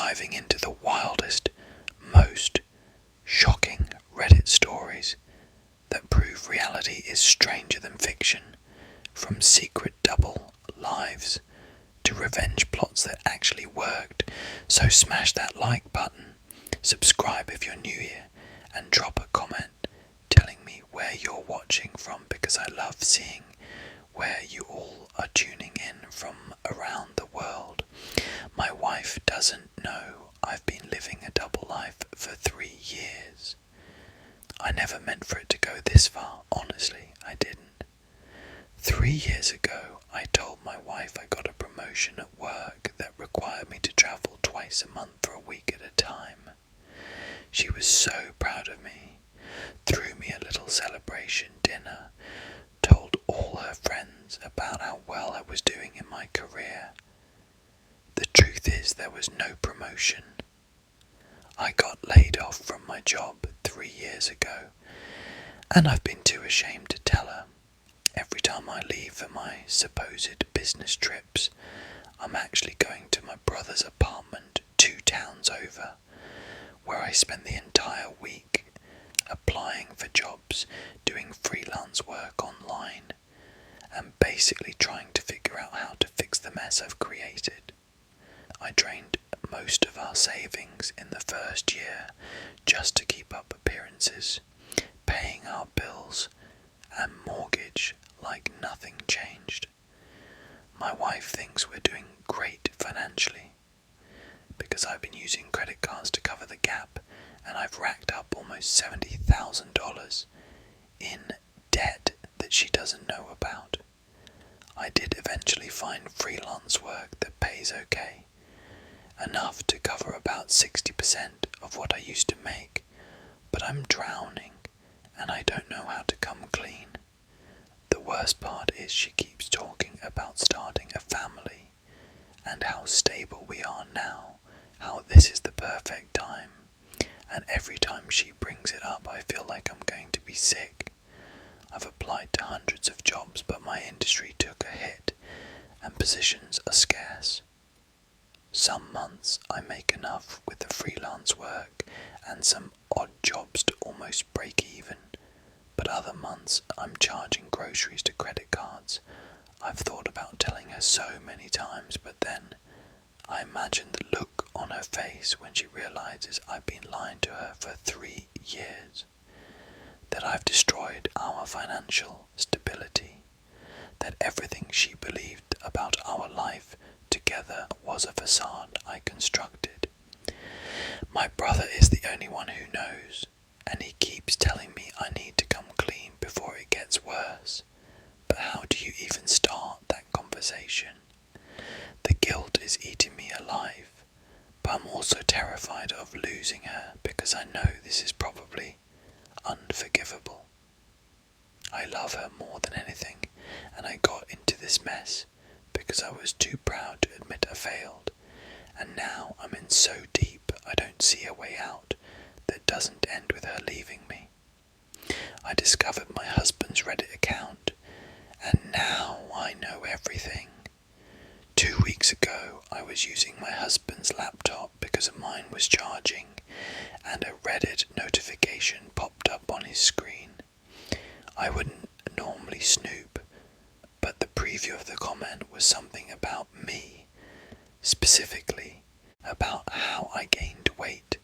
diving into the wildest, most shocking Reddit stories that prove reality is stranger than fiction, from secret double lives to revenge plots that actually worked. So smash that like button, subscribe if you're new here, and drop a comment telling me where you're watching from, because I love seeing where you all are tuning in from around the world. My wife doesn't know I've been living a double life for 3 years. I never meant for it to go this far, honestly, I didn't. 3 years ago, I told my wife I got a promotion at work that required me to travel twice a month for a week at a time. She was so proud of me, threw me a little celebration dinner, told all her friends about how well I was doing in my career. The truth is, there was no promotion. I got laid off from my job 3 years ago, and I've been too ashamed to tell her. Every time I leave for my supposed business trips, I'm actually going to my brother's apartment 2 towns over, where I spend the entire week applying for jobs, doing freelance work online, and basically trying to figure out how to fix the mess I've created. I drained most of our savings in the first year just to keep up appearances, paying our bills and mortgage like nothing changed. My wife thinks we're doing great financially because I've been using credit cards to cover the gap, and I've racked up almost $70,000 in debt that she doesn't know about. I did eventually find freelance work that pays okay, enough to cover about 60% of what I used to make, but I'm drowning and I don't know how to come clean. The worst part is she keeps talking about starting a family and how stable we are now, how this is the perfect time, and every time she brings it up I feel like I'm going to be sick. I've applied to hundreds of jobs, but my industry took a hit and positions are scarce. Some months I make enough with the freelance work and some odd jobs to almost break even, but other months I'm charging groceries to credit cards. I've thought about telling her so many times, but then I imagine the look on her face when she realizes I've been lying to her for 3 years, that I've destroyed our financial stability, that everything she believed about our life together was a facade I constructed. My brother is the only one who knows, and he keeps telling me I need to come clean before it gets worse. But how do you even start that conversation? The guilt is eating me alive, but I'm also terrified of losing her because I know this is probably unforgivable. I love her more than anything, and I got into this mess because I was too proud to admit I failed, and now I'm in so deep I don't see a way out that doesn't end with her leaving me. I discovered my husband's Reddit account, and now I know everything. 2 weeks ago I was using my husband's laptop because mine was charging, and a Reddit notification popped up on his screen. I wouldn't normally snoop, but the preview of the comment was something about me, specifically about how I gained weight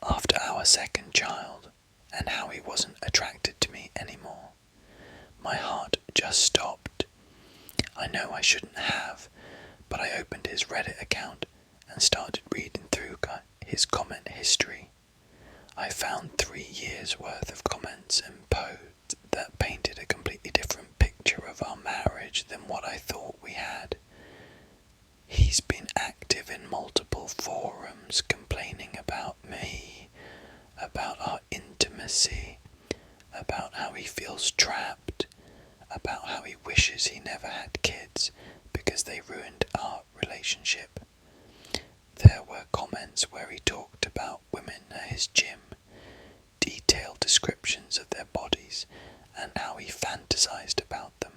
after our second child and how he wasn't attracted to me anymore. My heart just stopped. I know I shouldn't have, but I opened his Reddit account and started reading through his comment history. I found 3 years worth of comments and posts that painted a completely different picture of our marriage than what I thought we had. He's been active in multiple forums complaining about me, about our intimacy, about how he feels trapped, about how he wishes he never had kids because they ruined our relationship. There were comments where he talked about women at his gym, detailed descriptions of their bodies and how he fantasized about them.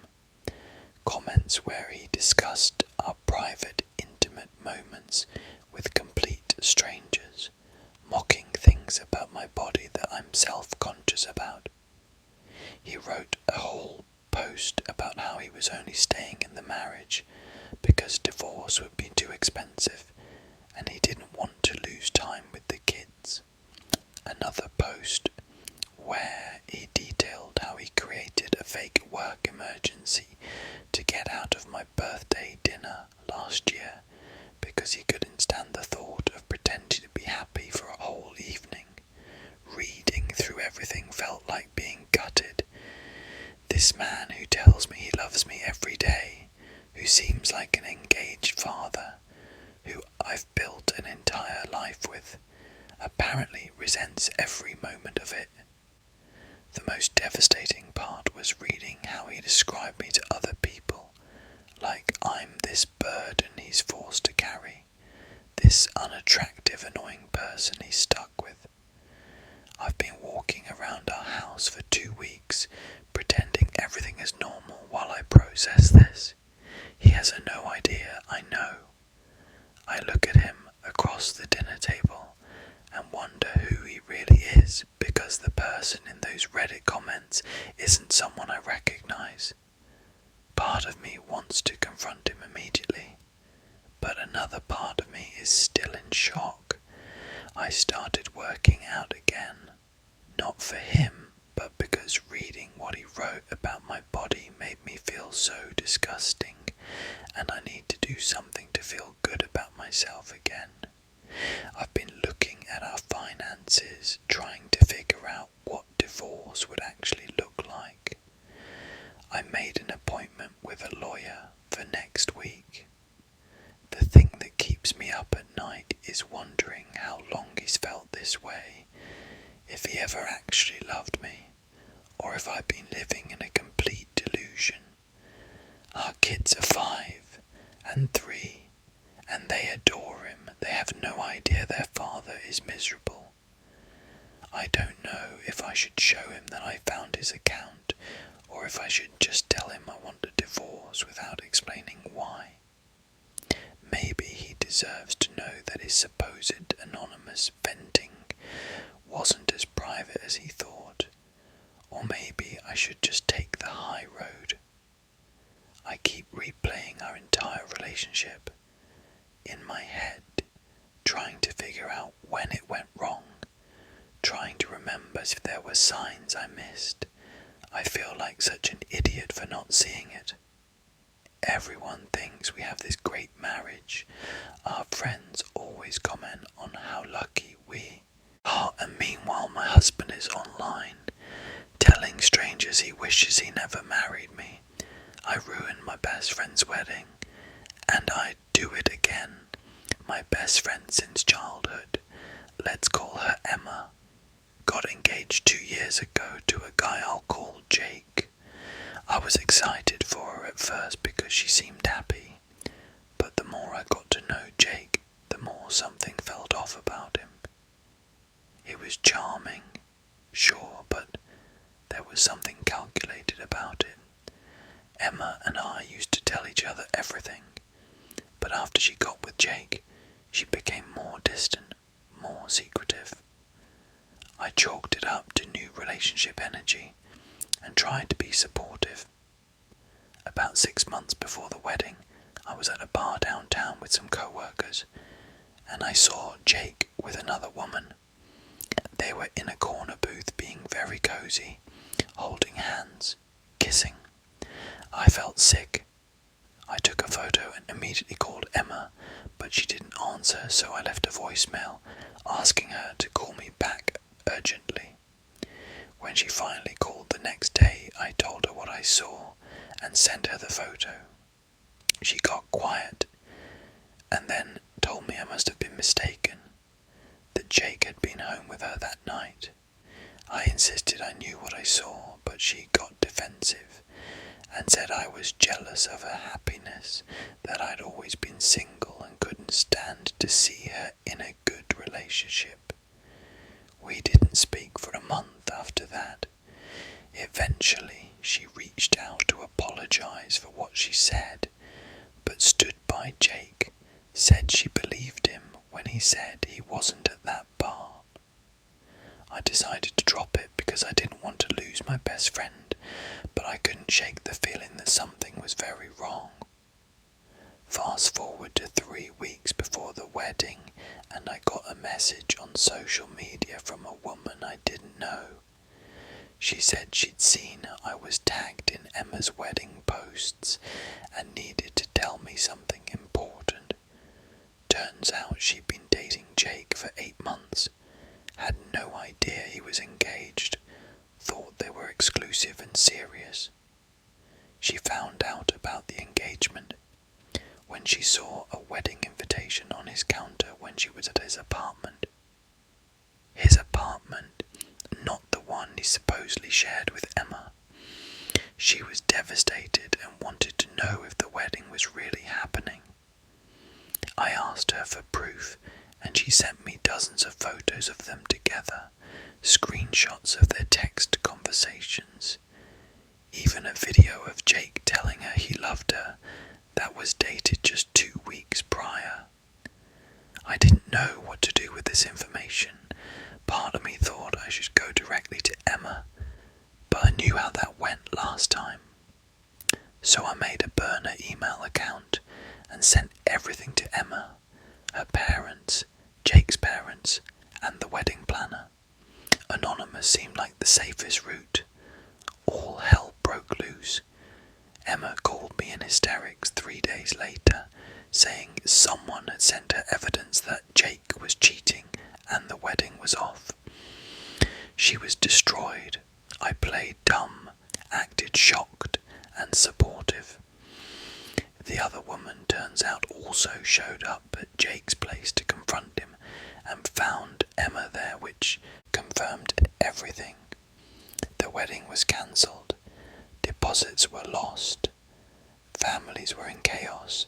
Comments where he discussed our private, intimate moments with complete strangers, mocking things about my body that I'm self-conscious about. He wrote a whole post about how he was only staying in the marriage because divorce would be too expensive and he didn't want to lose time with the kids. Another post where he detailed how he created a fake work emergency to get out of my birthday dinner last year because he couldn't stand the thought of pretending to be happy for a whole evening. Reading through everything felt like being gutted. This man who tells me he loves me every day, who seems like an engaged father, who I've built an entire life with, apparently resents every moment of it. The most devastating part was reading how he described me to other people, like I'm this burden he's forced to carry, this unattractive, annoying person he's stuck with. I've been walking around our house for 2 weeks, pretending everything is normal while I process this. He has no idea, I know. I look at him across the dinner table and wonder who he really is, because the person in those Reddit comments isn't someone I recognize. Part of me wants to confront him immediately, but another part of me is still in shock. I started working out again, not for him, but because reading what he wrote about my body made me feel so disgusting, and I need to do something to feel good about myself again. I've been looking at our finances, trying to figure out what divorce would actually look like. I made an appointment with a lawyer for next week. The thing that keeps me up at night is wondering how long he's felt this way, if he ever actually loved me, or if I've been living in a complete delusion. Our kids are 5 and 3, and they adore him. They have no idea their father is miserable. I don't know if I should show him that I found his account, or if I should just tell him I want a divorce without explaining why. Maybe he deserves to know that his supposed anonymous venting wasn't as private as he thought, or maybe I should just take the high road. I keep replaying our entire relationship in my head, trying to figure out when it went wrong, trying to remember if there were signs I missed. I feel like such an idiot for not seeing it. Everyone thinks we have this great marriage. Our friends always comment on how lucky we are, and meanwhile my husband is online, telling strangers he wishes he never married me. I ruined my best friend's wedding, and I'd do it again. My best friend since childhood, let's call her Emma, got engaged 2 years ago to a guy I'll call Jake. I was excited for her at first because she seemed happy, but the more I got to know Jake, the more something felt off about him. He was charming, sure, but there was something calculated about it. Emma and I used to tell each other everything, but after she got with Jake, she became more distant, more secretive. I chalked it up to new relationship energy and tried to be supportive. About 6 months before the wedding, I was at a bar downtown with some co-workers, and I saw Jake with another woman. They were in a corner booth being very cozy, holding hands, kissing. I felt sick. I took a photo and immediately called Emma, but she didn't answer, so I left a voicemail asking her to call me back urgently. When she finally called the next day, I told her what I saw and sent her the photo. She got quiet and then told me I must have been mistaken, that Jake had been home with her that night. I insisted I knew what I saw, but she got defensive and said I was jealous of her happiness, that I'd always been single and couldn't stand to see her in a good relationship. We didn't speak for a month after that. Eventually, she reached out to apologize for what she said, but stood by Jake, said she believed him when he he said he wasn't at that bar. I decided to drop it because I didn't want to lose my best friend, but I couldn't shake the feeling that something was very wrong. Fast forward to 3 weeks before the wedding, and I got a message on social media from a woman I didn't know. She said she'd seen I was tagged in Emma's wedding posts and needed to tell me something important. Turns out she'd been dating Jake for 8 months, had no idea he was engaged, thought they were exclusive and serious. She found out about the engagement when she saw a wedding invitation on his counter when she was at his apartment. His apartment, not the one he supposedly shared with Emma. She was devastated and wanted to know if the wedding was really happening. I asked her for proof, and she sent me dozens of photos of them together, screenshots of their text conversations, even a video of Jake telling her he loved her that was dated just 2 weeks prior. I didn't know what to do with this information. Part of me thought I should go directly to Emma, but I knew how that went last time. So I made a burner email account and sent everything to Emma, her parents, Jake's parents, and the wedding planner. Anonymous seemed like the safest route. All hell broke loose. Emma called me in hysterics 3 days later, saying someone had sent her evidence that Jake was cheating and the wedding was off. She was destroyed. I played dumb, acted shocked and supportive. The other woman, turns out, also showed up at Jake's place to confront him and found Emma there, which confirmed everything. The wedding was cancelled. Deposits were lost. Families were in chaos.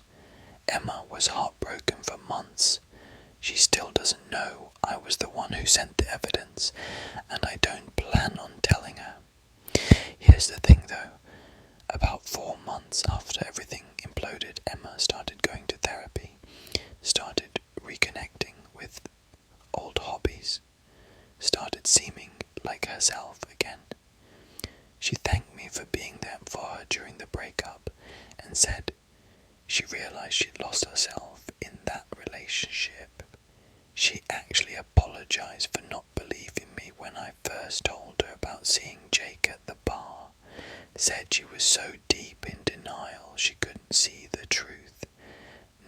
Emma was heartbroken for months. She still doesn't know I was the one who sent the evidence, and I don't plan on telling her. Here's the thing though. About 4 months after everything imploded, Emma started going to therapy, started reconnecting with old hobbies, started seeming like herself again. She thanked me for being there for her during the breakup and said she realized she'd lost herself in that relationship. She actually apologized for not believing me when I first told her about seeing Jake at the bar, said she was so deep in denial she couldn't see the truth.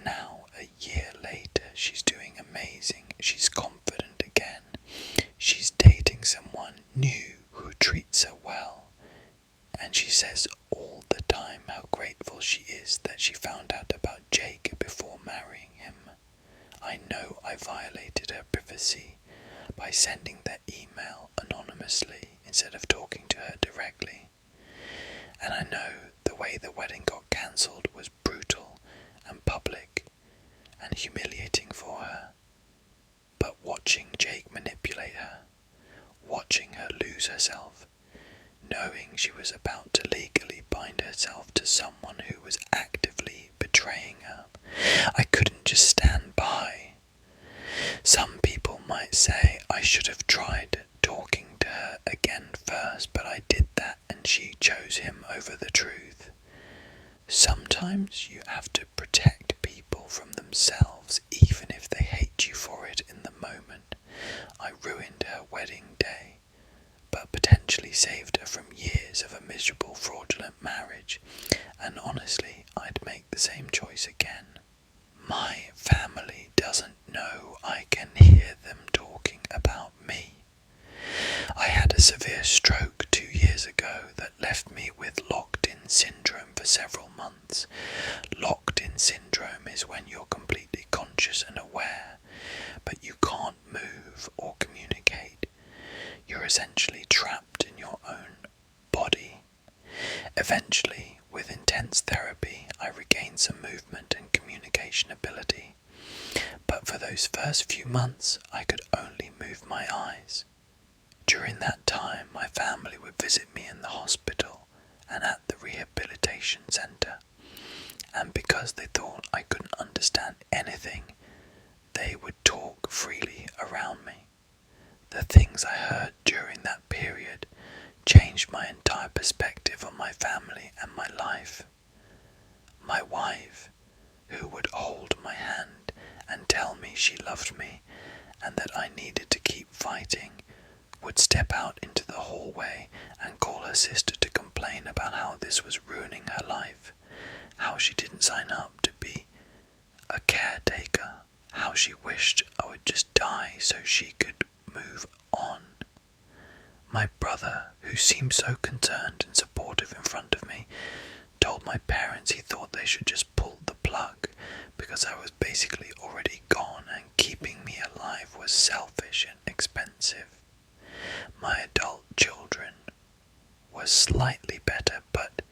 Now, a year later, she's doing amazing. She's confident again. She's dating someone new who treats her well. And she says all the time how grateful she is that she found out about Jake before marrying him. I know I violated her privacy by sending that email anonymously instead of talking to her directly. And I know the way the wedding got cancelled was brutal and public and humiliating for her. But watching Jake manipulate her, watching her lose herself, knowing she was about to legally bind herself to someone who was actively betraying her, I couldn't just stand by. Some people might say I should have tried talking to her again first, but I did that and she chose him over the truth. Sometimes you have to protect people from themselves, even if they hate you for it in the moment. I ruined her wedding day, but potentially saved her from years of a miserable, fraudulent marriage, and honestly, I'd make the same choice again. My family doesn't know I can hear them talking about me. I had a severe stroke 2 years ago that left me with locked-in syndrome for several months. Locked-in syndrome is when you're completely conscious and aware, but you can't move or communicate. You're essentially trapped in your own body. Eventually, with intense therapy, I regained some movement and communication ability, but for those first few months, I could only move my eyes. During that time, my family would visit me in the hospital and at the rehabilitation centre, and because they thought I couldn't understand anything, they would talk things I heard during that period changed my entire perspective on my family and my life. My wife, who would hold my hand and tell me she loved me and that I needed to keep fighting, would step out into the hallway and call her sister to complain about how this was ruining her life, how she didn't sign up to be a caretaker, how she wished I would just die so she could move on. My brother, who seemed so concerned and supportive in front of me, told my parents he thought they should just pull the plug because I was basically already gone and keeping me alive was selfish and expensive. My adult children were slightly better, but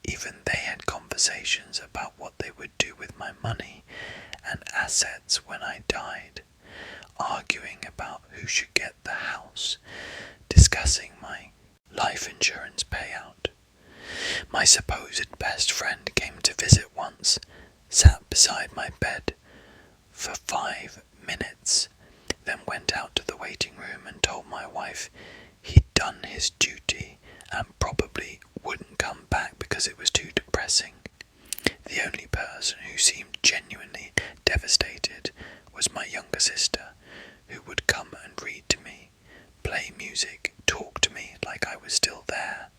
even they had conversations about what they would do with my money and assets when I died, arguing about who should get the house, discussing my life insurance payout. My supposed best friend came to visit once, sat beside my bed for 5 minutes, then went out to the waiting room and told my wife he'd done his duty and probably wouldn't come back because it was too depressing. The only person who seemed genuinely devastated was my younger sister, who would come and read to me, play music, talk to me like I was still there.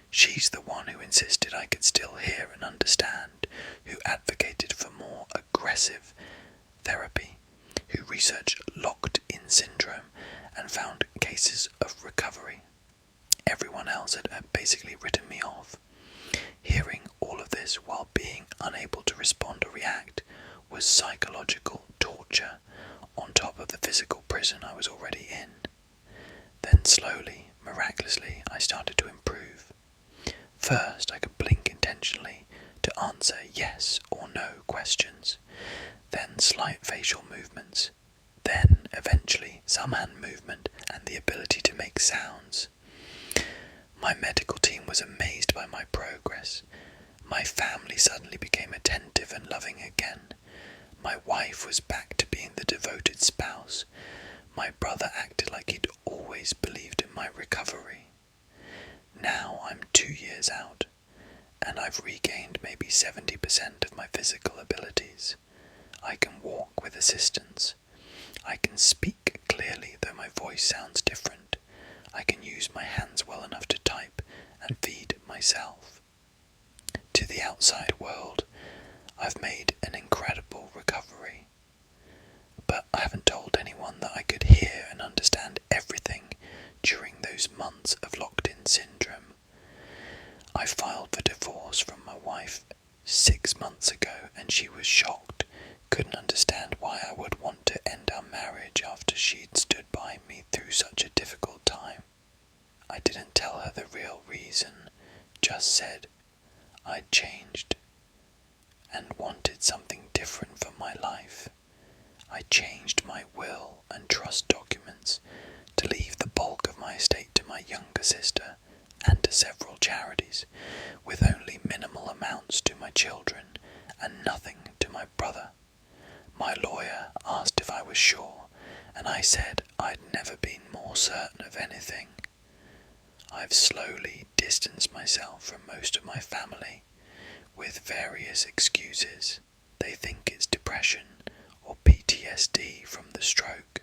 She's the one who insisted I could still hear and understand, who advocated for more aggressive therapy, who researched locked-in syndrome and found cases of recovery. Everyone else had basically written me off. Hearing all of this while being unable to respond or react was psychological torture on top of the physical prison I was already in. Then slowly, miraculously, I started to improve. First, I could blink intentionally to answer yes or no questions, then slight facial movements, then eventually some hand movement and the ability to make sounds. My medical team was amazed by my progress. My family suddenly became attentive and loving again. My wife was back to being the devoted spouse. My brother acted like he'd always believed in my recovery. Now I'm 2 years out, and I've regained maybe 70% of my physical abilities. I can walk with assistance. I can speak clearly, though my voice sounds different. I can use my hands well enough to type and feed myself. To the outside world, I've made an incredible recovery. But I haven't told anyone that I could hear and understand everything during those months of locked-in syndrome. I filed for divorce from my wife 6 months ago, and she was shocked, couldn't understand why I would want to end our marriage after she'd stood by me through such a difficult time. I didn't tell her the real reason, just said I'd changed and wanted something different for my life. I changed my will and trust documents to leave the bulk of my estate to my younger sister and to several charities, with only minimal amounts to my children and nothing to my brother. My lawyer asked if I was sure, and I said I'd never been more certain of anything. I've slowly distanced myself from most of my family, with various excuses. They think it's depression or PTSD from the stroke.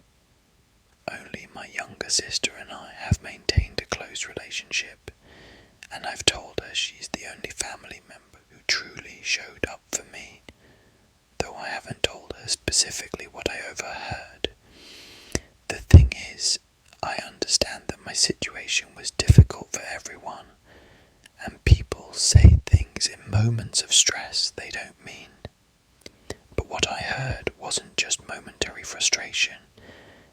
Only my younger sister and I have maintained a close relationship, and I've told her she's the only family member who truly showed up for me, though I haven't told her specifically what I overheard. The thing is, I understand that my situation was difficult for everyone, and people say things in moments of stress they don't mean. But what I heard wasn't just momentary frustration.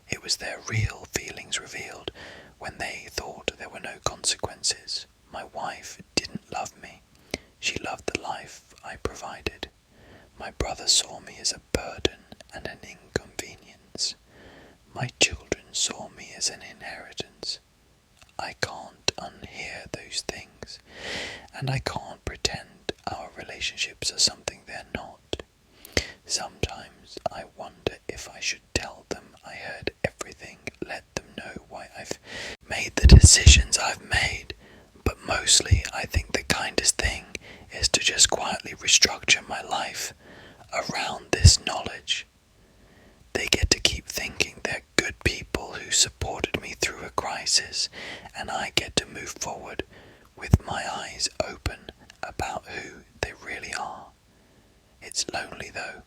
It was their real feelings revealed when they thought there were no consequences. My wife didn't love me. She loved the life I provided. My brother saw me as a burden and an inconvenience. My children saw me as an inheritance. I can't unhear those things, and I can't pretend our relationships are something they're not. Sometimes I wonder if I should tell them I heard everything, let decisions I've made, but mostly I think the kindest thing is to just quietly restructure my life around this knowledge. They get to keep thinking they're good people who supported me through a crisis, and I get to move forward with my eyes open about who they really are. It's lonely though,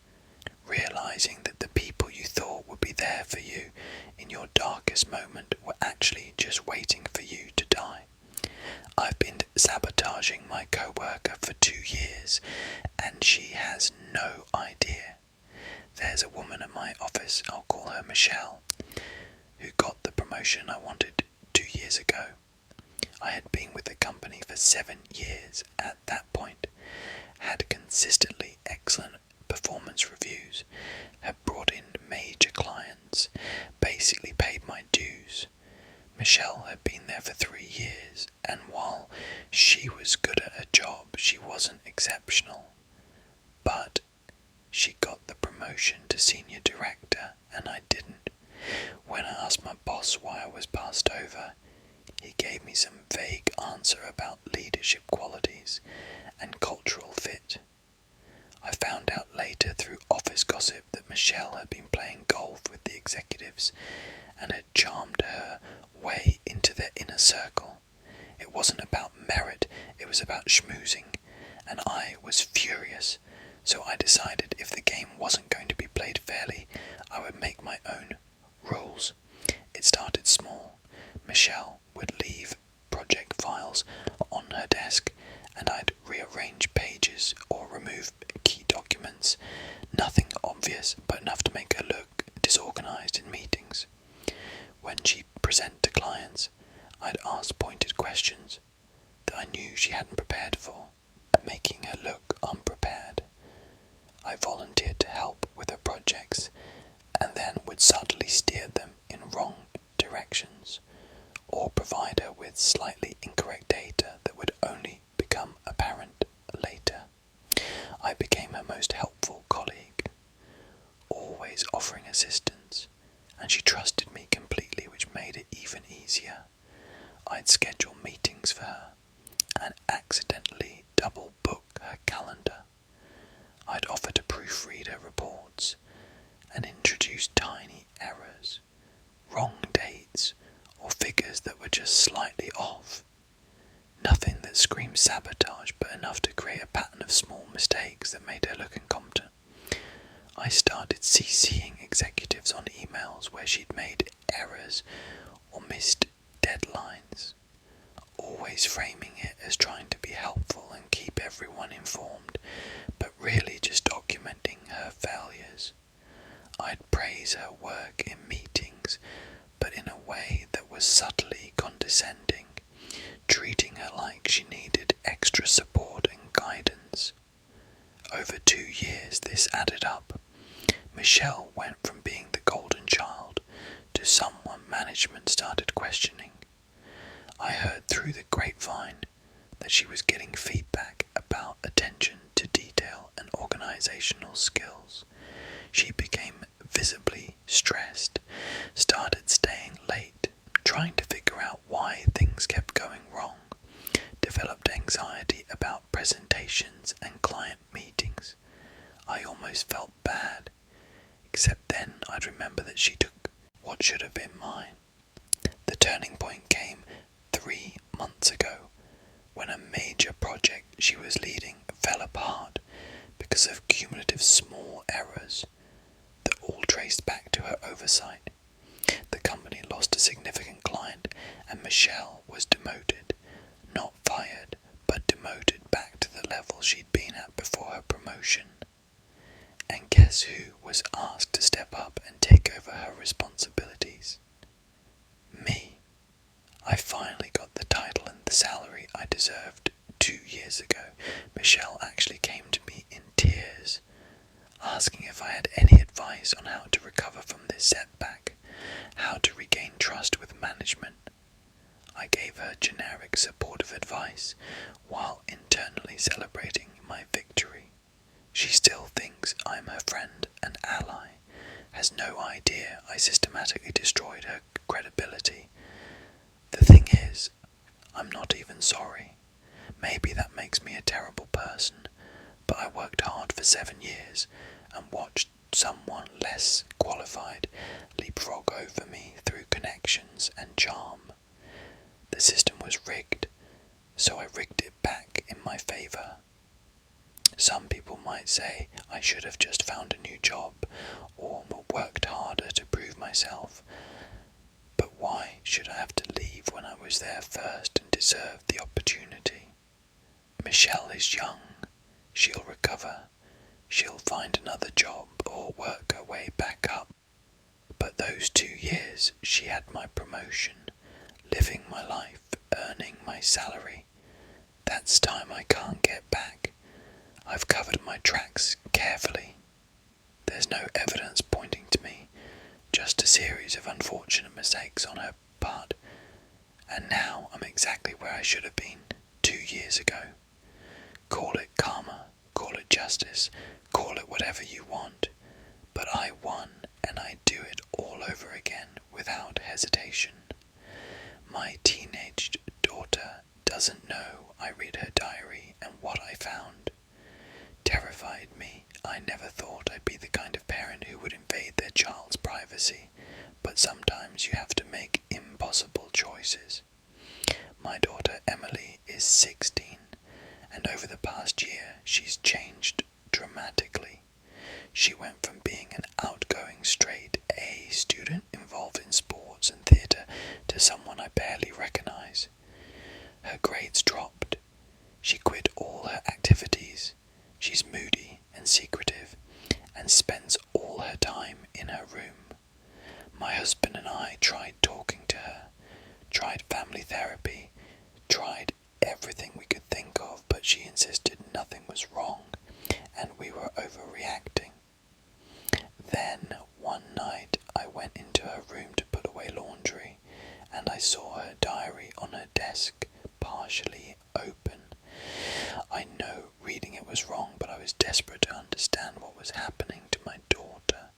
realizing that the people you thought would be there for you in your darkest moment were actually just waiting for you to die. I've been sabotaging my co-worker for 2 years, and she has no idea. There's a woman at my office, I'll call her Michelle, who got the promotion I wanted 2 years ago. I had been with the company for 7 years at that point, had consistently excellent performance reviews, had brought in major clients, basically paid my dues. Michelle had been there for 3 years, and while she was good at her job, she wasn't exceptional. But she got the promotion to senior director, and I didn't. When I asked my boss why I was passed over, he gave me some vague answer about leadership qualities and cultural fit. I found out later through office gossip that Michelle had been playing golf with the executives and had charmed her way into their inner circle. It wasn't about merit, it was about schmoozing, and I was furious. So I decided if the game wasn't going to be played fairly, I would make my own rules. It started small. Michelle would leave project files on her desk, and I'd rearrange pages or remove key documents. Nothing obvious, but enough to make her look disorganized in meetings. When she presented to clients, I'd ask pointed questions that I knew she hadn't prepared for, making her look unprepared. I volunteered to help with her projects, and then would subtly steer them in wrong directions, or provide her with slightly incorrect data that would only become apparent later. I became her most helpful colleague, always offering assistance, and she trusted me completely, which made it even easier. I'd schedule meetings for her, and accidentally double book her calendar. I'd offer to proofread her reports, and introduce tiny errors, wrong dates, or figures that were just slightly off. Nothing that screamed sabotage, but enough to create a pattern of small mistakes that made her look incompetent. I started CCing executives on emails where she'd made errors or missed deadlines, always framing it as trying to be helpful and keep everyone informed, but really just documenting her failures. I'd praise her work in meetings, but in a way that was subtly condescending, treating her like she needed extra support and guidance. Over 2 years this added up. Michelle went from being the golden child to someone management started questioning. I heard through the grapevine that she was getting feedback about attention to detail and organizational skills. She became visibly stressed, started staying late, trying to figure out why things kept going wrong, developed anxiety about presentations and client meetings. I almost felt bad, except then I'd remember that she took what should have been mine. The turning point came 3 months ago, when a major project she was leading fell apart because of cumulative small errors that all traced back to her oversight. The company lost a significant client, and Michelle was demoted, not fired, but demoted back to the level she'd been at before her promotion. And guess who was asked to step up and take over her responsibilities? Me. I finally got the title and the salary I deserved 2 years ago. Michelle actually came to me in tears, asking if I had any advice on how to recover from this setback, how to regain trust with management. I gave her generic supportive advice while internally celebrating my victory. She still thinks I'm her friend and ally, has no idea I systematically destroyed her credibility. The thing is, I'm not even sorry. Maybe that makes me a terrible person, but I worked hard for 7 years and watched someone less qualified leapfrog over me through connections and charm. The system was rigged, so I rigged it back in my favour. Some people might say I should have just found a new job or worked harder to prove myself. But why should I have to leave when I was there first and deserved the opportunity? Michelle is young. She'll recover. She'll find another job or work her way back up. But those 2 years she had my promotion, living my life, earning my salary. That's time I can't get back. I've covered my tracks carefully. There's no evidence pointing to me, just a series of unfortunate mistakes on her part. And now I'm exactly where I should have been 2 years ago. Call it karma, call it justice, call it whatever you want. But I won, and I do it all over again without hesitation. My teenage daughter doesn't know I read her diary and what I found. Terrified me. I never thought I'd be the kind of parent who would invade their child's privacy, but sometimes you have to make impossible choices. My daughter Emily is 16, and over the past year she's changed dramatically. She went from being an outgoing straight A student involved in sports and theatre to someone I barely recognise. Her grades dropped. She quit all her activities. She's moody and secretive and spends all her time in her room. My husband and I tried talking to her, tried family therapy, tried everything we could think of, but she insisted nothing was wrong and we were overreacting. Then one night I went into her room to put away laundry and I saw her diary on her desk, partially open. I know reading it was wrong, but I was desperate to understand what was happening to my daughter.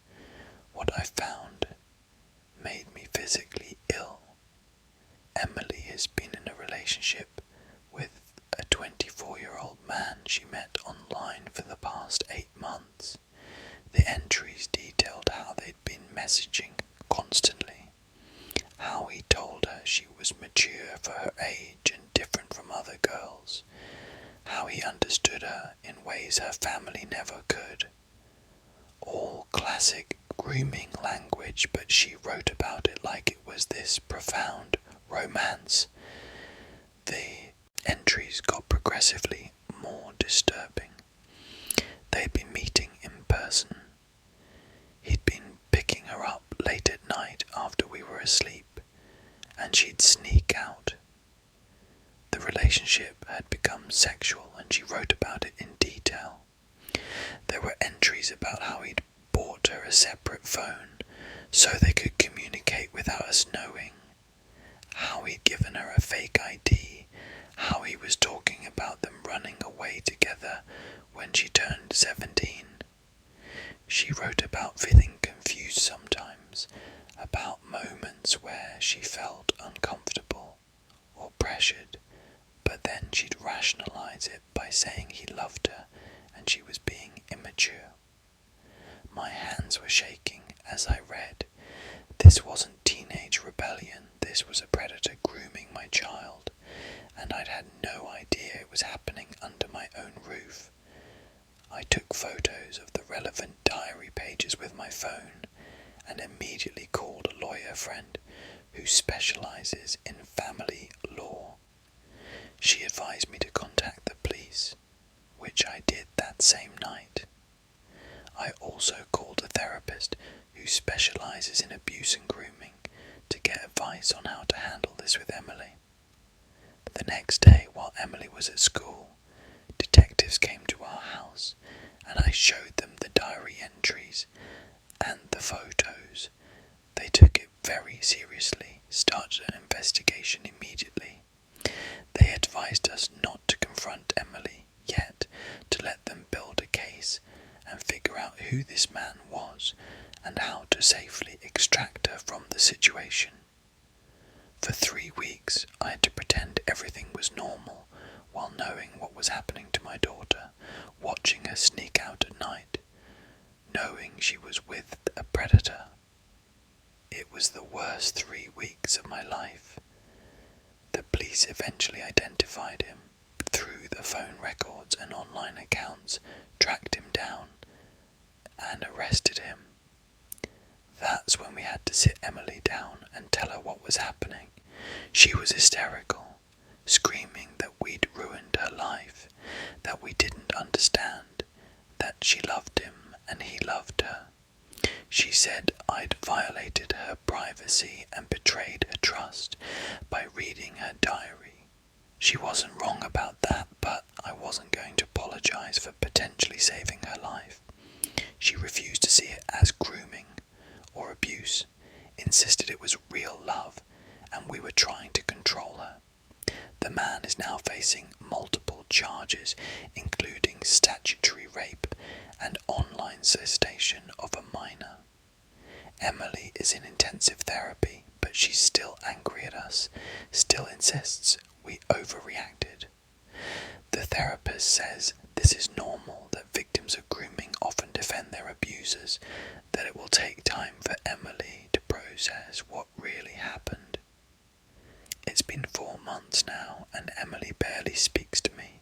What I found made me physically ill. Emily has been in a relationship with a 24-year-old man she met online for the past 8 months. The entries detailed how they'd been messaging constantly, how he told her she was mature for her age and different from other girls, how he understood her in ways her family never could. All classic grooming language, but she wrote about it like it was this profound romance. The entries got progressively more disturbing. They'd been meeting in person. He'd been picking her up late at night after we were asleep, and she'd sneak out. The relationship had become sexual, and she wrote about it in detail. There were entries about how he'd bought her a separate phone so they could communicate without us knowing, how he'd given her a fake ID, how he was talking about them running away together when she turned 17. She wrote about feeling confused sometimes, about moments where she felt uncomfortable or pressured, but then she'd rationalize it by saying he loved her and she was being immature. My hands were shaking as I read. This wasn't teenage rebellion, this was a predator grooming my child, and I'd had no idea it was happening under my own roof. I took photos of the relevant diary pages with my phone and immediately called a lawyer friend who specializes in family law. She advised me to contact the police, which I did that same night. I also called a therapist who specializes in abuse and grooming to get advice on how to handle this with Emily. The next day, while Emily was at school, detectives came to our house and I showed them the diary entries and the photos. They took it very seriously, started an investigation immediately. They advised us not to confront Emily yet, to let them build a case and figure out who this man was and how to safely extract her from the situation. For 3 weeks, I had to pretend everything was normal while knowing what was happening to my daughter, watching her sneak out at night, knowing she was with a predator. It was the worst 3 weeks of my life. The police eventually identified him through the phone records and online accounts, tracked him down, and arrested him. That's when we had to sit Emily down and tell her what was happening. She was hysterical, screaming that we'd ruined her life, that we didn't understand, that she loved him and he loved her. She said I'd violated her privacy and betrayed her trust by reading her diary. She wasn't wrong about that, but I wasn't going to apologize for potentially saving her life. She refused to see it as grooming or abuse, insisted it was real love and we were trying to control her. The man is now facing multiple charges, including statutory rape and online solicitation of a minor. Emily is in intensive therapy, but she's still angry at us, still insists we overreacted. The therapist says this is normal, that victims of grooming often defend their abusers, that it will take time for Emily to process what really happened. It's been 4 months now, and Emily barely speaks to me.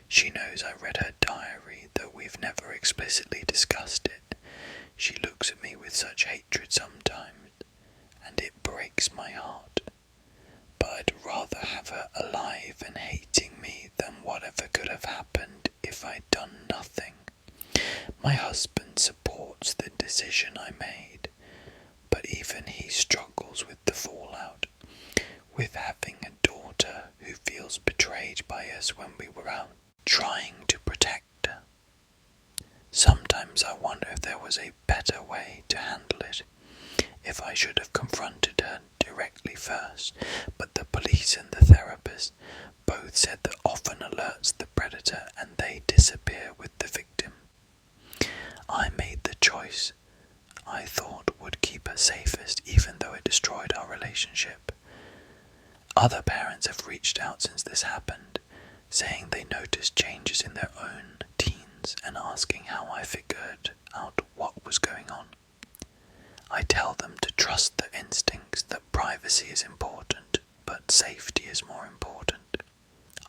She knows I read her diary, though we've never explicitly discussed it. She looks at me with such hatred sometimes, and it breaks my heart. But I'd rather have her alive and hating me than whatever could have happened if I'd done nothing. My husband supports the decision I made, but even he struggles with the fallout, with having a daughter who feels betrayed by us when we were out trying to protect her. Sometimes I wonder if there was a better way to handle it, if I should have confronted her directly first, but the police and the therapist both said that often alerts the predator and they disappear with the victim. I made the choice I thought would keep her safest, even though it destroyed our relationship. Other parents have reached out since this happened, saying they noticed changes in their own teens and asking how I figured out what was going on. I tell them to trust their instincts, that privacy is important, but safety is more important.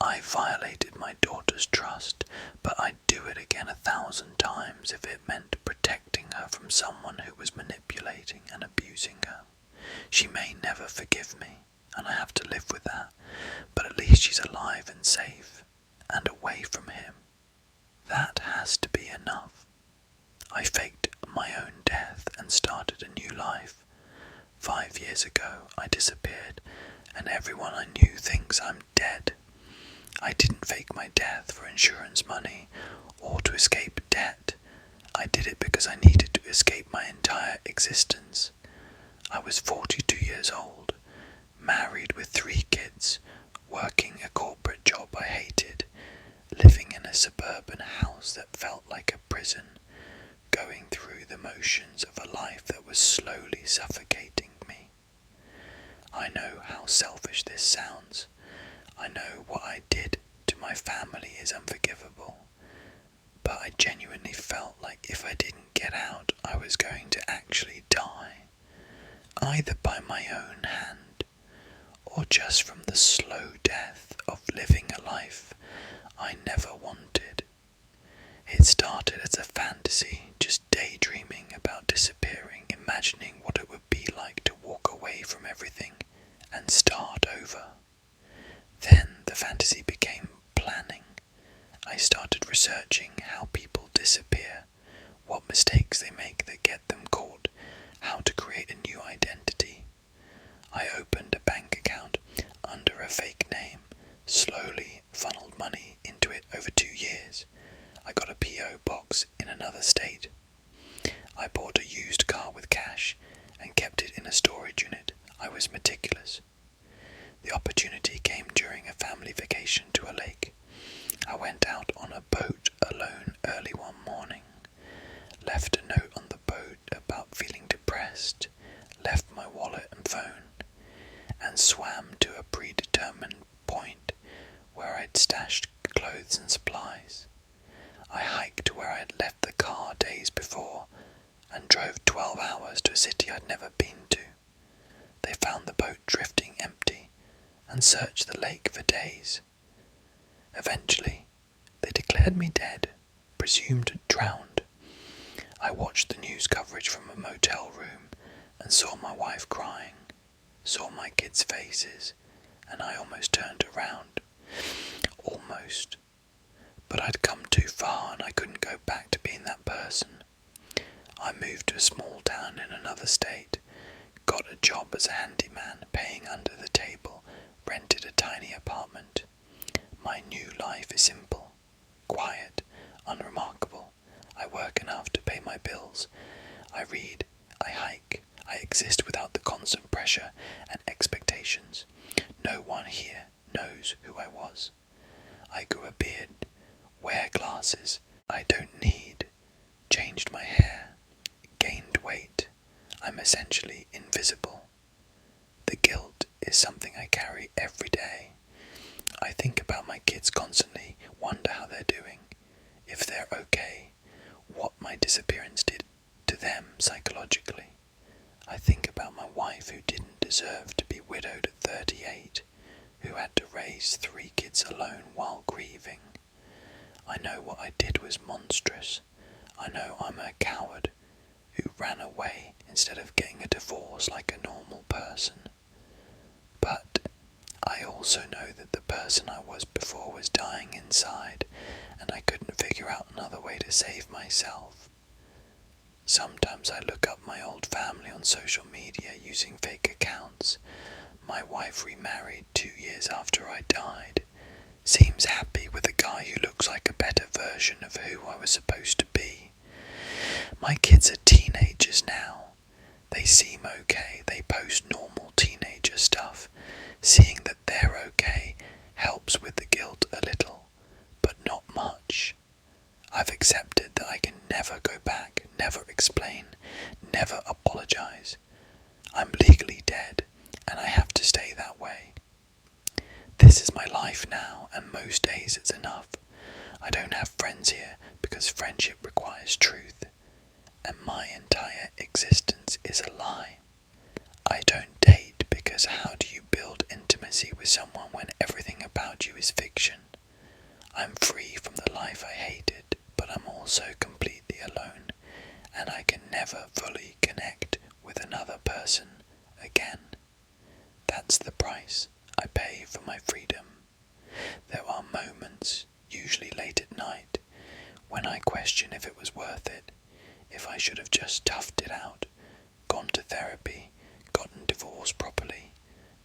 I violated my daughter's trust, but I'd do it again 1,000 times if it meant protecting her from someone who was manipulating and abusing her. She may never forgive me, and I have to live with that, but at least she's alive and safe, and away from him. That has to be enough. I faked my own death and started a new life. 5 years ago, I disappeared, and everyone I knew thinks I'm dead. I didn't fake my death for insurance money or to escape debt. I did it because I needed to escape my entire existence. I was 42 years old, married with 3 kids, working a corporate job I hated, living in a suburban house that felt like a prison, going through the motions of a life that was slowly suffocating me. I know how selfish this sounds. I know what I did to my family is unforgivable, but I genuinely felt like if I didn't get out, I was going to actually die, either by my own hand or just from the slow death of living a life I never wanted. It started as a fantasy, just daydreaming about disappearing, imagining what it would be like to walk away from everything and start over. Then the fantasy became planning. I started researching how people disappear, what mistakes they make that get them caught, how to create a new identity. I opened a bank account under a fake name, slowly funneled money into it over 2 years. I got a P.O. box in another state. I bought a used car with cash and kept it in a storage unit. I was meticulous. The opportunity came during a family vacation to a lake. I went out on a boat alone early one morning, left a note on the boat about feeling stashed clothes and supplies. I hiked to where I had left the car days before and drove 12 hours to a city I'd never been to. They found the boat drifting empty and searched the lake for days. Eventually, they declared me dead, presumed drowned. I watched the news coverage from a motel room and saw my wife crying, saw my kids' faces, and I almost turned around. Almost. But I'd come too far and I couldn't go back to being that person. I moved to a small town in another state, got a job as a handyman, paying under the table, rented a tiny apartment. My new life is simple, quiet, unremarkable. I work enough to pay my bills. I read, I hike, I exist without the constant pressure and expectations. No one here knows who I was. I grew a beard, wear glasses I don't need, changed my hair, gained weight. I'm essentially invisible. The guilt is something I carry every day. I think about my kids constantly, wonder how they're doing, if they're okay, what my disappearance did to them psychologically. I think about my wife who didn't deserve to be widowed at 38, who had to raise 3 kids alone while grieving. I know what I did was monstrous. I know I'm a coward who ran away instead of getting a divorce like a normal person. But I also know that the person I was before was dying inside, and I couldn't figure out another way to save myself. Sometimes I look up my old family on social media using fake accounts. My wife remarried 2 years after I died. Seems happy with a guy who looks like a better version of who I was supposed to be. My kids are teenagers now. They seem okay. They post normal teenager stuff. Seeing that they're okay helps with the guilt a little, but not much. I've accepted that I can never go back, never explain, never apologize. I'm legally dead, and I have to stay that way. This is my life now, and most days it's enough. I don't have friends here because friendship requires truth, and my entire existence is a lie. I don't date because how do you build intimacy with someone when everything about you is fiction? I'm free from the life I hated, but I'm also completely alone, and I can never fully connect with another person again. That's the price I pay for my freedom. There are moments, usually late at night, when I question if it was worth it, if I should have just toughed it out, gone to therapy, gotten divorced properly,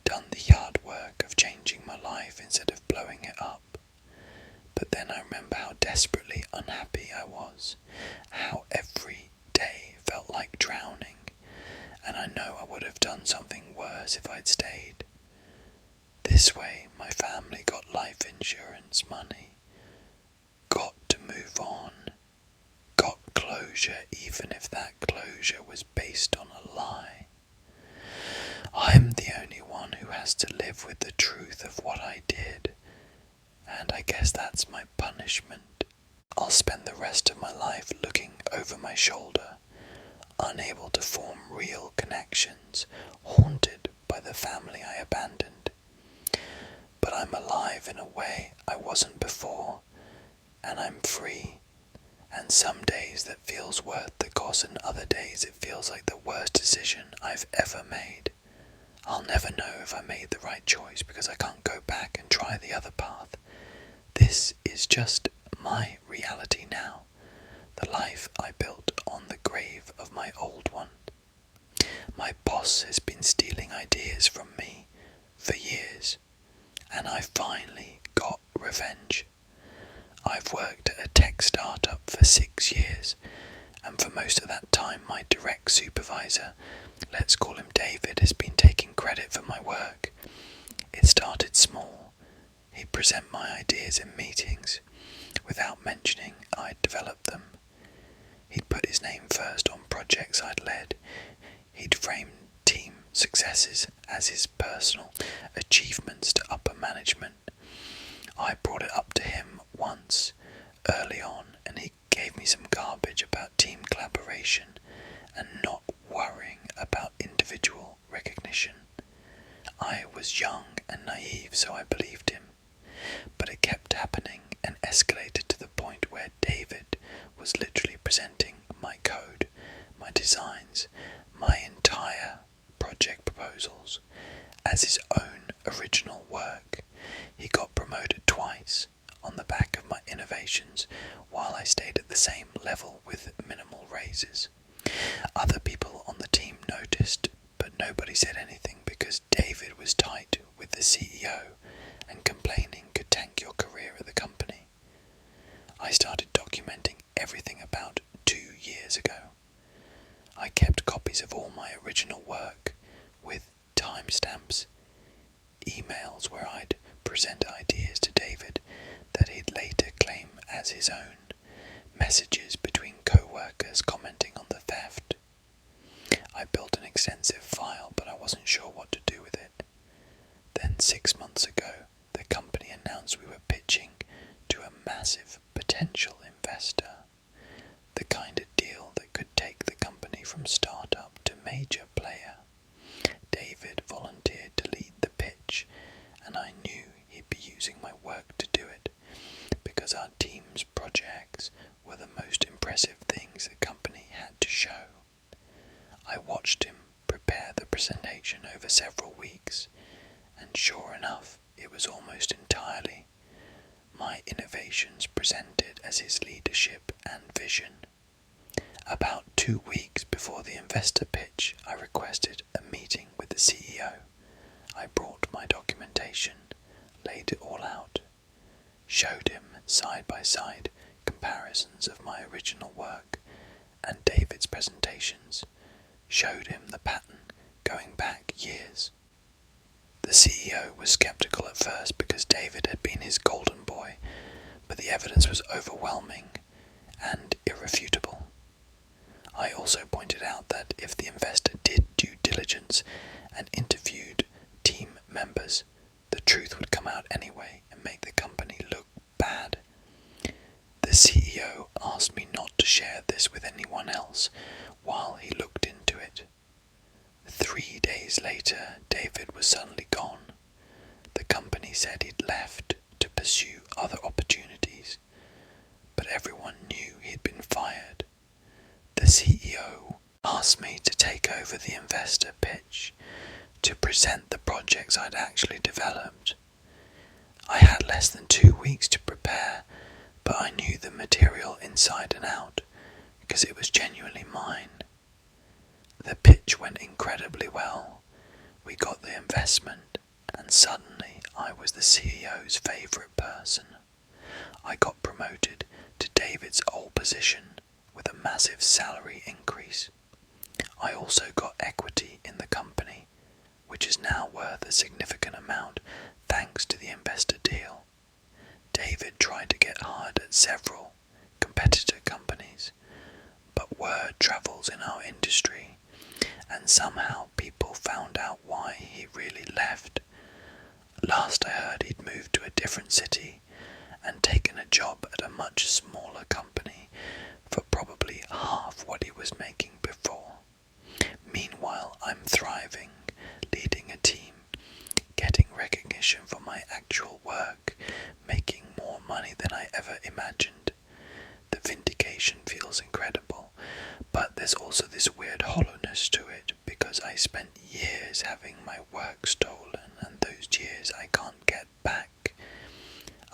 done the hard work of changing my life instead of blowing it up. But then I remember how desperately unhappy I was, how every day felt like drowning, and I know I would have done something worse if I'd stayed. This way my family got life insurance money, got to move on, got closure even if that closure was based on a lie. I'm the only one who has to live with the truth of what I did, and I guess that's my punishment. I'll spend the rest of my life looking over my shoulder, unable to form real connections, haunted by the family I abandoned. But I'm alive in a way I wasn't before, and I'm free. And some days that feels worth the cost, and other days it feels like the worst decision I've ever made. I'll never know if I made the right choice because I can't go back and try the other path. This is just my reality now, the life I built on the grave of my old one. My boss has been stealing ideas from me for years, and I finally got revenge. I've worked at a tech startup for 6 years, and for most of that time my direct supervisor, let's call him David, has been taking credit for my work. It started small. He'd present my ideas in meetings, without mentioning I'd developed them. He'd put his name first on projects I'd led. He'd frame team successes as his personal achievements to upper management. I brought it up to him once early on, and he gave me some garbage about team collaboration and not worrying about individual recognition. I was young and naive, so I believed him. But it kept happening and escalated to the point where David was literally presenting my code, my designs, my entire project proposals as his own original work. He got promoted twice on the back of my innovations, while I stayed at the same level with minimal raises. Other people on the team noticed, but nobody said anything because David was tight with the CEO, and complaining could tank your career at the company. I started documenting everything about 2 years ago. I kept copies of all my original work with timestamps, emails where I'd present ideas to David that he'd later claim as his own, messages between co-workers commenting on the theft. I built an extensive file, but I wasn't sure what to do with it. Then 6 months ago, the company announced we were pitching to a massive potential investor, the kind of deal that could take the company from startup to major player. David volunteered to lead the pitch, and I knew he'd be using my work to do it, because our team's projects were the most impressive things the company had to show. I watched him prepare the presentation over several weeks, and sure enough, it was almost entirely my innovations presented as his leadership and vision. About 2 weeks before the investor pitch, I requested a meeting with the CEO. I brought my documentation, laid it all out, showed him side-by-side comparisons of my original work and David's presentations, showed him the pattern going back years. The CEO was skeptical at first because David had been his golden boy, but the evidence was overwhelming and irrefutable. I also pointed out that if the investor did due diligence and interviewed team members, the truth would come out anyway and make the company look bad. The CEO asked me not to share this with anyone else while he looked into it. 3 days later, David was suddenly gone. The company said he'd left to pursue other opportunities, but everyone knew he'd been fired. The CEO asked me to take over the investor pitch, to present the projects I'd actually developed. I had less than 2 weeks to prepare, but I knew the material inside and out, because it was genuinely mine. The pitch went incredibly well. We got the investment, and suddenly I was the CEO's favourite person. I got promoted to David's old position with a massive salary increase. I also got equity in the company, which is now worth a significant amount thanks to the investor deal. David tried to get hired at several competitor companies, but word travels in our industry, and somehow people found out why he really left. Last I heard, he'd moved to a different city and taken a job at a much smaller company for probably half what he was making before. Meanwhile, I'm thriving, leading a team, getting recognition for my actual work, making more money than I ever imagined. The vindication feels incredible, but there's also this weird hollowness to it because I spent years having my work stolen, and those years I can't get back.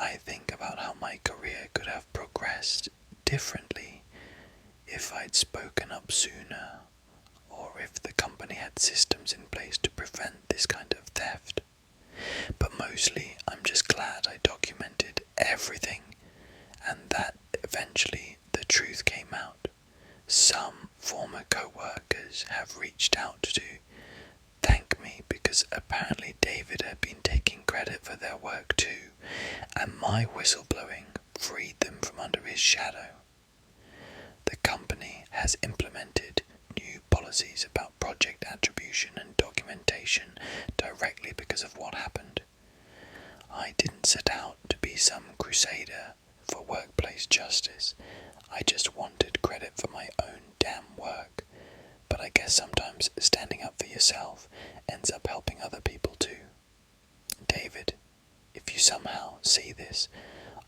I think about how my career could have progressed differently if I'd spoken up sooner, or if the company had systems in place to prevent this kind of theft. But mostly I'm just glad I documented everything and that eventually the truth came out. Some former co-workers have reached out to thank me because apparently David had been taking credit for their work too, and my whistleblowing freed them from under his shadow. The company has implemented new policies about project attribution and documentation directly because of what happened. I didn't set out to be sometimes standing up for yourself ends up helping other people too. David, if you somehow see this,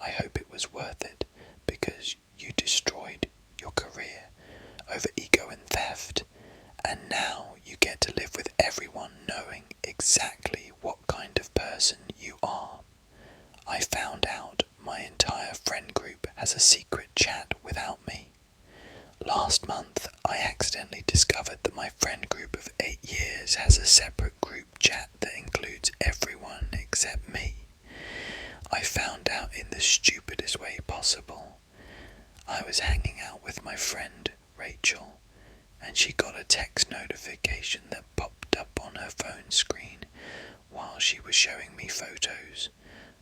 I hope it was worth it, because you destroyed your career over ego and theft, and now you get to live with everyone knowing exactly what kind of person you are. I found out my entire friend group has a secret chat without me. Last month, I accidentally discovered that my friend group of 8 years has a separate group chat that includes everyone except me. I found out in the stupidest way possible. I was hanging out with my friend, Rachel, and she got a text notification that popped up on her phone screen while she was showing me photos.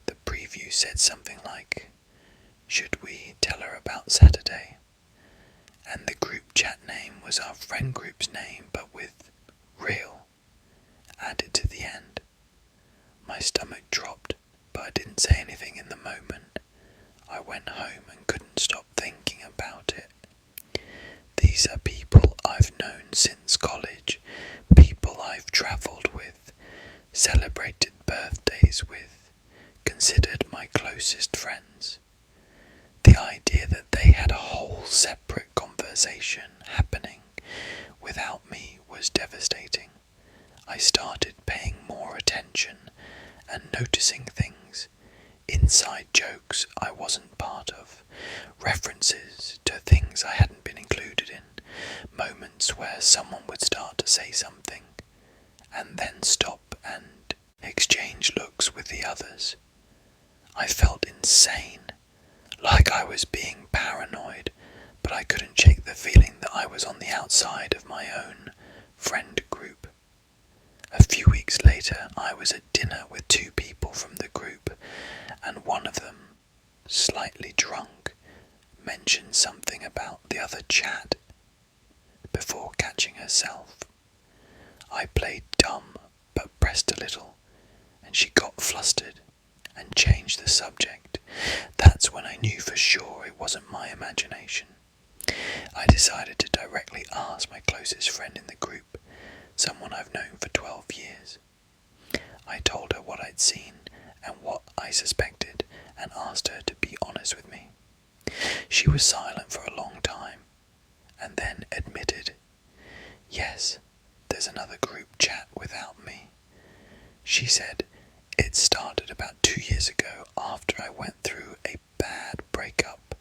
The preview said something like, "Should we tell her about Saturday?" And the group chat name was our friend group's name, but with "real" added to the end. My stomach dropped, but I didn't say anything in the moment. I went home and couldn't stop thinking about it. These are people I've known since college, people I've travelled with, celebrated birthdays with, considered my closest friends. The idea that they had a whole separate conversation happening without me was devastating. I started paying more attention and noticing things, inside jokes I wasn't part of, references to things I hadn't been included in, moments where someone would start to say something and then stop and exchange looks with the others. I felt insane, like I was being paranoid, but I couldn't shake the feeling that I was on the outside of my own friend group. A few weeks later, I was at dinner with 2 people from the group, and one of them, slightly drunk, mentioned something about the other chat before catching herself. I played dumb, but pressed a little, and she got flustered and changed the subject. That's when I knew for sure it wasn't my imagination. I decided to directly ask my closest friend in the group, someone I've known for 12 years. I told her what I'd seen and what I suspected, and asked her to be honest with me. She was silent for a long time, and then admitted, "Yes, there's another group chat without me." She said it started about 2 years ago after I went through a bad breakup,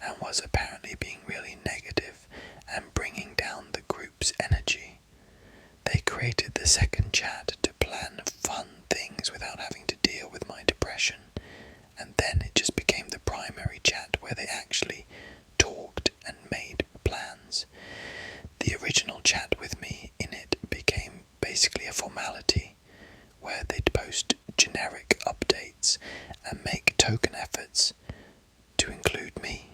and was apparently being really negative and bringing down the group's energy. They created the second chat to plan fun things without having to deal with my depression, and then it just became the primary chat where they actually talked and made plans. The original chat with me in it became basically a formality, where they'd post generic updates and make token efforts to include me.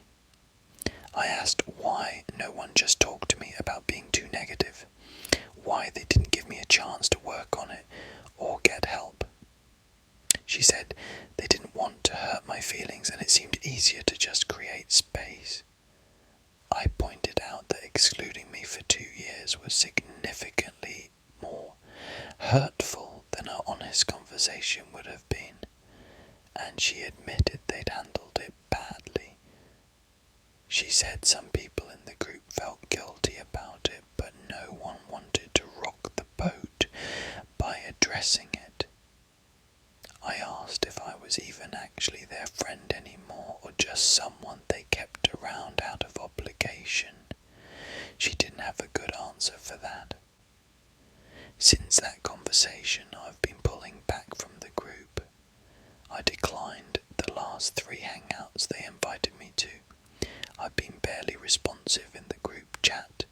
I asked why no one just talked to me about being too negative, why they didn't give me a chance to work on it or get help. She said they didn't want to hurt my feelings and it seemed easier to just create space. I pointed out that excluding me for 2 years was significantly more hurtful than our honest conversation would have been, and she admitted they'd handled it badly. She said some people in the group felt guilty about it, but no one wanted to rock the boat by addressing it. I asked if I was even actually their friend anymore, or just someone they kept around out of obligation. She didn't have a good answer for that. Since that conversation, I've been pulling back from the group. I declined the last 3 hangouts they invited me to. I've been barely responsive in the group chat.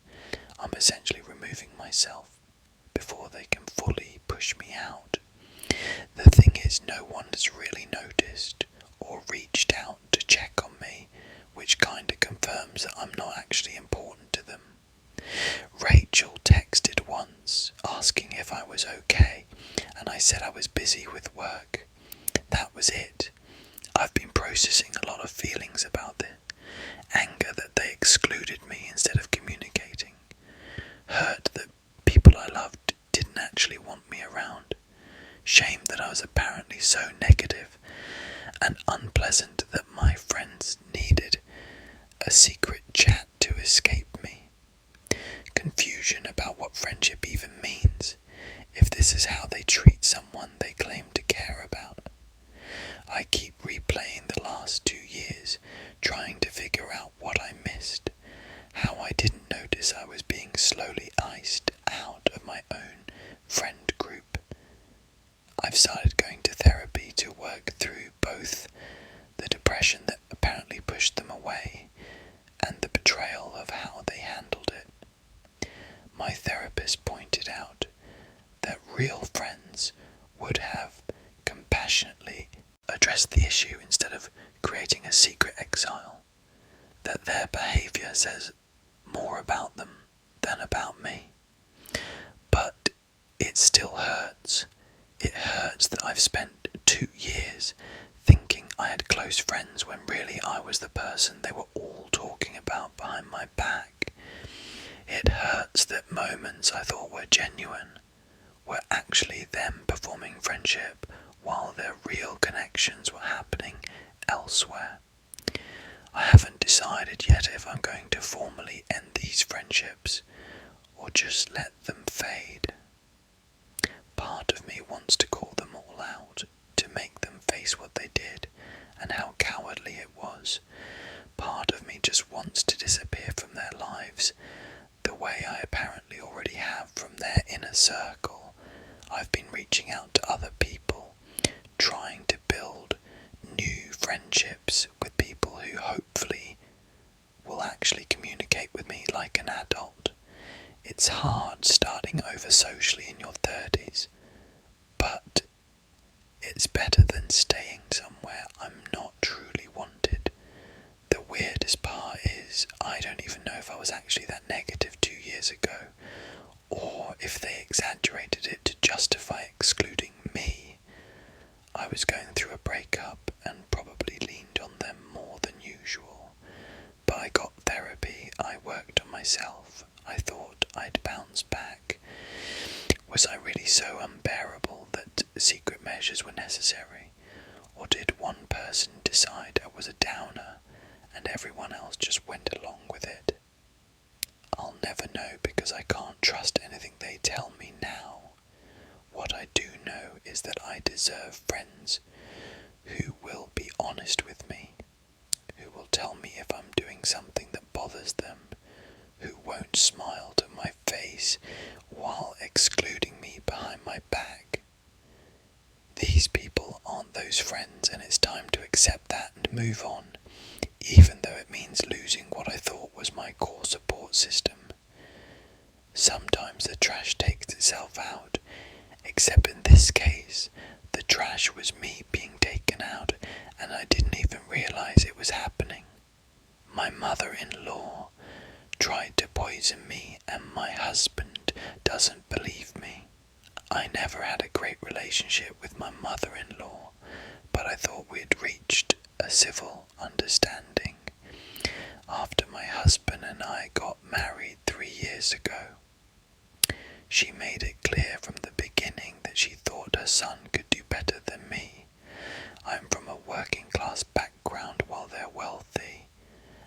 I'm essentially removing myself before they can fully push me out. The thing is, no one has really noticed or reached out to check on me, which kinda confirms that I'm not actually important to them. Rachel texted once, asking if I was okay, and I said I was busy with work. That was it. I've been processing a lot of feelings about this. Anger that they excluded me instead of communicating. Hurt that shame that I was apparently so negative and unpleasant that my friends needed a secret chat to escape me. Confusion about what friendship even means, if this is how they treat someone they claim to care about. I keep replaying the last 2 years, trying to figure out what I missed, how I didn't notice I was being slowly iced out of my own friend group. I've started going to therapy to work through both the depression that apparently pushed them away and the betrayal of how they handled it. My therapist pointed out that real friends would have compassionately addressed the issue instead of creating a secret exile, that their behaviour says more about them than about me. But it still hurts. It hurts that I've spent 2 years thinking I had close friends when really I was the person they were all talking about behind my back. It hurts that moments I thought were genuine were actually them performing friendship while their real connections were happening elsewhere. I haven't decided yet if I'm going to formally end these friendships or just let them fade. Part of me wants to call them all out, to make them face what they did and how cowardly it was. Part of me just wants to disappear from their lives, the way I apparently already have from their inner circle. I've been reaching out to other people, trying to build new friendships with people who hopefully will actually communicate with me like an adult. It's hard starting over socially in your 30s, but it's better than staying somewhere I'm not truly wanted. The weirdest part is I don't even know if I was actually that negative 2 years ago, or if they exaggerated it to justify excluding me. I was going through a breakup and probably leaned on them more than usual. But I got therapy, I worked on myself, I thought I'd bounce back. Was I really so unbearable that secret measures were necessary? Or did one person decide I was a downer and everyone else just went along with it? I'll never know because I can't trust anything they tell me now. What I do know is that I deserve friends who will be honest with me, who will tell me if I'm doing something that bothers them, who won't smile to my face while excluding me behind my back. These people aren't those friends, and it's time to accept that and move on, even though it means losing what I thought was my core support system. Sometimes the trash takes itself out, except in this case, the trash was me being taken out, and I didn't even realise it was happening. My mother-in-law tried to poison me, and my husband doesn't believe me. I never had a great relationship with my mother-in-law, but I thought we'd reached a civil understanding after my husband and I got married 3 years ago. She made it clear from the beginning that she thought her son could do better than me. I'm from a working class background while they're wealthy,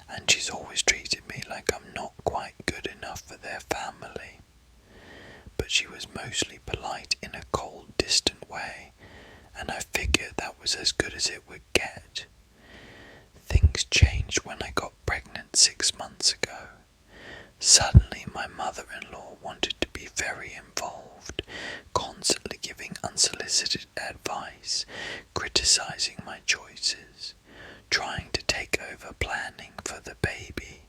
and she's always treated me like I'm not quite good enough for their family. But she was mostly polite in a cold, distant way, and I figured that was as good as it would get. Things changed when I got pregnant 6 months ago. Suddenly my mother-in-law wanted to be very involved, constantly giving unsolicited advice, criticizing my choices, trying to take over planning for the baby.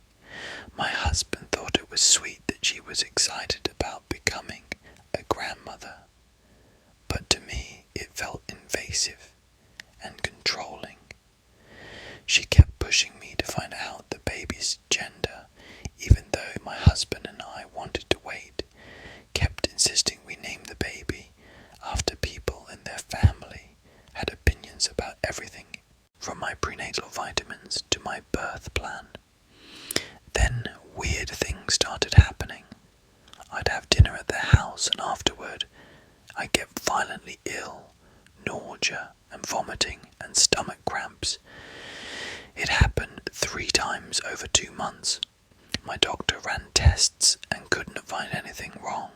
My husband thought it was sweet that she was excited about becoming a grandmother, but to me it felt invasive and controlling. She kept pushing me to find out the baby's gender, even though my husband and I wanted to wait, kept insisting we name the baby after people in their family had opinions about everything, from my prenatal vitamins to my birth plan. Then weird things started happening. I'd have dinner at their house and afterward I'd get violently ill nausea and vomiting and stomach cramps. It happened 3 times over 2 months. My doctor ran tests and couldn't find anything wrong.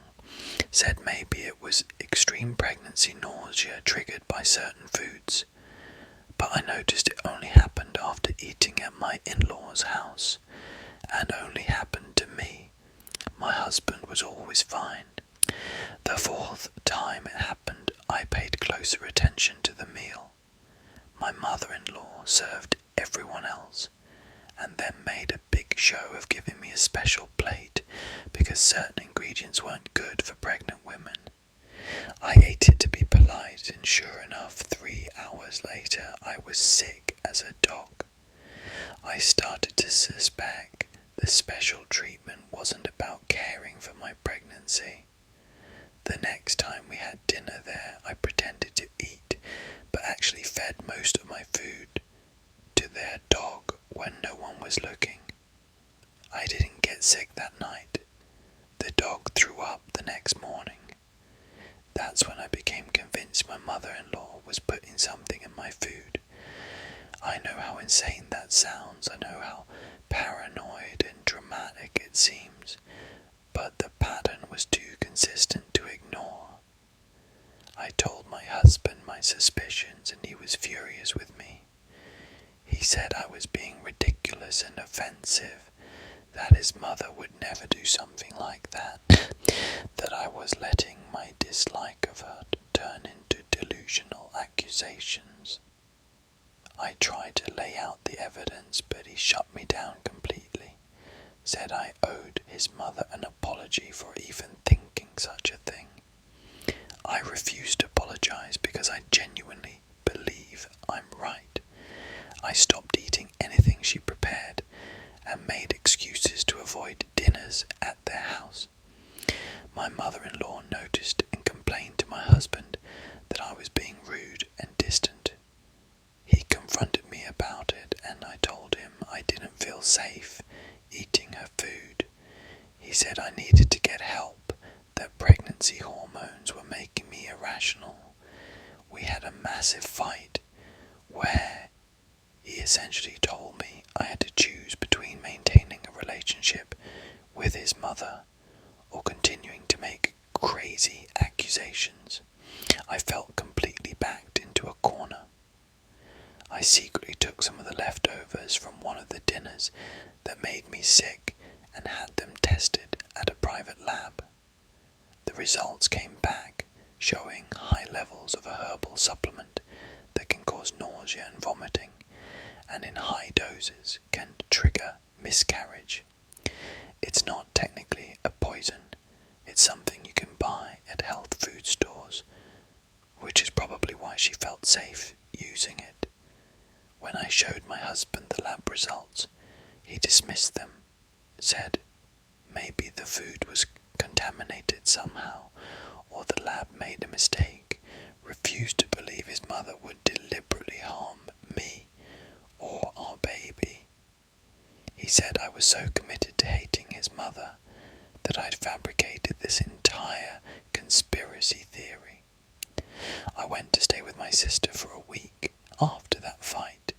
Said maybe it was extreme pregnancy nausea triggered by certain foods. But I noticed it only happened after eating at my in-laws' house, and only happened to me. My husband was always fine. The 4th time it happened, I paid closer attention to the meal. My mother-in-law served everyone else, and then made a big show of giving me a special plate because certain ingredients weren't good for pregnant women. I ate it to be polite, and sure enough, 3 hours later I was sick as a dog. I started to suspect the special treatment wasn't about caring for my pregnancy. The next time we had dinner there, I pretended to eat, but actually fed most of my food to their dog when no one was looking. I didn't get sick that night. The dog threw up the next morning. That's when I became convinced my mother-in-law was putting something in my food. I know how insane that sounds. I know how paranoid and dramatic it seems, but the pattern was too consistent to ignore. I told my husband my suspicions, and he was furious with me. He said I was being ridiculous and offensive, that his mother would never do something like that, that I was letting my dislike of her turn into delusional accusations. I tried to lay out the evidence, but he shut me down completely, said I owed his mother an apology for even thinking such a thing. I refused to apologize because I genuinely believe I'm right. I stopped eating anything she prepared and made excuses to avoid dinners at their house. My mother-in-law noticed and complained to my husband that I was being rude and distant. He confronted me about it, and I told him I didn't feel safe eating her food. He said I needed to get help, that pregnancy hormones were making me irrational. We had a massive fight where he essentially told me I had to choose between maintaining a relationship with his mother or continuing to make crazy accusations. I felt completely backed into a corner. I secretly took some of the leftovers from one of the dinners that made me sick and had them tested at a private lab. The results came back showing high levels of a herbal supplement that can cause nausea and vomiting, and in high doses can trigger miscarriage. It's not technically a poison, it's something you can buy at health food stores, which is probably why she felt safe using it. When I showed my husband the lab results, he dismissed them, said maybe the food was contaminated somehow, or the lab made a mistake, refused to believe his mother would deliberately harm me or our baby. He said I was so committed to hating his mother that I'd fabricated this entire conspiracy theory. I went to stay with my sister for a week after that fight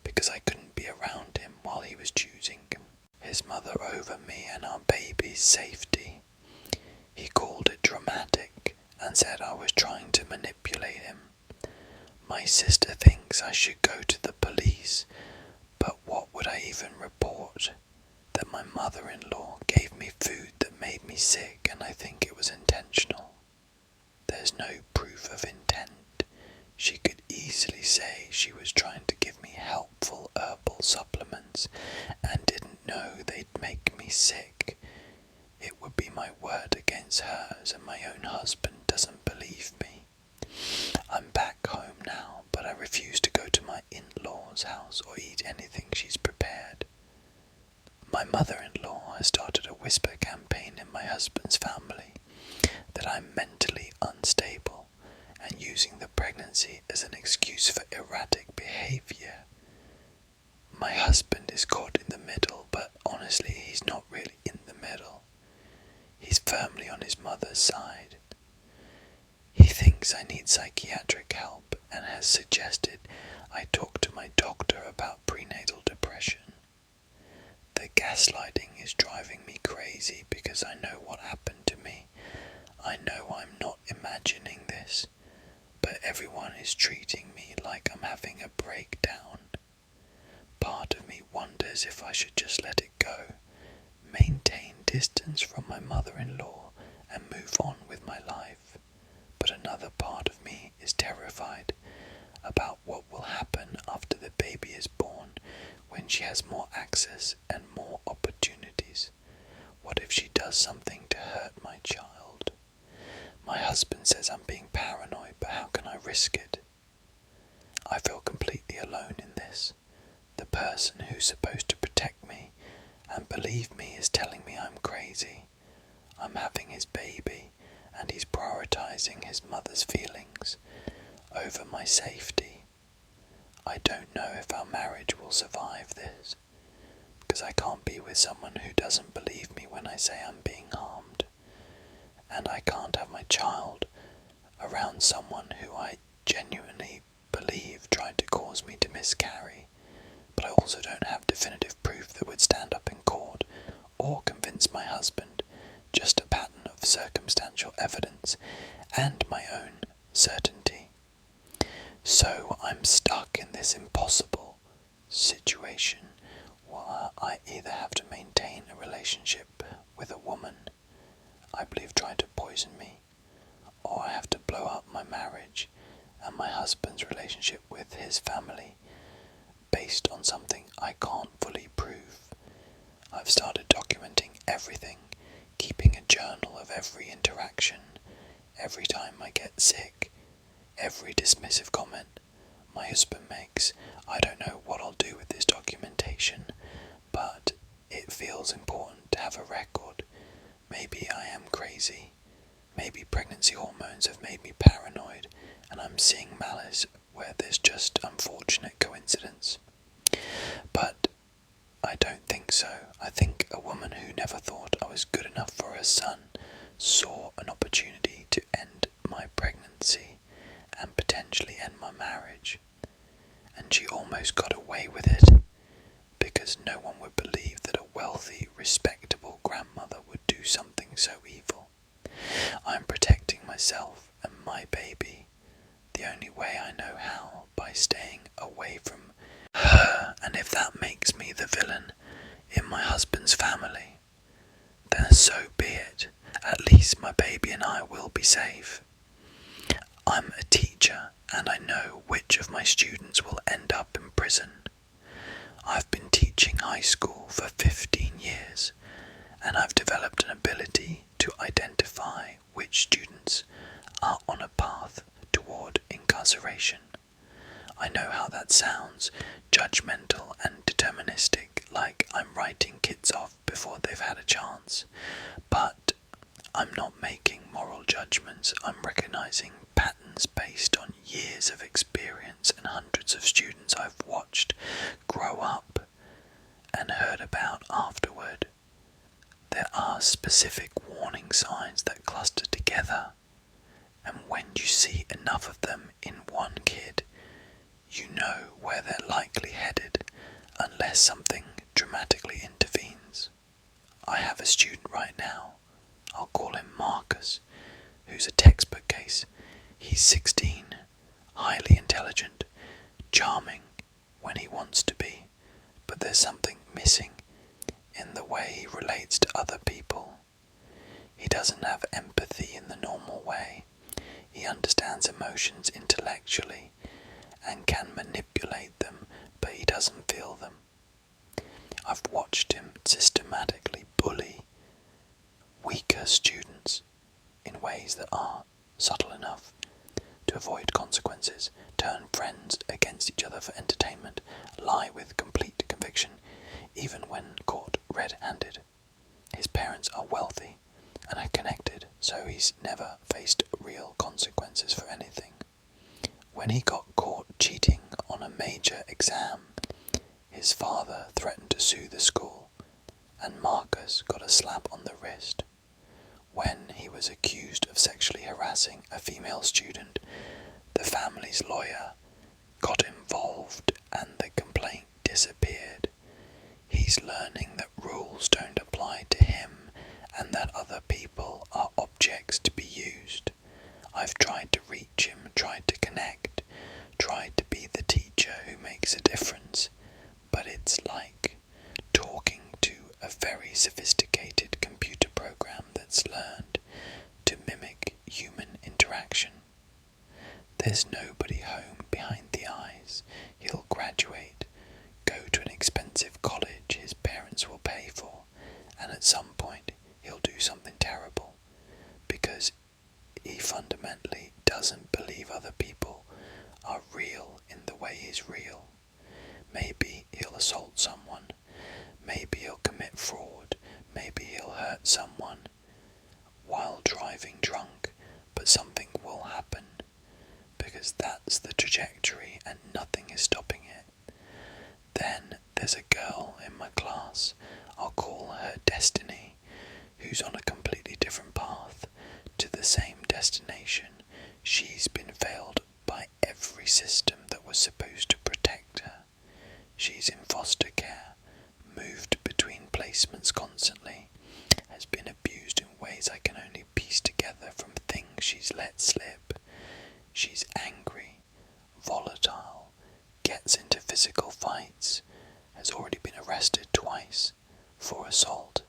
because I couldn't be around him while he was choosing his mother over me and our baby's safety. He called it dramatic and said I was trying to manipulate him. My sister thinks I should go to the police, but what would I even report? That my mother-in-law gave me food that made me sick, and I think it was intentional. There's no proof of intent. She could easily say she was trying to give me helpful herbal supplements and didn't know they'd make me sick. It would be my word against hers, and my own husband doesn't believe me. I'm back home now, but I refuse to go to my in-laws' house or eat anything she's prepared. My mother-in-law has started a whisper campaign in my husband's family that I'm mentally unstable and using the pregnancy as an excuse for erratic behavior. My husband is caught in the middle, but honestly he's not really in the middle. He's firmly on his mother's side. He thinks I need psychiatric help and has suggested I talk to my doctor about prenatal depression. The gaslighting is driving me crazy because I know what happened to me. I know I'm not imagining this, but everyone is treating me like I'm having a breakdown. Part of me wonders if I should just let it go, maintain distance from my mother-in-law and move on with my life. But another part of me is terrified about what will happen after the baby is born, when she has more access and more opportunities. What if she does something to hurt my child? My husband says I'm being paranoid, but how can I risk it? I feel completely alone in this. The person who's supposed to protect me and believe me is telling me I'm crazy. I'm having his baby, and he's prioritizing his mother's feelings over my safety. I don't know if our marriage will survive this, because I can't be with someone who doesn't believe me when I say I'm being harmed, and I can't have my child around someone who I genuinely believe tried to cause me to miscarry, but I also don't have definitive proof that would stand up in court or convince my husband, just a pattern of circumstantial evidence and my own certainty. So I'm stuck in this impossible situation where I either have to maintain a relationship with a woman I believe tried to poison me, or I have to blow up my marriage and my husband's relationship with his family based on something I can't fully prove. I've started documenting everything, keeping a journal of every interaction, every time I get sick, every dismissive comment my husband makes. I don't know what I'll do with this documentation, but it feels important to have a record. Maybe I am crazy. Maybe pregnancy hormones have made me paranoid, and I'm seeing malice where there's just unfortunate coincidence. But I don't think so. I think a woman who never thought I was good enough for her son saw an opportunity to end my pregnancy and potentially end my marriage. And she almost got away with it, because no one would believe that a wealthy, respectable grandmother would do something so evil. I'm protecting myself and my baby the only way I know how, by staying away from her, and if that makes me the villain in my husband's family, then so be it. At least my baby and I will be safe. I'm a teacher, and I know which of my students will end up in prison. I've been teaching high school for 15 years, and I've developed an ability to identify which students are on a path toward incarceration. I know how that sounds, judgmental and deterministic, like I'm writing kids off before they've had a chance. But I'm not making moral judgments. I'm recognizing patterns based on years of experience and hundreds of students I've watched grow up and heard about afterward. There are specific warning signs that cluster together, and when you see enough of them in one kid, you know where they're likely headed unless something dramatically intervenes. I have a student right now, I'll call him Marcus, who's a textbook case. He's 16, highly intelligent, charming when he wants to be, but there's something missing in the way he relates to other people. He doesn't have empathy in the normal way. He understands emotions intellectually and can manipulate them, but he doesn't feel them. I've watched him systematically bully weaker students in ways that are subtle enough to avoid consequences, turn friends against each other for entertainment, lie with complete conviction, even when caught red-handed. His parents are wealthy and are connected, so he's never faced real consequences for anything. When he got caught cheating on a major exam, his father threatened to sue the school, and Marcus got a slap on the wrist. When he was accused of sexually harassing a female student, The family's lawyer got involved and the complaint disappeared. He's learning that rules don't apply to him and that other people are objects to be used. I've tried to reach him, tried to connect, tried to be the teacher who makes a difference, but it's like talking to a very sophisticated computer program that's learned to mimic human interaction. There's nobody home behind the eyes. He'll graduate, go to an expensive college his parents will pay for, and at some point he'll do something terrible, because he fundamentally doesn't believe other people are real in the way he's real. Maybe he'll assault someone, maybe he'll commit fraud, maybe he'll hurt someone while driving drunk, but something will happen, because that's the trajectory and nothing is stopping it. Then there's a girl in my class, I'll call her Destiny, who's on a completely different path to the same destination. She's been failed by every system that was supposed to protect her. She's in foster care, moved between placements constantly, has been abused in ways I can only piece together from things she's let slip. She's angry, volatile, gets into physical fights, has already been arrested twice for assault.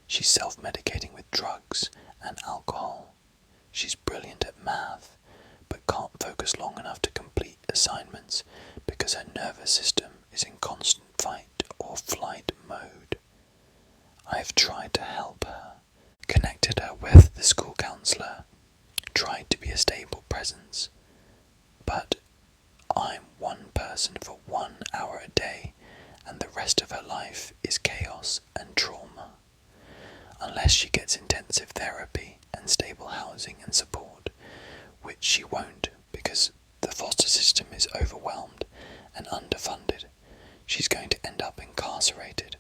She's self-medicating with drugs and alcohol. She's brilliant at math, but can't focus long enough to complete assignments because her nervous system is in constant fight or flight mode. I've tried to help her, connected her with the school counsellor, tried to be a stable presence, but I'm one person for 1 hour a day, and the rest of her life is chaos and trauma. Unless she gets intensive therapy and stable housing and support, which she won't because the foster system is overwhelmed and underfunded, she's going to end up incarcerated.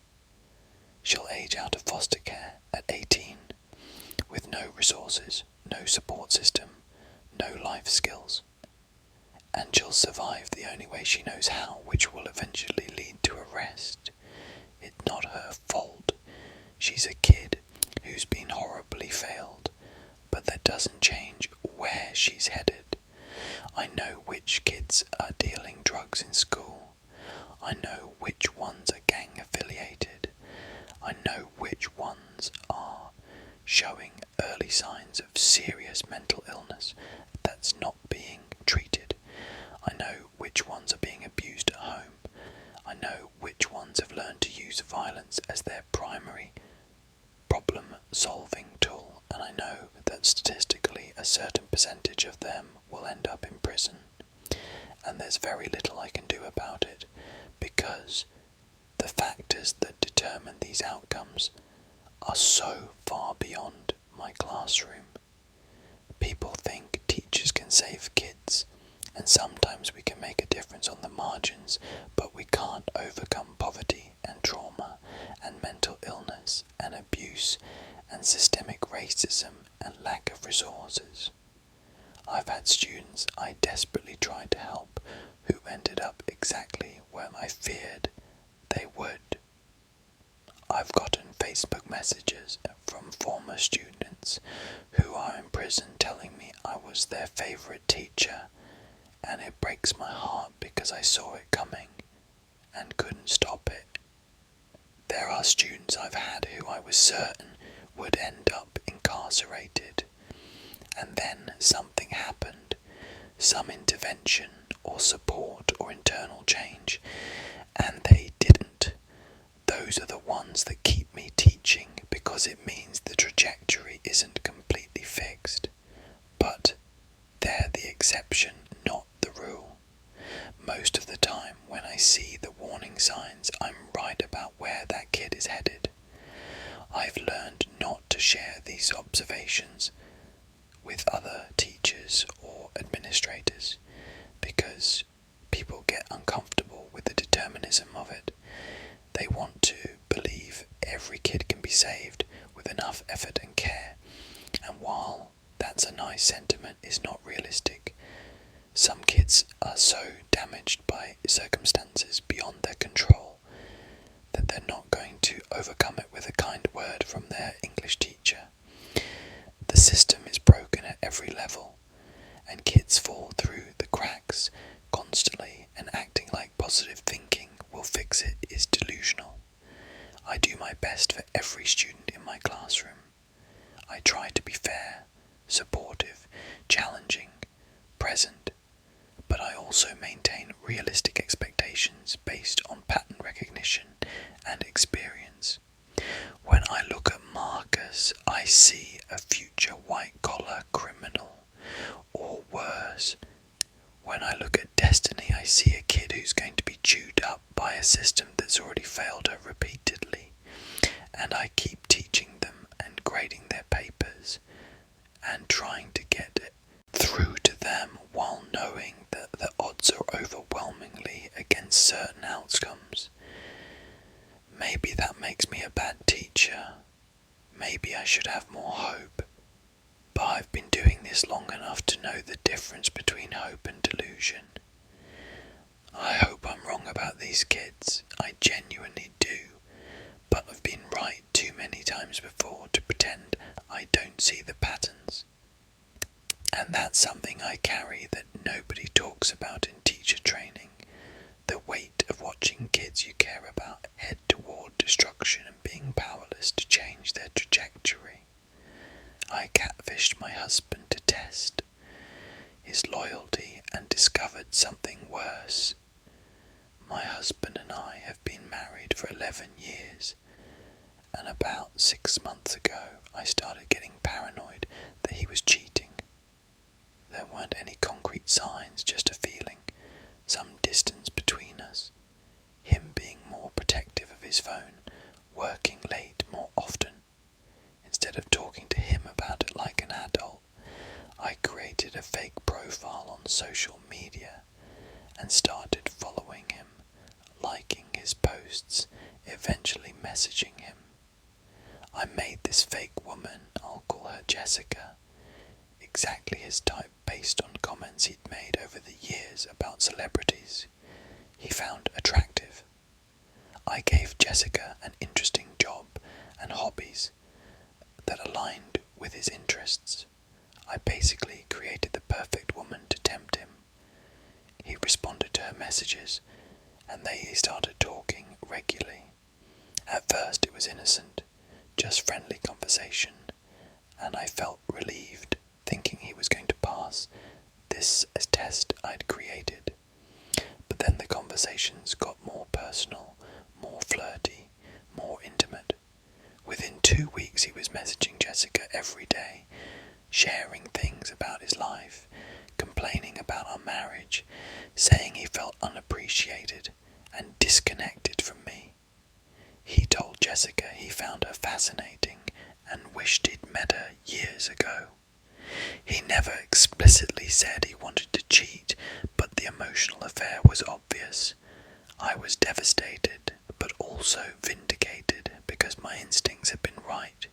She'll age out of foster care at 18, with no resources, no support system, no life skills. And she'll survive the only way she knows how, which will eventually lead to arrest. It's not her fault. She's a kid who's been horribly failed, but that doesn't change where she's headed. I know which kids are dealing drugs in school. I know which ones are gang affiliated. I know which ones are showing early signs of serious mental illness that's not being treated. I know which ones are being abused at home. I know which ones have learned to use violence as their primary problem-solving tool, and I know that statistically a certain percentage of them will end up in prison. And there's very little I can do about it, because the factors that determine these outcomes are so far beyond my classroom. People think teachers can save kids, and sometimes we can make a difference on the margins, but we can't overcome poverty and trauma and mental illness and abuse and systemic racism and lack of resources. I've had students I desperately tried to help who ended up exactly where I feared they would. I've gotten Facebook messages from former students who are in prison telling me I was their favourite teacher, and it breaks my heart because I saw it coming and couldn't stop it. There are students I've had who I was certain would end up incarcerated, and then something happened, some intervention or support or internal change, and they didn't. Those are the ones that keep me teaching, because it means the trajectory isn't completely fixed. But they're the exception, not the rule. Most of the time when I see the warning signs, I'm right about where that kid is headed. I've learned not to share these observations with other teachers or administrators, because people get uncomfortable with the determinism of it. They want to believe every kid can be saved with enough effort and care, and while that's a nice sentiment, it's not realistic. Some kids are so damaged by circumstances beyond their control that they're not going to overcome it with a kind word from their English teacher. The system is broken at every level, and kids fall through the cracks constantly, and acting like positive thinking will fix it is delusional. I do my best for every student in my classroom. I try to be fair, supportive, challenging, present, but I also maintain realistic expectations based on pattern recognition and experience. When I look at Marcus, I see a future white-collar criminal, or worse. When I look at Destiny, I see a kid who's going to be chewed up by a system that's already failed her repeatedly, and I keep teaching them and grading their papers and trying to get it through to them while knowing that the odds are overwhelmingly against certain outcomes. Maybe that makes me a bad teacher. Maybe I should have more hope. But I've been doing this long enough to know the difference between hope and delusion. I hope I'm wrong about these kids. I genuinely do. But I've been right too many times before to pretend I don't see the patterns. And that's something I carry that nobody talks about in teacher training. The weight of watching kids you care about head toward destruction and being powerless to change their trajectory. I catfished my husband to test his loyalty and discovered something worse. My husband and I have been married for 11 years, and about 6 months ago I started getting paranoid that he was cheating. There weren't any concrete signs, just a feeling, some distance between us. Him being more protective of his phone, working late more often. Instead of talking to him about it like an adult, I created a fake profile on social media and started following him, liking his posts, eventually messaging him. I made this fake woman, I'll call her Jessica, exactly his type based on comments he'd made over the years about celebrities he found attractive. I gave Jessica an interesting job and hobbies that aligned with his interests. I basically created the perfect woman to tempt him. He responded to her messages, and they started talking regularly. At first it was innocent, just friendly conversation, and I felt relieved, thinking he was going to pass this test I'd created. But then the conversations got more personal, more flirty, more intimate. Within 2 weeks he was messaging Jessica every day, sharing things about his life, complaining about our marriage, saying he felt unappreciated and disconnected from me. He told Jessica he found her fascinating and wished he'd met her years ago. He never explicitly said he wanted to cheat, but the emotional affair was obvious. I was devastated, but also vindicated because my instincts had been right.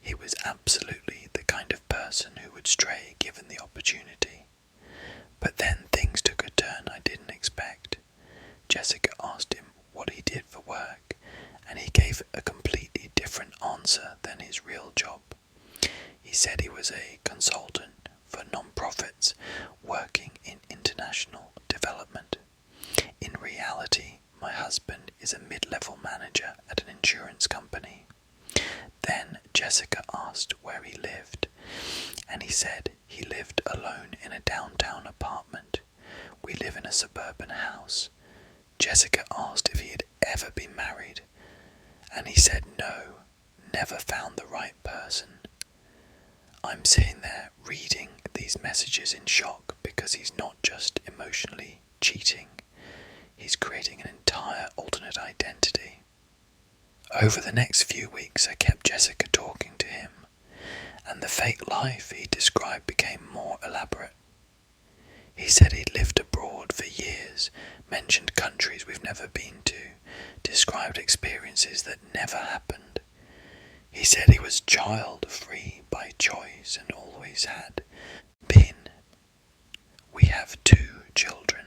He was absolutely the kind of person who would stray given the opportunity. But then things took a turn I didn't expect. Jessica asked him what he did for work, and he gave a completely different answer than his real job. He said he was a consultant for non-profits working in international development. In reality, my husband is a mid-level manager at an insurance company. Then Jessica asked where he lived, and he said he lived alone in a downtown apartment. We live in a suburban house. Jessica asked if he had ever been married, and he said no, never found the right person. I'm sitting there reading these messages in shock because he's not just emotionally cheating, he's creating an entire alternate identity. Over the next few weeks I kept Jessica talking to him, and the fake life he described became more elaborate. He said he'd lived abroad for years, mentioned countries we've never been to, described experiences that never happened. He said he was child-free by choice and always had been. We have 2 children.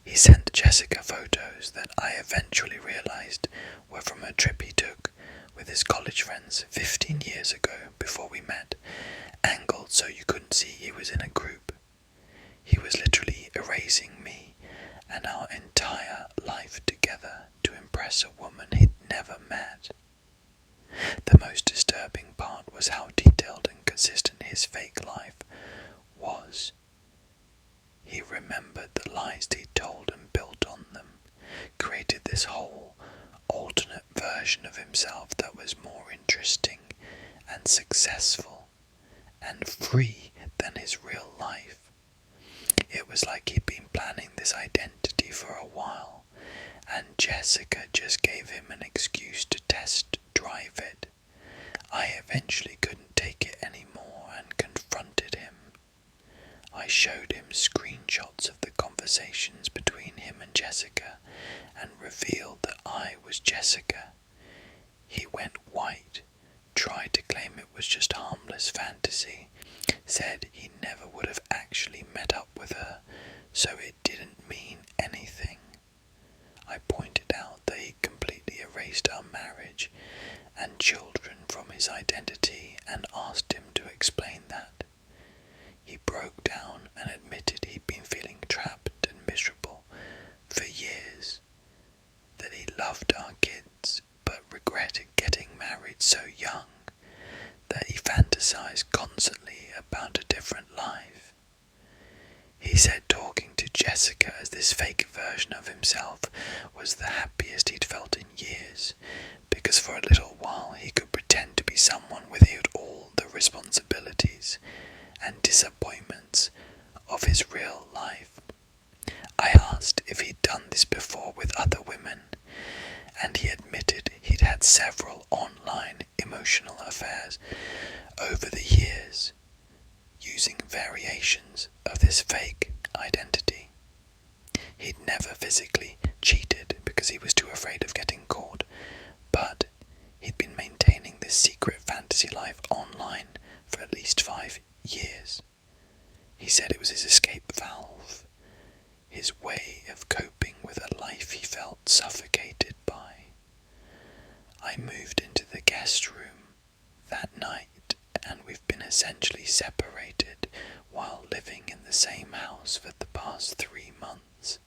He sent Jessica photos that I eventually realized were from a trip he took with his college friends 15 years ago before we met, angled so you couldn't see he was in a group. He was literally erasing me and our entire life together to impress a woman he'd never met. The most disturbing part was how detailed and consistent his fake life was. He remembered the lies he'd told and built on them, created this whole alternate version of himself that was more interesting and successful and free than his real life. It was like he'd been planning this identity for a while, and Jessica just gave him an excuse to test drive it. I eventually couldn't take it anymore and confronted him. I showed him screenshots of the conversations between him and Jessica and revealed that I was Jessica. He went white, tried to claim it was just harmless fantasy, said he never would have actually met up with her, so it didn't mean anything. I pointed out that he completely erased our marriage and children from his identity and asked him to explain that. He broke down and admitted he'd been feeling trapped and miserable for years, that he loved our kids but regretted getting married so young, that he fantasized constantly about a different life. He said talking to Jessica as this fake version of himself was the happiest he'd felt in years, because for a little while he could pretend to be someone without all the responsibilities and disappointments of his real life. I asked if he'd done this before with other women, and he admitted he'd had several online emotional affairs over the years, using variations of this fake identity. He'd never physically cheated because he was too afraid of getting caught, but he'd been maintaining this secret fantasy life online for at least 5 years. He said it was his escape valve, his way of coping with a life he felt suffocated by. I moved into the guest room that night, and we've been essentially separated while living in the same house for the past 3 months.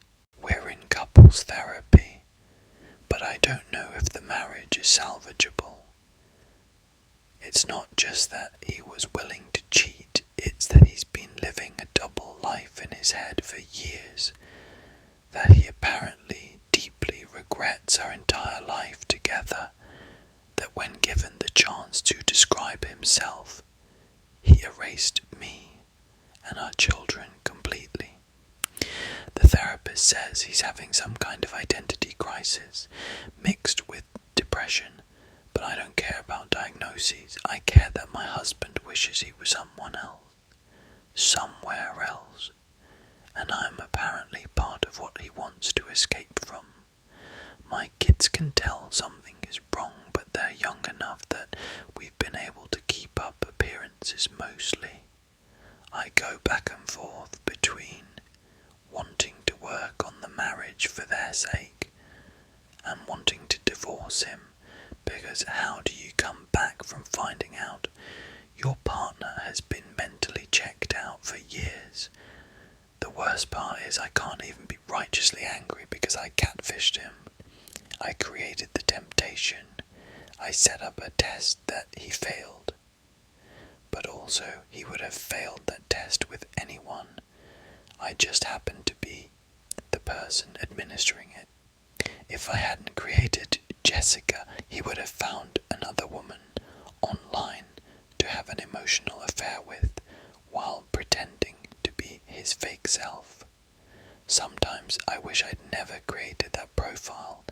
We're in couples therapy, but I don't know if the marriage is salvageable. It's not just that he was willing to cheat, it's that he's been living a double life in his head for years, that he apparently deeply regrets our entire life together, that when given the chance to describe himself, he erased me and our children completely. The therapist says he's having some kind of identity crisis, mixed with depression, but I don't care about diagnoses. I care that my husband wishes he was someone else, somewhere else, and I'm apparently part of what he wants to escape from. My kids can tell something is wrong, but they're young enough that we've been able to keep up appearances mostly. I go back and forth between wanting to work on the marriage for their sake and wanting to divorce him, because how do you come back from finding out your partner has been mentally checked out for years? The worst part is I can't even be righteously angry because I catfished him. I created the temptation. I set up a test that he failed. But also, he would have failed that test with anyone. I just happened to be the person administering it. If I hadn't created Jessica, he would have found another woman online to have an emotional affair with while pretending to be his fake self. Sometimes I wish I'd never created that profile,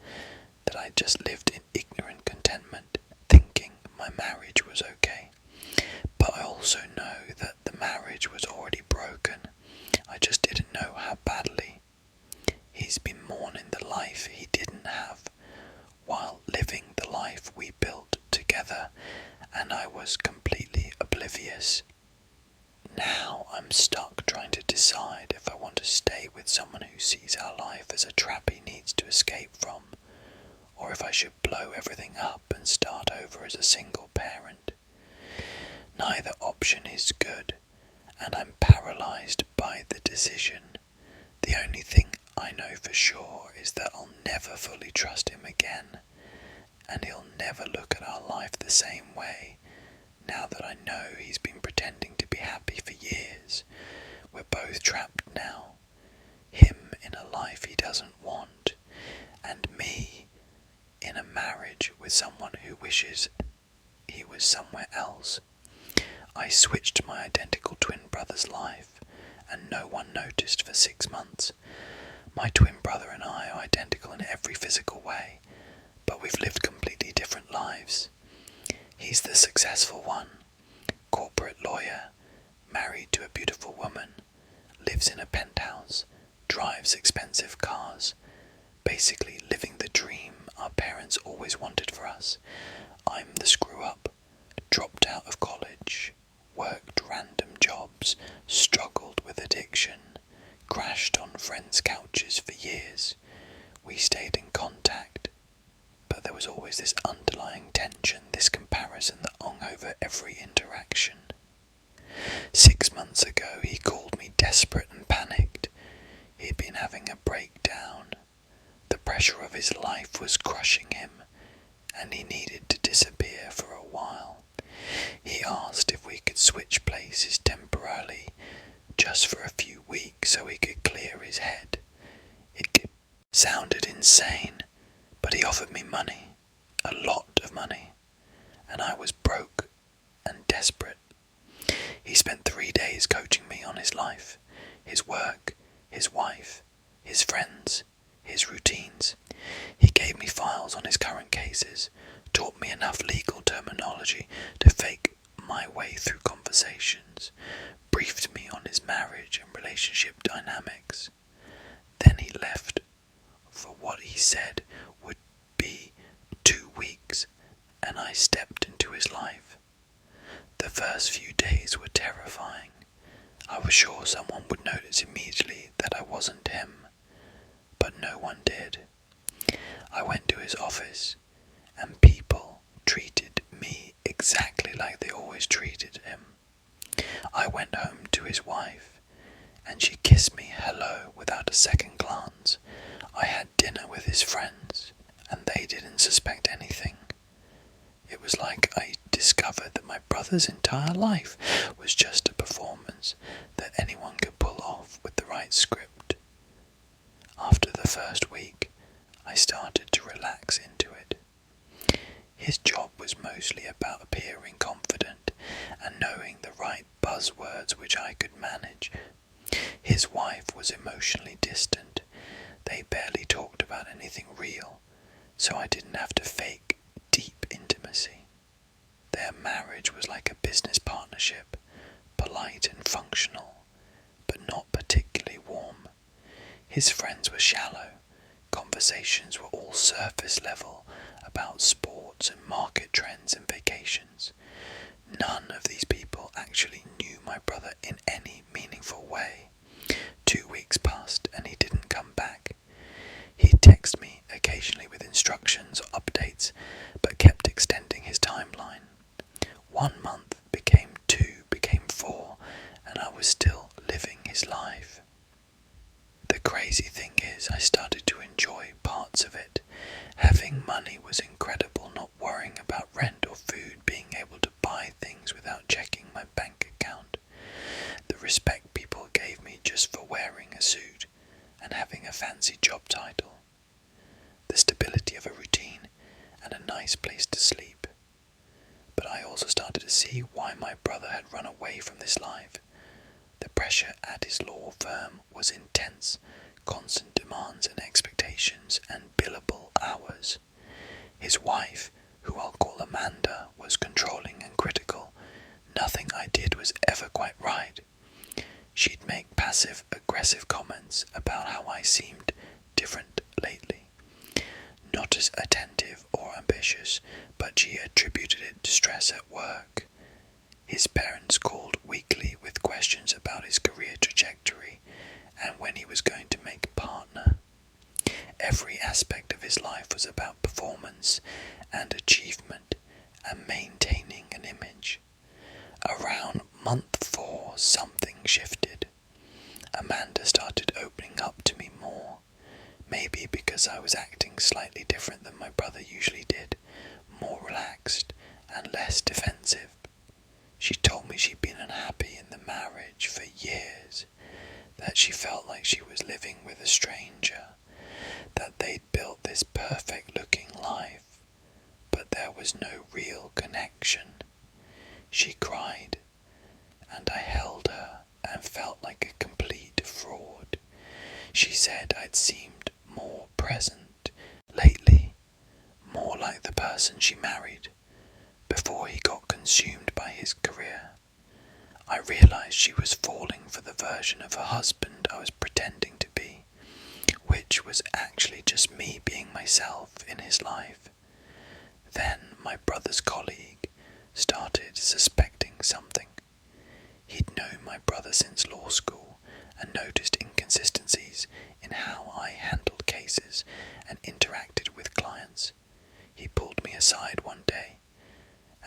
that I just lived in ignorant contentment, thinking my marriage was okay. But I also know that the marriage was already broken. I just didn't know how badly. He's been mourning the life he didn't have, while living the life we built together, and I was completely oblivious. Now I'm stuck trying to decide if stay with someone who sees our life as a trap he needs to escape from, or if I should blow everything up and start over as a single parent. Neither option is good, and I'm paralysed by the decision. The only thing I know for sure is that I'll never fully trust him again, and he'll never look at our life the same way, now that I know he's been pretending to be happy for years. We're both trapped now, him in a life he doesn't want, and me in a marriage with someone who wishes he was somewhere else. I switched my identical twin brother's life, and no one noticed for 6 months. My twin brother and I are identical in every physical way, but we've lived completely different lives. He's the successful one, corporate lawyer, married to a beautiful woman, lives in a penthouse, drives expensive cars, basically living the dream our parents always wanted for us. I'm the screw-up, dropped out of college, worked random jobs, struggled with addiction, crashed on friends' couches for years. We stayed in contact, but there was always this underlying tension, this comparison that hung over every interaction. 6 months ago he called me desperate and panicked. He'd been having a breakdown. The pressure of his life was crushing him, and he needed to disappear for a while. He asked if we could switch places temporarily, just for a few weeks, so he could clear his head. It sounded insane, but he offered me money, a lot of money, and I was broke and desperate. He spent 3 days coaching me on his life, his work, his wife, his friends, his routines. He gave me files on his current cases, taught me enough legal terminology to fake my way through conversations, briefed me on his marriage and relationship dynamics. Then he left for what he said would be 2 weeks, and I stepped into his life. The first few days were terrifying. I was sure someone would notice immediately that I wasn't him, but no one did. I went to his office, and people treated me exactly like they always treated him. I went home to his wife, and she kissed me hello without a second glance. I had dinner with his friends, and they didn't suspect anything. It was like I discovered that my brother's entire life was just a performance that anyone could pull off with the right script. After the first week, I started to relax into it. His job was mostly about appearing confident and knowing the right buzzwords which I could manage. His wife was emotionally distant. They barely talked about anything real, so I didn't have to fake deep intimacy. Their marriage was like a business partnership, polite and functional, but not particularly warm. His friends were shallow. Conversations were all surface level about sports and market trends and vacations. None of these people actually knew my brother in any meaningful way. 2 weeks passed and he didn't come back. He'd text me occasionally with instructions or updates, but kept extending his timeline. 1 month became 2, became 4, and I was still living his life. The crazy thing is, I started to enjoy parts of it. Having money was incredible, not worrying about rent or food, being able to buy things without checking my bank account. The respect people gave me just for wearing a suit and having a fancy job title. The stability of a routine and a nice place to sleep. But I also started to see why my brother had run away from this life. The pressure at his law firm was intense, constant demands and expectations, and billable hours. His wife, who I'll call Amanda, was controlling and critical. Nothing I did was ever quite right. She'd make passive-aggressive comments about how I seemed different lately. Not as attentive or ambitious, but she attributed it to stress at work. His parents called weekly with questions about his career trajectory, and when he was going to make a partner. Every aspect of his life was about performance and achievement and maintaining an image. Around month 4, something shifted. Amanda started opening up to me more, maybe because I was acting slightly different than my brother usually did, more relaxed and less defensive. She told me she'd been unhappy in the marriage for years, that she felt like she was living with a stranger, that they'd built this perfect-looking life, but there was no real connection. She cried, and I held her and felt like a complete fraud. She said I'd seemed more present lately, more like the person she married, before he got consumed by his career. I realised she was falling for the version of her husband I was pretending to be, which was actually just me being myself in his life. Then my brother's colleague started suspecting something. He'd known my brother since law school and noticed inconsistencies in how I handled cases and interacted with clients. He pulled me aside one day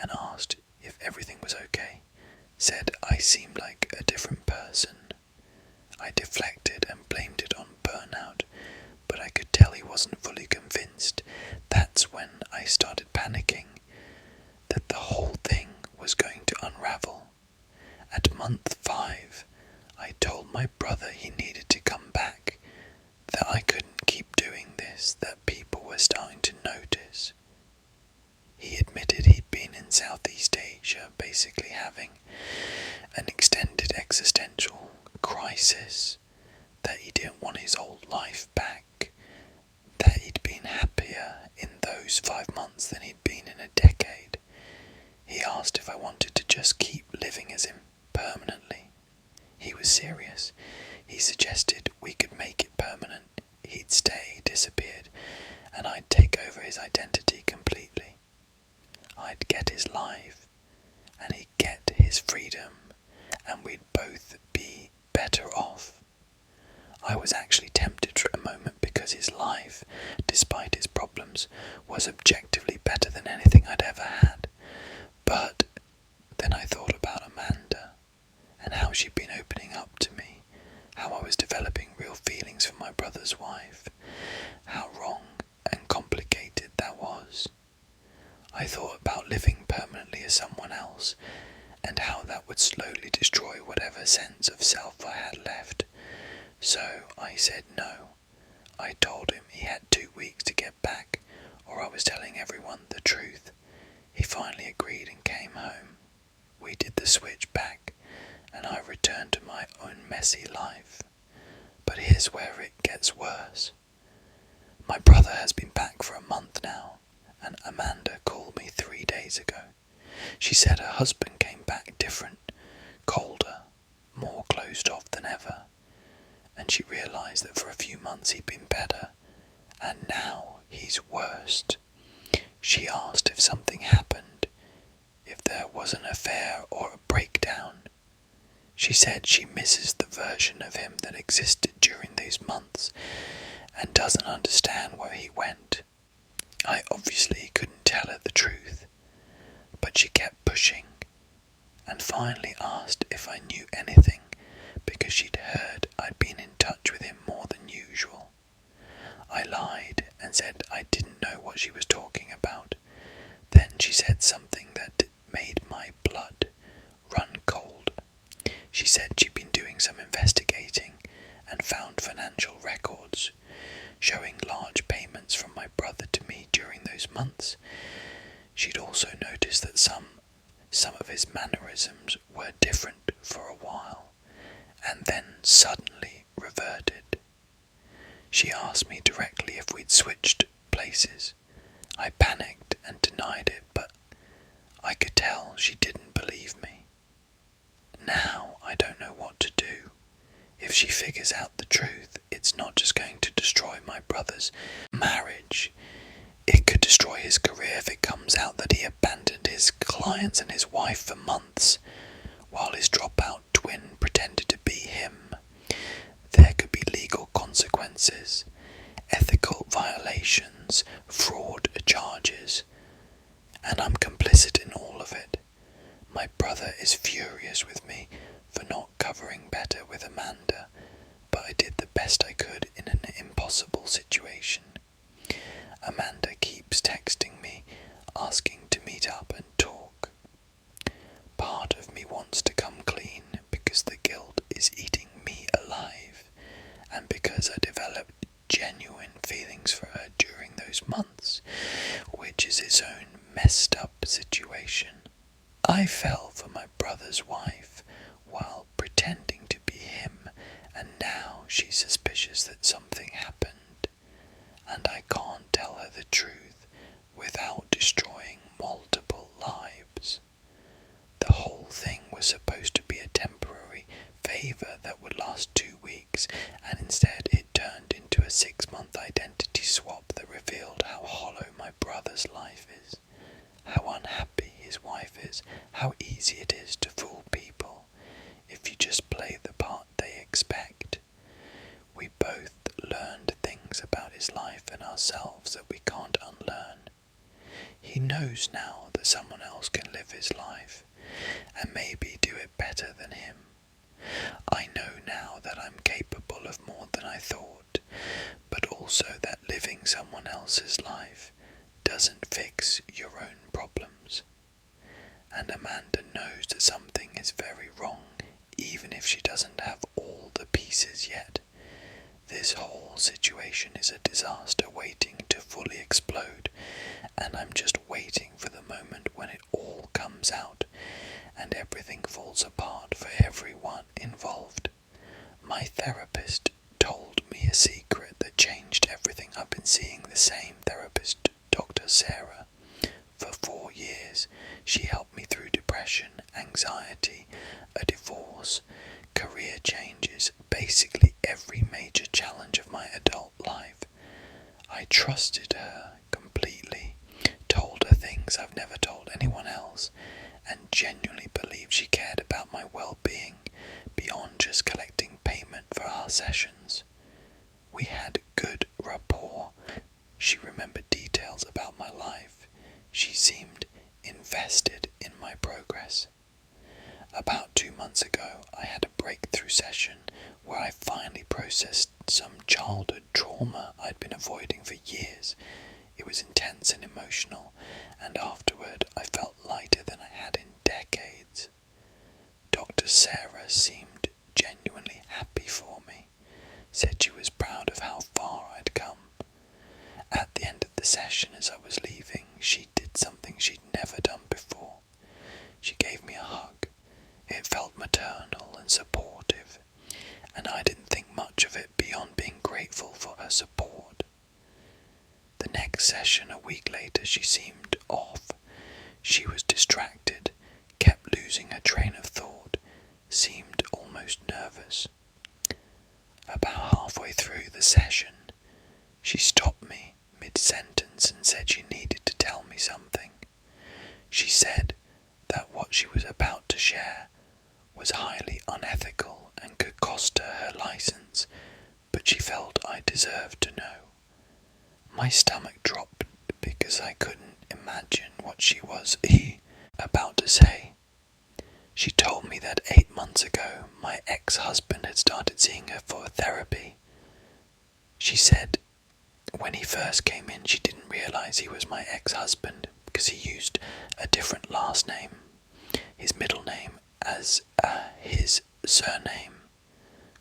and asked if everything was okay, said I seemed like a different person. I deflected and blamed it on burnout, but I could tell he wasn't fully convinced. That's when I started panicking that the whole thing was going to unravel. At month 5, I told my brother he needed to come back, that I couldn't keep doing this, that people were starting to notice. He admitted he'd been in Southeast Asia, basically having an extended existential crisis, that he didn't want his old life back, that he'd been happier in those 5 months than he'd been in a decade. He asked if I wanted to just keep living as him permanently. He was serious. He suggested we could make it permanent. He'd stay, disappeared, and I'd take over his identity completely. I'd get his life, and he'd get his freedom, and we'd both be better off. I was actually tempted for a moment because his life, despite its problems, was objectively better than anything I'd ever had. But then I thought about Amanda, and how she'd been opening up to me, how I was developing real feelings for my brother's wife, how wrong and complicated that was. I thought about living permanently as someone else, and how that would slowly destroy whatever sense of self I had left. So I said no. I told him he had 2 weeks to get back, or I was telling everyone the truth. He finally agreed and came home. We did the switch back, and I returned to my own messy life. But here's where it gets worse. My brother has been back for a month now, and Amanda called me 3 days ago. She said her husband came back different, colder, more closed off than ever, and she realised that for a few months he'd been better, and now he's worse. She asked if something happened, if there was an affair or a breakdown. She said she misses the version of him that existed during those months, and doesn't understand where he went. I obviously couldn't tell her the truth, but she kept pushing, and finally asked if I knew anything, because she'd heard I'd been in touch with him more than usual. I lied and said I didn't know what she was talking about. Then she said something that made my blood run cold. She said she'd been doing some investigating and found financial records showing large payments from my brother to me during those months. She'd also noticed that some of his mannerisms were different for a while, and then suddenly reverted. She asked me directly if we'd switched places. I panicked and denied it, but I could tell she didn't believe me. Now I don't know what to do. If she figures out the truth, it's not just going to destroy my brother's marriage. It could destroy his career if it comes out that he abandoned his clients and his wife for months, while his dropout twin pretended to be him. There could be legal better with Amanda, but I did the best I could in an impossible situation. Amanda keeps texting me, asking to meet up and talk. Part of me wants to come clean because the guilt is eating me alive, and because I developed genuine feelings for her during those months, which is its own messed up situation. I fell for my brother's wife while pretending to be him, and now she's suspicious that something happened, and I can't tell her the truth without destroying multiple lives. The whole thing was supposed to be a temporary favour that would last 2 weeks, and instead it turned into a 6-month identity swap that revealed how hollow my brother's life is, how unhappy his wife is, how easy it is to fool people if you just play the part they expect. We both learned things about his life and ourselves that we can't unlearn. He knows now that someone else can live his life, and maybe do it better than him. I know now that I'm capable of more than I thought, but also that living someone else's life doesn't fix your own problems. And Amanda knows that something is very wrong, even if she doesn't have all the pieces yet. This whole situation is a disaster waiting to fully explode, and I'm just waiting for the moment when it all comes out and everything falls apart for everyone involved. My therapist told me a secret that changed everything. I've been seeing the same therapist, Dr. Sarah, for 4 years. She helped me through depression, anxiety, a divorce, career changes, basically every major challenge of my adult life. I trusted her completely, told her things I've never told anyone else, and genuinely believed she cared about my well-being beyond just collecting payment for our sessions. We had good rapport. She remembered details about my life. She seemed invested in my progress. About 2 months ago, I had a breakthrough session where I finally processed some childhood trauma I'd been avoiding for years. It was intense and emotional, and afterward I felt lighter than I had in decades. Dr. Sarah seemed genuinely happy for me, said she was proud of how far I'd come. At the end of the session, as I was leaving, she did something she'd never done before. She gave me a hug. It felt maternal and supportive, and I didn't think much of it beyond being grateful for her support. The next session, a week later, she seemed off. She was distracted, kept losing her train of thought, seemed almost nervous. About halfway through the session, she stopped me mid-sentence and said she needed to tell me something. She said that what she was about to share was highly unethical and could cost her her license, but she felt I deserved to know. My stomach dropped because I couldn't imagine what she was about to say. She told me that 8 months ago my ex-husband had started seeing her for therapy. She said when he first came in she didn't realise he was my ex-husband because he used a different last name, his middle name, as his surname,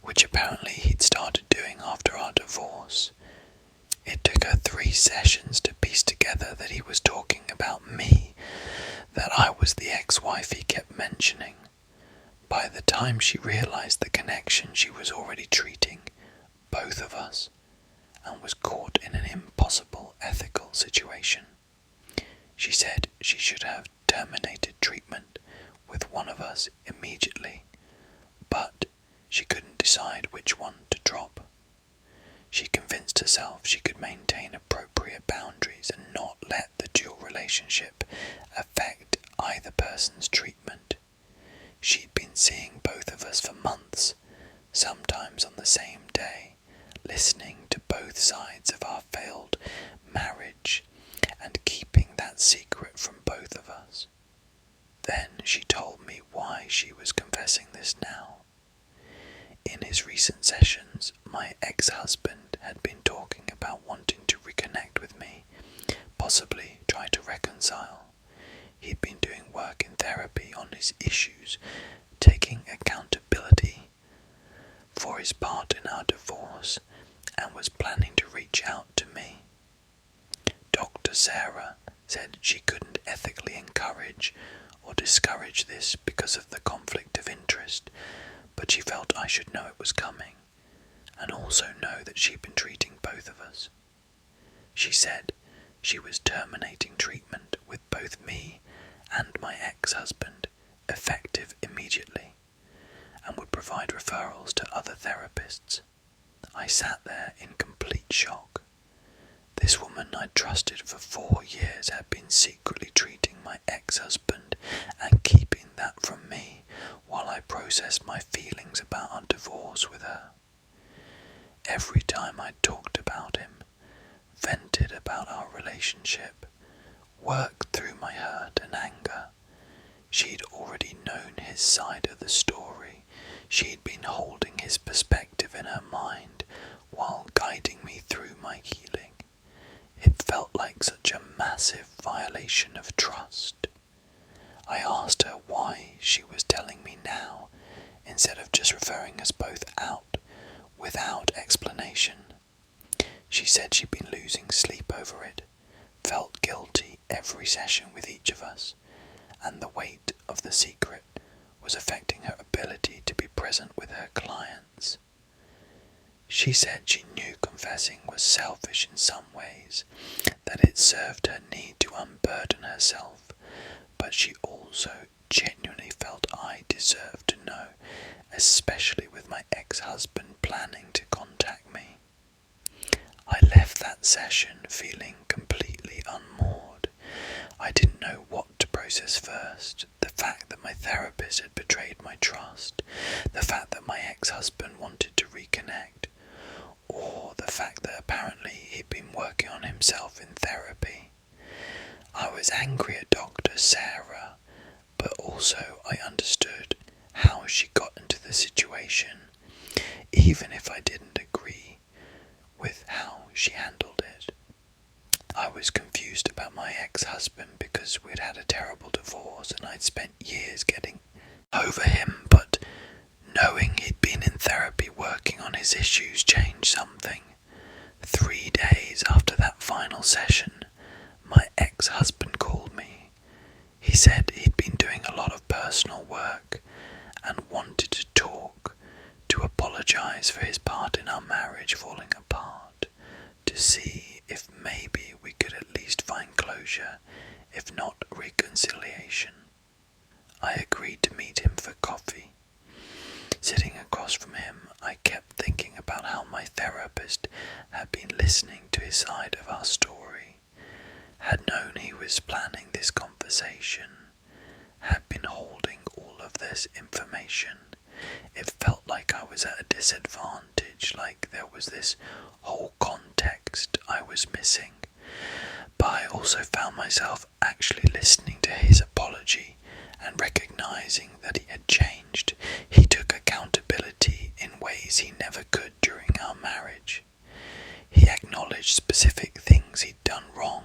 which apparently he'd started doing after our divorce. It took her 3 sessions to piece together that he was talking about me, that I was the ex-wife he kept mentioning. By the time she realised the connection, she was already treating both of us and was caught in an impossible ethical situation. She said she should have terminated treatment with one of us immediately, but she couldn't decide which one to drop. She convinced herself she could maintain appropriate boundaries and not let the dual relationship affect either person's treatment. She'd been seeing both of us for months, sometimes on the same day, listening to both sides of our failed marriage and keeping that secret from both of us. Then she told me why she was confessing this now. his recent sessions, my ex-husband had been talking about wanting to reconnect with me, possibly try to reconcile. He'd been doing work in therapy on his issues, taking accountability for his part in our divorce, and was planning to reach out to me. Dr. Sarah said she couldn't ethically encourage or discourage this because of the conflict of interest, but she felt I should know it was coming, and also know that she'd been treating both of us. She said she was terminating treatment with both me and my ex-husband, effective immediately, and would provide referrals to other therapists. I sat there in complete shock. This woman I'd trusted for 4 years had been secretly treating my ex-husband and keeping that from me while I processed my feelings about our divorce with her. Every time I talked about him, vented about our relationship, worked through my hurt and anger, she'd already known his side of the story. She'd been holding his perspective in her mind while guiding me through my healing. It felt like such a massive violation of trust. I asked her why she was telling me now, instead of just referring us both out, without explanation. She said she'd been losing sleep over it, felt guilty every session with each of us, and the weight of the secret was affecting her ability to be present with her clients. She said she knew confessing was selfish in some ways, that it served her need to unburden herself, but she also genuinely felt I deserved to know, especially with my ex-husband planning to contact me. I left that session feeling completely unmoored. I didn't know what to process first. The fact that my therapist had betrayed my trust, the fact that my ex-husband wanted to reconnect, or the fact that apparently he'd been working on himself in therapy. I was angry at Dr. Sarah, but also I understood how she got into the situation, even if I didn't agree with how she handled it. I was confused about my ex-husband because we'd had a terrible divorce and I'd spent years getting over him, but knowing he'd been in therapy working on his issues changed something. 3 days after that final session, my ex-husband called me. He said he'd been doing a lot of personal work and wanted to talk, to apologize for his part in our marriage falling apart, to see if maybe we could at least find closure, if not reconciliation. I agreed to meet him for coffee. Sitting across from him, I kept thinking about how my therapist had been listening to his side of our story, had known he was planning this conversation, had been holding all of this information. It felt like I was at a disadvantage, like there was this whole context I was missing. But I also found myself actually listening to his apology and recognizing that he had changed. He took accountability in ways he never could during our marriage. He acknowledged specific things he'd done wrong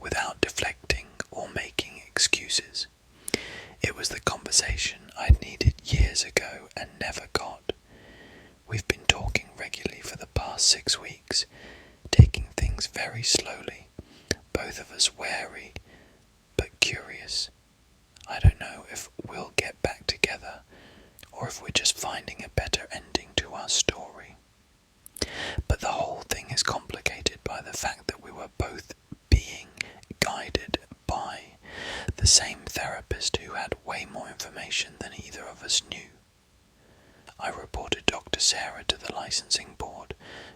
without deflecting or making excuses. It was the conversation I'd needed years ago and never got. We've been talking regularly for the past 6 weeks, taking things very slowly, both of us wary but curious. I don't know if we'll get back together or if we're just finding a better ending to our story. But the whole thing is complicated by the fact that we were both being guided by the same therapist who had way more information than either of us knew. I reported Dr. Sarah to the licensing board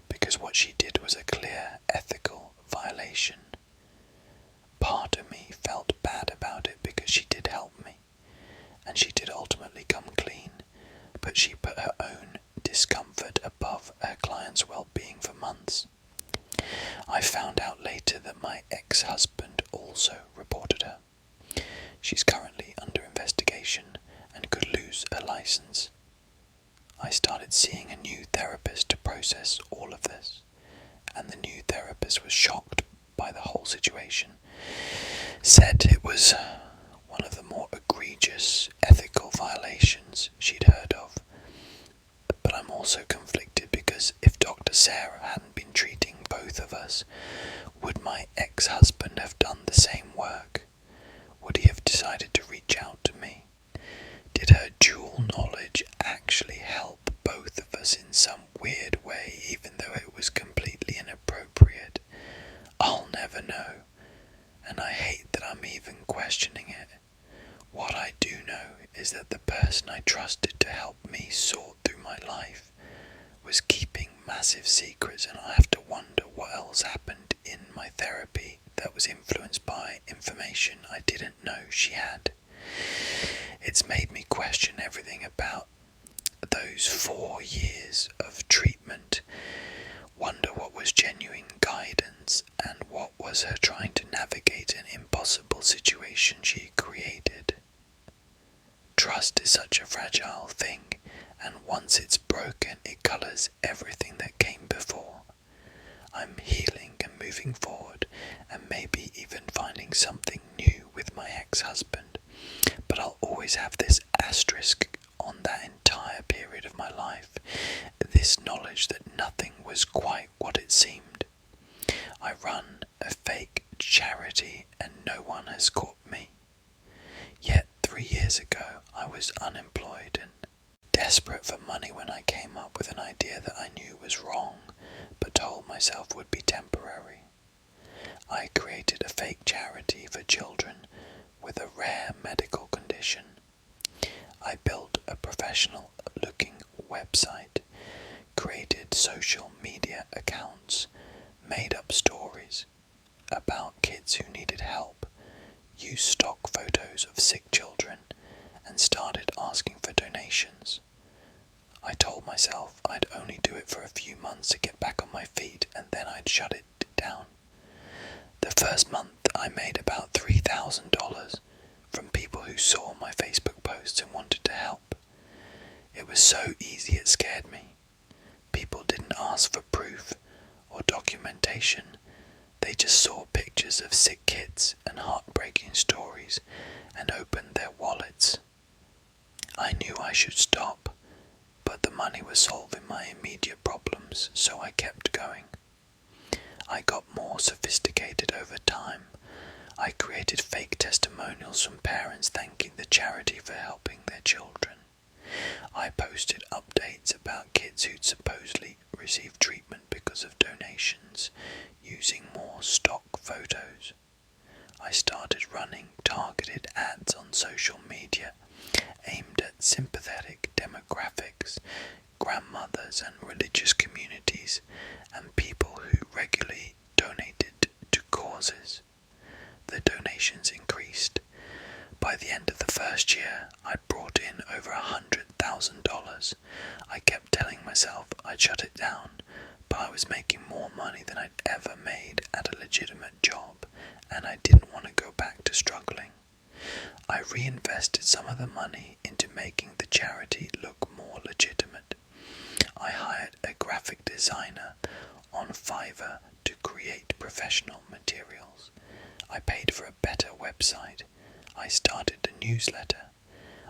because what she did was a clear ethical violation. Part of me felt bad about it because she did help me, and she did ultimately come clean, but she put her own discomfort above her client's well-being for months. I found out later that my ex-husband also reported her. She's currently under investigation and could lose her license. I started seeing a new therapist to process all of this, and the new therapist was shocked by the whole situation, said it was one of the more egregious ethical violations she'd heard of. But I'm also conflicted because if Dr. Sarah hadn't been treating both of us, would my ex-husband have done the same work? Would he have decided to reach out to me? Did her dual knowledge actually help both of us in some weird way, even though it was completely inappropriate? I'll never know, and I hate that I'm even questioning it. What I do know is that the person I trusted to help me sort through my life was keeping massive secrets, and I have to wonder what else happened in my therapy that was influenced by information I didn't know she had. It's made me question everything about those 4 years of treatment, wonder what was genuine guidance and what was her trying to navigate an impossible situation she created. Trust is such a fragile thing, and once it's broken, it colours everything that came before. I'm healing and moving forward, and maybe even finding something new with my ex-husband, but I'll always have this asterisk on that entire period of my life, this knowledge that nothing was quite what it seemed. I run a fake charity and no one has caught me. Yet 3 years ago I was unemployed and desperate for money when I came up with an idea that I knew was wrong, but told myself would be temporary. I created a fake charity for children with a rare medical condition. I built a professional-looking website, created social media accounts, made up stories about kids who needed help, used stock photos of sick children, and started asking for donations. I told myself I'd only do it for a few months to get back on my feet, and then I'd shut it down. The first month I made about $3,000 from people who saw my Facebook posts and wanted to help. It was so easy it scared me. People didn't ask for proof or documentation. They just saw pictures of sick kids and heartbreaking stories and opened their wallets. I knew I should stop, but the money was solving my immediate problems, so I kept going. I got more sophisticated over time. I created fake testimonials from parents thanking the charity for helping their children. I posted updates about kids who'd supposedly received treatment because of donations, using more stock photos. I started running targeted ads on social media aimed at sympathetic demographics, grandmothers and religious communities, and people who regularly donated to causes. The donations increased. By the end of the first year, I'd brought in over $100,000. I kept telling myself I'd shut it down, but I was making more money than I'd ever made at a legitimate job, and I didn't want to go back to struggling. I reinvested some of the money into making the charity look more legitimate. I hired a graphic designer on Fiverr to create professional materials. I paid for a better website. I started a newsletter.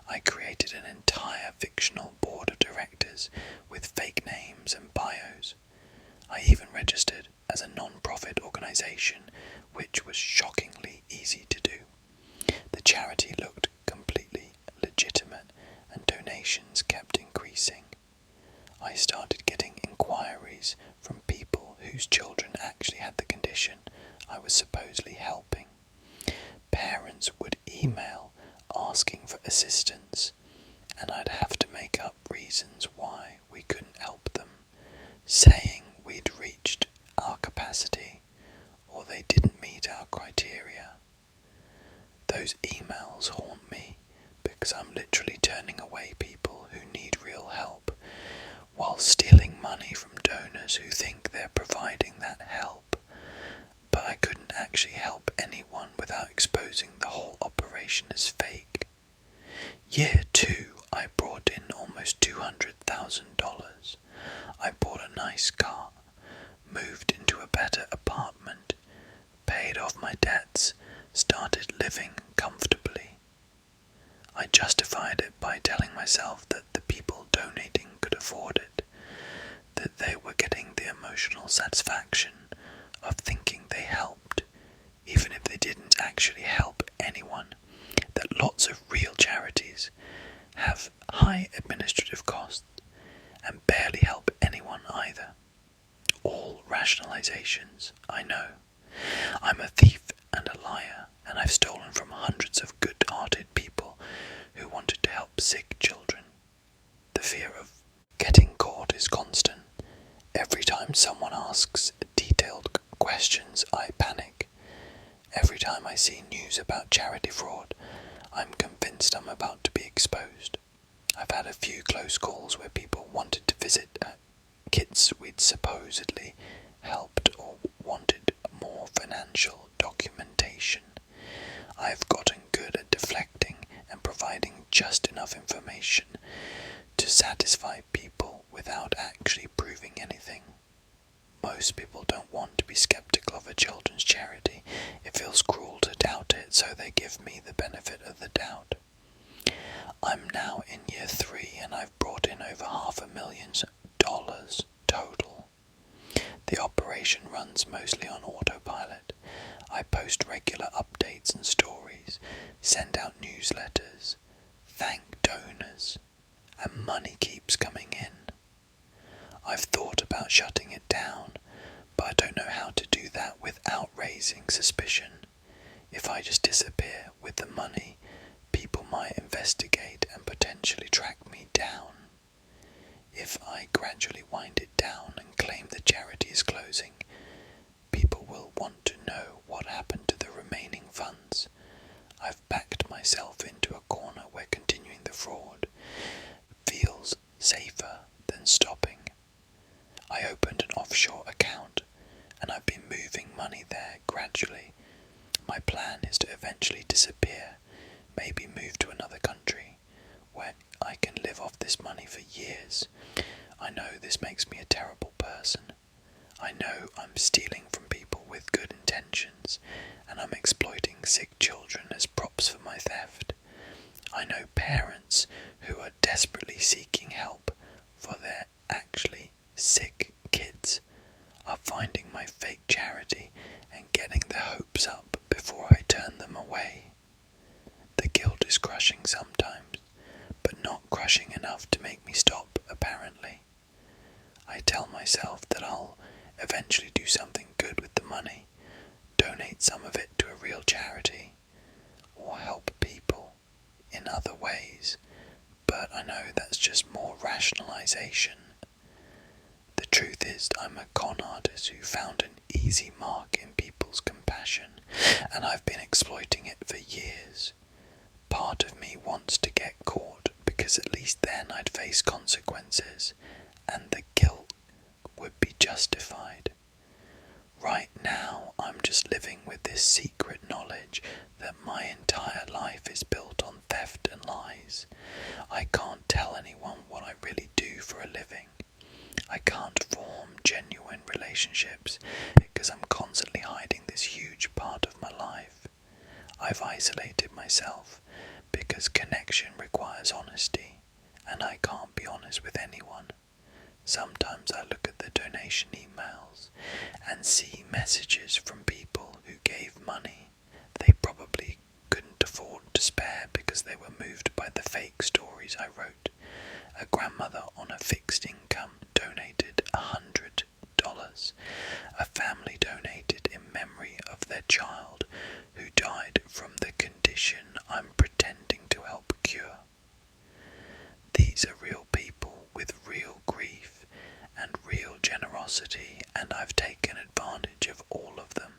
I created an entire fictional board of directors with fake names and bios. I even registered as a non-profit organisation, which was shockingly easy to do. The charity looked completely legitimate and donations kept increasing. I started getting inquiries from people whose children actually had the condition I was supposedly helping. Parents would email asking for assistance, and I'd have to make up reasons why we couldn't help them, saying we'd reached our capacity or they didn't meet our criteria. Those emails haunt me because I'm literally turning away people who need real help while stealing money from donors who think they're providing that help. But I couldn't actually help anyone without exposing the whole operation as fake. Year 2, I brought in almost $200,000. nice car, moved into a better apartment, paid off my debts, started living comfortably. I justified it by telling myself that the people donating could afford it, that they were getting the emotional satisfaction of thinking they helped, even if they didn't actually help anyone, that lots of real charities have high administrative costs and barely help anyone either. All rationalizations, I know. I'm a thief and a liar, and I've stolen from hundreds of good-hearted people who wanted to help sick children. The fear of getting caught is constant. Every time someone asks detailed questions, I panic. Every time I see news about charity fraud, I'm convinced I'm about to be exposed. I've had a few close calls where people wanted to visit kids we'd supposedly helped or wanted more financial documentation. I've gotten good at deflecting and providing just enough information to satisfy people without actually proving anything. Most people don't want to be skeptical of a children's charity. It feels cruel to doubt it, so they give me the benefit of the doubt. I'm now in year 3 and I've brought in over $500,000 total. The operation runs mostly on autopilot. I post regular updates and stories, send out newsletters, thank donors, and money keeps coming in. I've thought about shutting it down, but I don't know how to do that without raising suspicion. If I just disappear with the money, people might investigate and potentially track me down. If I gradually wind it down and claim the charity is closing, people will want to know what happened to the remaining funds. I've backed myself into a corner where continuing the fraud feels safer than stopping. I opened an offshore account and I've been moving money there gradually. My plan is to eventually disappear, maybe move to another country where I can live off this money for years. I know this makes me a terrible person. I know I'm stealing from people with good intentions, and I'm exploiting sick children as props for my theft. I know parents who are desperately seeking help for their actually sick kids are finding my fake charity and getting their hopes up before I turn them away. The guilt is crushing sometimes, but not crushing enough to make me stop, apparently. I tell myself that I'll eventually do something good with the money, donate some of it to a real charity, or help people in other ways, but I know that's just more rationalization. The truth is, I'm a con artist who found an easy mark in people's compassion, and I've been exploiting it for years. Part of me wants to get caught, because at least then I'd face consequences, and the guilt would be justified. Right now, I'm just living with this secret knowledge that my entire life is built on theft and lies. I can't tell anyone what I really do for a living. I can't form genuine relationships because I'm constantly hiding this huge part of my life. I've isolated myself because connection requires honesty, and I can't be honest with anyone. Sometimes I look at the donation emails and see messages from people who gave money they probably couldn't afford to spare because they were moved by the fake stories I wrote. A grandmother on a fixed income donated $100. A family donated in memory of their child who died from the condition I'm pretending to help cure. These are real people with real grief and real generosity, and I've taken advantage of all of them.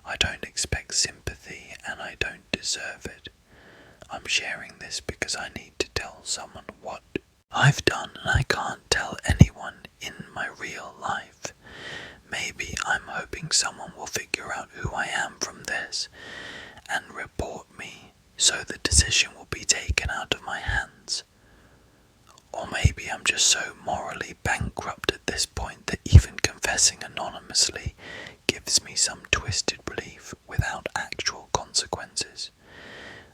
I don't expect sympathy, and I don't deserve it. I'm sharing this because I need to tell someone what I've done, and I can't tell anyone in my real life. Maybe I'm hoping someone will figure out who I am from this and report me, so the decision will be taken out of my hands. Or maybe I'm just so morally bankrupt at this point anonymously gives me some twisted relief without actual consequences.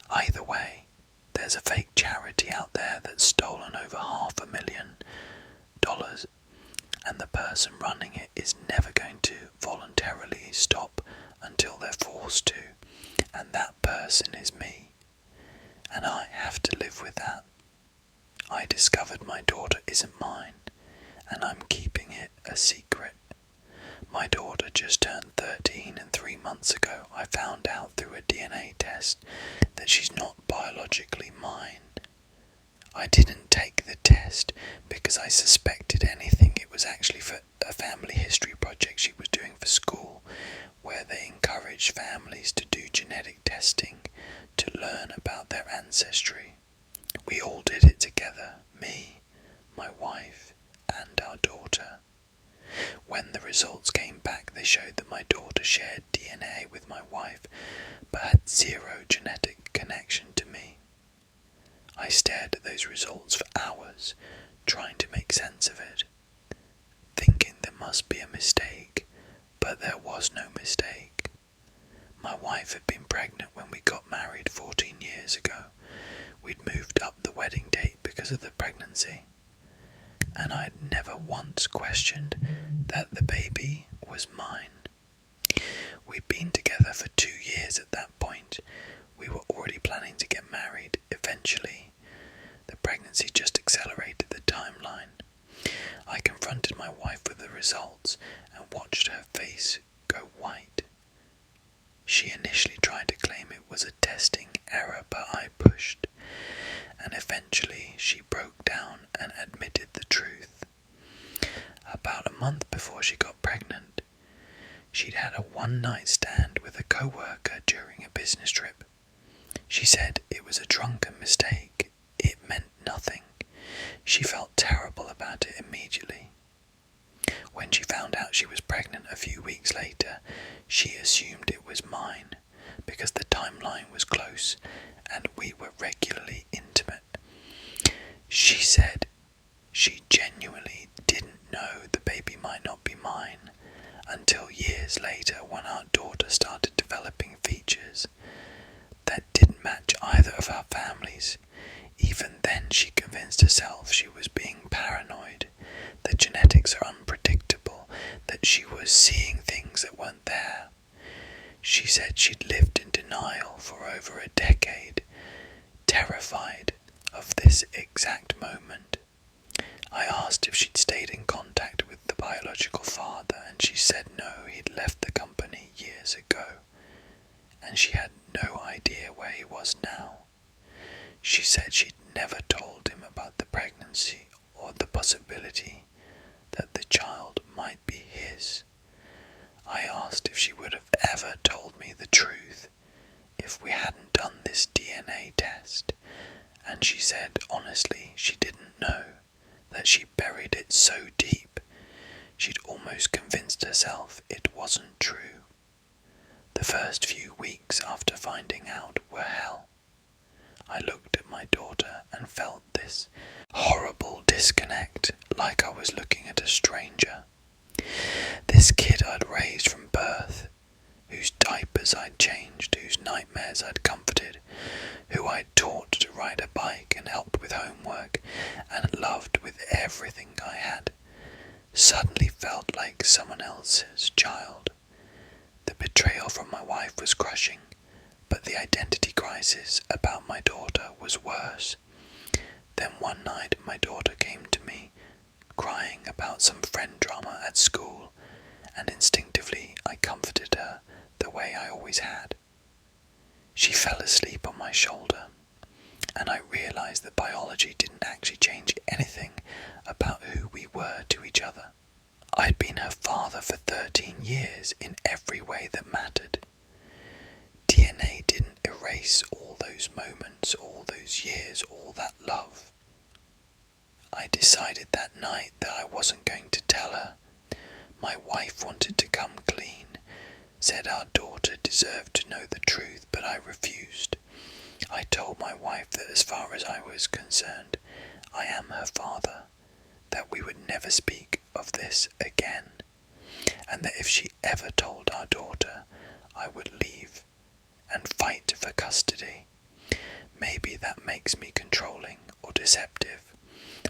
Either way, there's a fake charity out there that's stolen over $500,000, and the person running it is never going to voluntarily stop until they're forced to, and that person is me, and I have to live with that. I discovered my daughter isn't mine, and I'm keeping it a secret. My daughter just turned 13, and 3 months ago I found out through a DNA test that she's not biologically mine. I didn't take the test because I suspected anything. It was actually for a family history project she was doing for school, where they encourage families to do genetic testing to learn about their ancestry. We all did it together, me, my wife, and our daughter. When the results came back, they showed that my daughter shared DNA with my wife, but had zero genetic connection to me. I stared at those results for hours, trying to make sense of it, thinking there must be a mistake, but there was no mistake. My wife had been pregnant when we got married 14 years ago. We'd moved up the wedding date because of the pregnancy, and I'd never once questioned that the baby was mine. We'd been together for 2 years at that point. We were already planning to get married eventually. The pregnancy just accelerated the timeline. I confronted my wife with the results and watched her face go white. She initially tried to claim it was a testing error, but I pushed, and eventually she broke down and admitted the truth. About a month before she got pregnant, she'd had a one-night stand with a co-worker during a business trip. She said it was a drunken mistake. It meant nothing. She felt terrible about it immediately. When she found out she was pregnant a few weeks later, she assumed it was mine because the timeline was close and we were regularly intimate. She said she genuinely didn't know the baby might not be mine until years later when our daughter started developing features that didn't match either of our families. Even then she convinced herself she was being paranoid, that genetics are unpredictable, that she was seeing things that weren't there. She said she'd lived in denial for over a decade, terrified of this exact moment. I asked if she'd stayed in contact with the biological father, and she said no, he'd left the company years ago, and she had no idea where he was now. She said she'd never told him about the pregnancy or the possibility that the child might be his. I asked if she would have ever told me the truth if we hadn't done this DNA test, and she said honestly she didn't know, that she buried it so deep she'd almost convinced herself it wasn't true. The first few weeks after finding out were hell. I looked at my daughter and felt this horrible disconnect, like I was looking at a stranger. This kid I'd raised from birth, whose diapers I'd changed, whose nightmares I'd comforted, who I'd taught to ride a bike and helped with homework, and loved with everything I had, suddenly felt like someone else's child. The betrayal from my wife was crushing, but the identity crisis about my daughter was worse. Then one night my daughter came to me, crying about some friend drama at school, and instinctively I comforted her the way I always had. She fell asleep on my shoulder, and I realized that biology didn't actually change anything about who we were to each other. I'd been her father for 13 years in every way that mattered. DNA didn't erase all those moments, all those years, all that love. I decided that night that I wasn't going to tell her. My wife wanted to come clean, said our daughter deserved to know the truth, but I refused. I told my wife that as far as I was concerned, I am her father, that we would never speak of this again, and that if she ever told our daughter, I would leave and fight for custody. Maybe that makes me controlling or deceptive,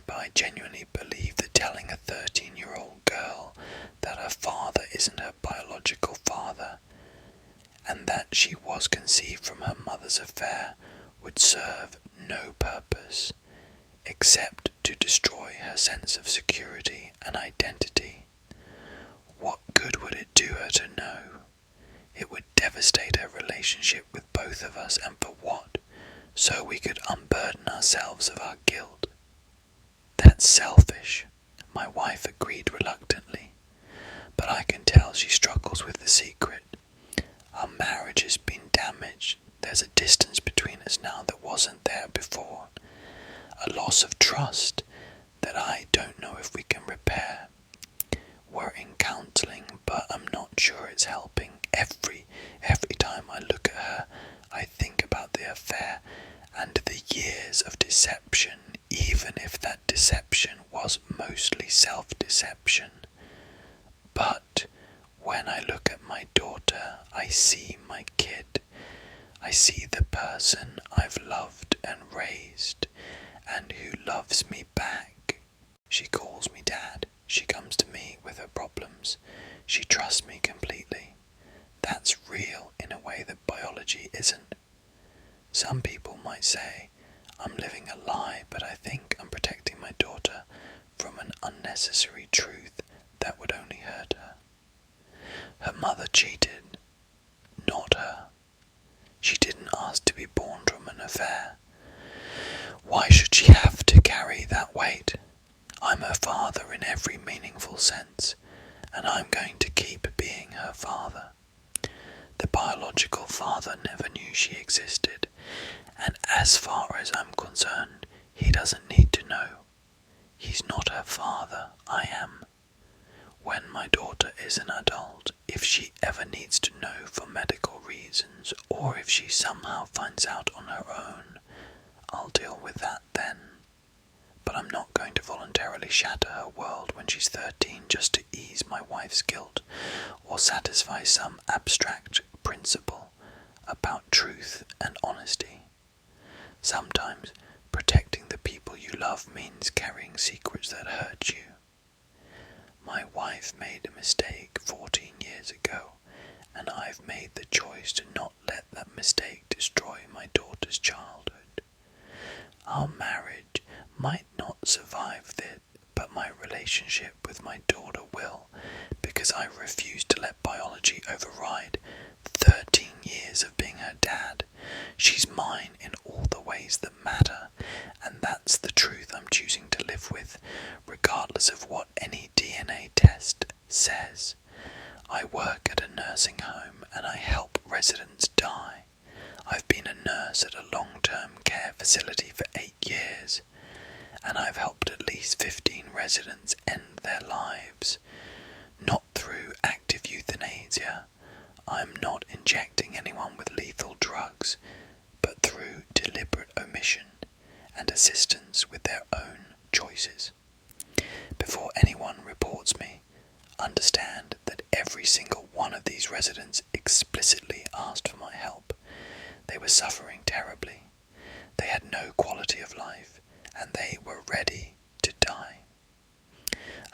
but I genuinely believe that telling a 13-year-old girl that her father isn't her biological father, and that she was conceived from her mother's affair, would serve no purpose except to destroy her sense of security and identity. What good would it do her to know? It would devastate her relationship with both of us, and for what? So we could unburden ourselves of our guilt. That's selfish. My wife agreed reluctantly, but I can tell she struggles with the secret. Our marriage has been damaged. There's a distance between us now that wasn't there before. A loss of trust that I don't know if we can repair. We're in counselling, but I'm not sure it's helping. Every time I look at her, I think about the affair and the years of deception, even if that deception was mostly self-deception. But when I look at my daughter, I see my kid. I see the person I've loved and raised, and who loves me back. She calls me Dad. She comes to me with her problems. She trusts me completely. That's real in a way that biology isn't. Some people might say, I'm living a lie, but I think I'm protecting my daughter from an unnecessary truth that would only hurt her. Her mother cheated, not her. She didn't ask to be born from an affair. Why should she have to carry that weight? I'm her father in every meaningful sense, and I'm going to keep being her father. The biological father never knew she existed, and as far as I'm concerned, he doesn't need to know. He's not her father, I am. When my daughter is an adult, if she ever needs to know for medical reasons, or if she somehow finds out on her own, I'll deal with that then. But I'm not going to voluntarily shatter her world when she's 13 just to ease my wife's guilt, or satisfy some abstract principle about truth and honesty. Sometimes protecting the people you love means carrying secrets that hurt you. My wife made a mistake 14 years ago, and I've made the choice to not let that mistake destroy my daughter's childhood. Our marriage might not survive this, but my relationship with my daughter will, because I refuse to let biology override 13 years of being her dad. She's mine in all the ways that matter, and that's the truth I'm choosing to live with, regardless of what any DNA test says. I work at a nursing home and I help residents die. I've been a nurse at a long-term care facility for 8 years, and I've helped at least 15 residents end their lives. Not through active euthanasia. I'm not injecting anyone with lethal drugs, but through deliberate omission and assistance with their own choices. Before anyone reports me, understand that every single one of these residents explicitly asked for my help. They were suffering terribly. They had no quality of life, and they were ready to die.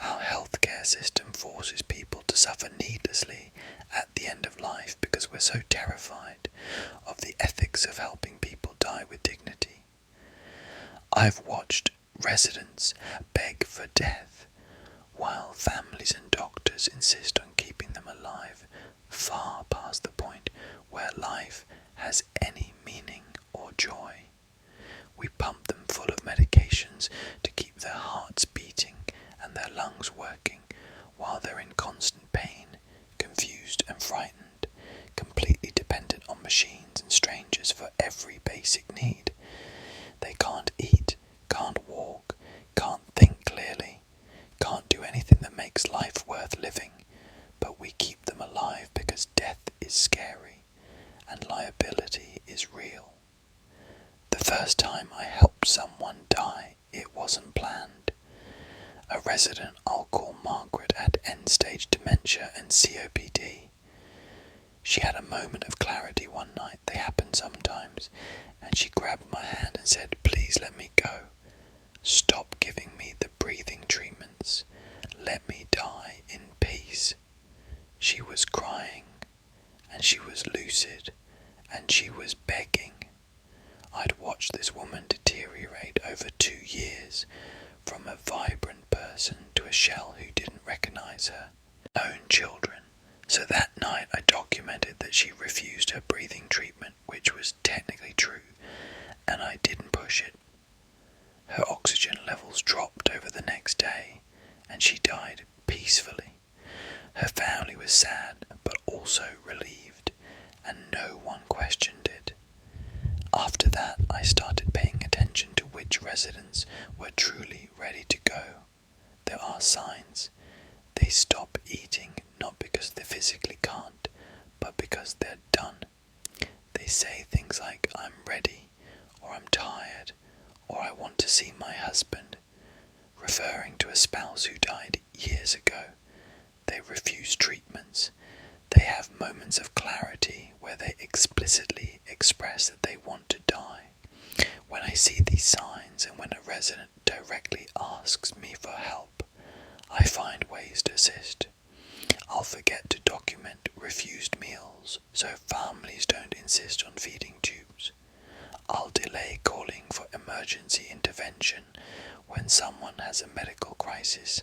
Our healthcare system forces people to suffer needlessly at the end of life because we're so terrified of the ethics of helping people die with dignity. I've watched residents beg for death, while families and doctors insist on keeping them alive, far past the point where life has any meaning or joy. We pump them full of medications to keep their hearts beating and their lungs working, while they're in constant pain, confused and frightened, completely dependent on machines and strangers for every basic need. They can't eat, can't walk, can't think clearly, can't do anything that makes life worth living, but we keep them alive because death is scary and liability is real. The first time I helped someone die, it wasn't planned. A resident I'll call Margaret had end-stage dementia and COPD. She had a moment of clarity one night, they happen sometimes, and she grabbed my hand and said, "Please let me go. Stop giving me the breathing treatments. Let me die in peace." She was crying, and she was lucid, and she was begging. I'd watched this woman deteriorate over 2 years, from a vibrant person to a shell who didn't recognize her own children. So that night I documented that she refused her breathing treatment, which was technically true, and I didn't push it. Her oxygen levels dropped over the next day, and she died peacefully. Her family was sad, but also relieved, and no one questioned it. After that, I started paying attention to which residents were truly ready to go. There are signs. They stop eating not because they physically can't, but because they're done. They say things like, "I'm ready," or "I'm tired," or "I want to see my husband," referring to a spouse who died years ago. They refuse treatments. They have moments of clarity where they explicitly express that they want to die. When I see these signs and when a resident directly asks me for help, I find ways to assist. I'll forget to document refused meals so families don't insist on feeding tubes. I'll delay calling for emergency intervention when someone has a medical crisis,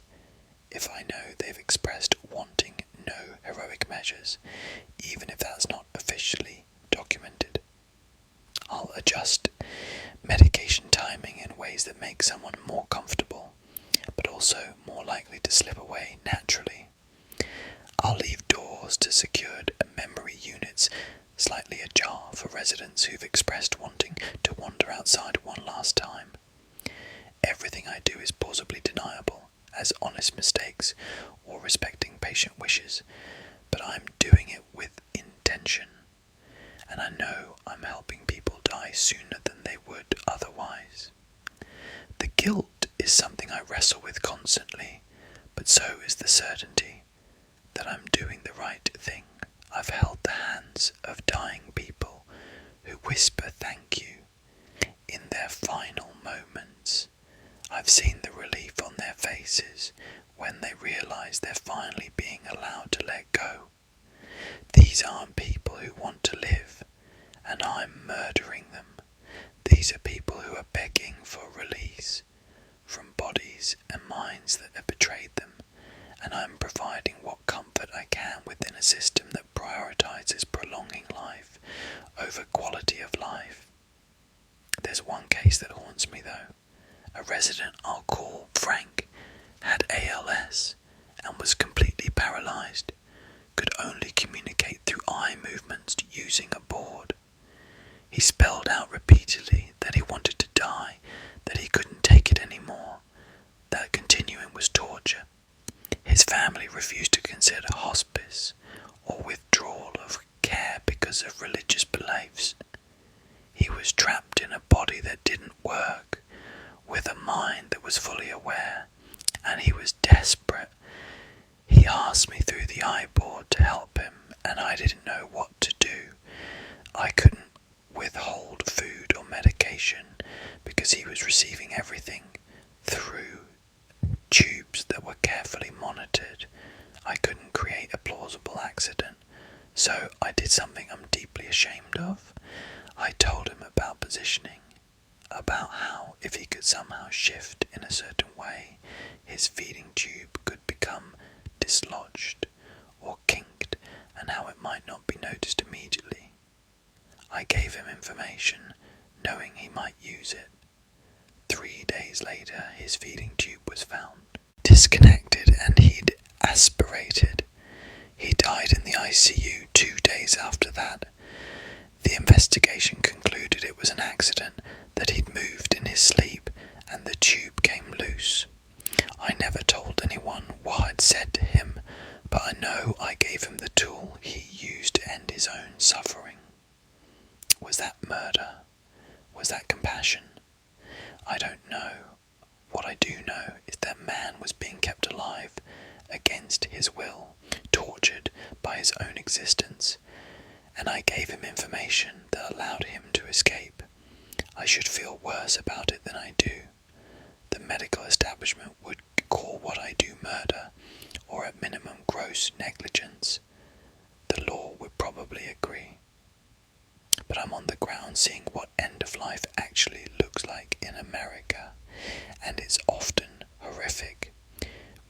if I know they've expressed wanting no heroic measures, even if that's not officially documented. I'll adjust medication timing in ways that make someone more comfortable, but also more likely to slip away naturally. I'll leave doors to secured memory units slightly ajar for residents who've expressed wanting to wander outside one last time. Everything I do is plausibly deniable as honest mistakes or respecting patient wishes, but I'm doing it with intention, and I know I'm helping people die sooner than they would otherwise. The guilt is something I wrestle with constantly, but so is the certainty that I'm doing the right thing. I've held the hands of dying people who whisper thank you in their final moments. I've seen the relief on their faces when they realize they're finally being allowed to let go. These aren't people who want to live, and I'm murdering them. These are people who are begging for release from bodies and minds that have betrayed them, and I'm providing what comfort I can within a system that prioritizes prolonging life over quality of life. There's one case that haunts me though. A resident I'll call Frank had ALS and was completely paralyzed, could only communicate through eye movements using a board. He spelled out repeatedly that he wanted to die, that he couldn't take it anymore, that continuing was torture. His family refused to consider hospice or withdrawal of care because of religious beliefs. He was trapped in a body that didn't work, with a mind that was fully aware, and he was desperate. He asked me through the iBoard to help him, and I didn't know what to do. I couldn't withhold food or medication because he was receiving everything through tubes that were carefully monitored. I couldn't create a plausible accident, so I did something I'm deeply ashamed of. I told him about positioning, about how if he could somehow shift in a certain way, his feeding tube could become dislodged or kinked, and how it might not be noticed immediately. I gave him information, knowing he might use it. 3 days later, his feeding tube was found, disconnected, and he'd aspirated. He died in the ICU 2 days after that. The investigation concluded it was an accident, that he'd moved in his sleep and the tube came loose. I never told anyone what I'd said to him, but I know I gave him the tool he used to end his own suffering. Was that murder? Was that compassion? I don't know. What I do know is that man was being kept alive against his will, tortured by his own existence, and I gave him information that allowed him to escape. I should feel worse about it than I do. The medical establishment would call what I do murder, or at minimum gross negligence. The law would probably agree. But I'm on the ground seeing what end of life actually looks like in America, and it's often horrific.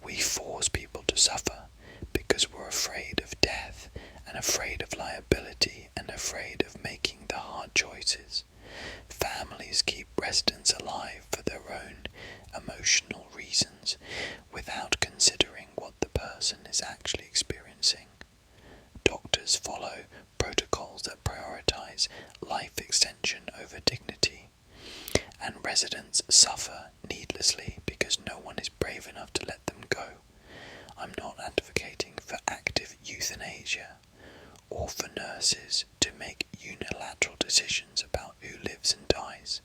We force people to suffer because we're afraid of death and afraid of liability and afraid of making the hard choices. Families keep residents alive for their own emotional reasons without considering what the person is actually experiencing. Doctors follow protocols that prioritize life extension over dignity, and residents suffer needlessly because no one is brave enough to let them go. I'm not advocating for active euthanasia or for nurses to make unilateral decisions about who lives and dies,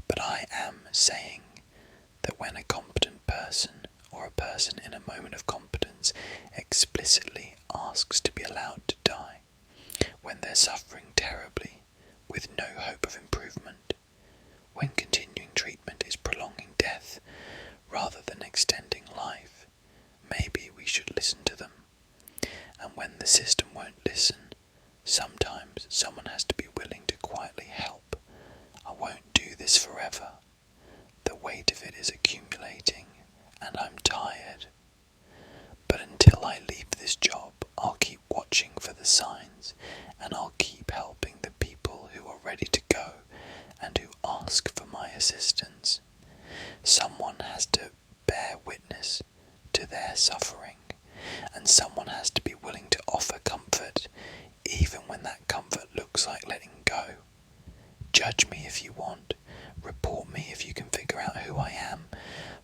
but I am saying that when a competent person or a person in a moment of competence explicitly asks to be allowed to die, when they're suffering terribly with no hope of improvement, when continuing treatment is prolonging death rather than extending life, maybe we should listen to them. And when the system won't listen, sometimes someone has to be willing to quietly help. I won't do this forever. The weight of it is accumulating, and I'm tired. But until I leave this job, I'll keep watching for the signs, and I'll keep helping the people who are ready to go and who ask for my assistance. Someone has to bear witness to their suffering, and someone has to be willing to offer comfort, even when that comfort looks like letting go. Judge me if you want, report me if you can figure out who I am,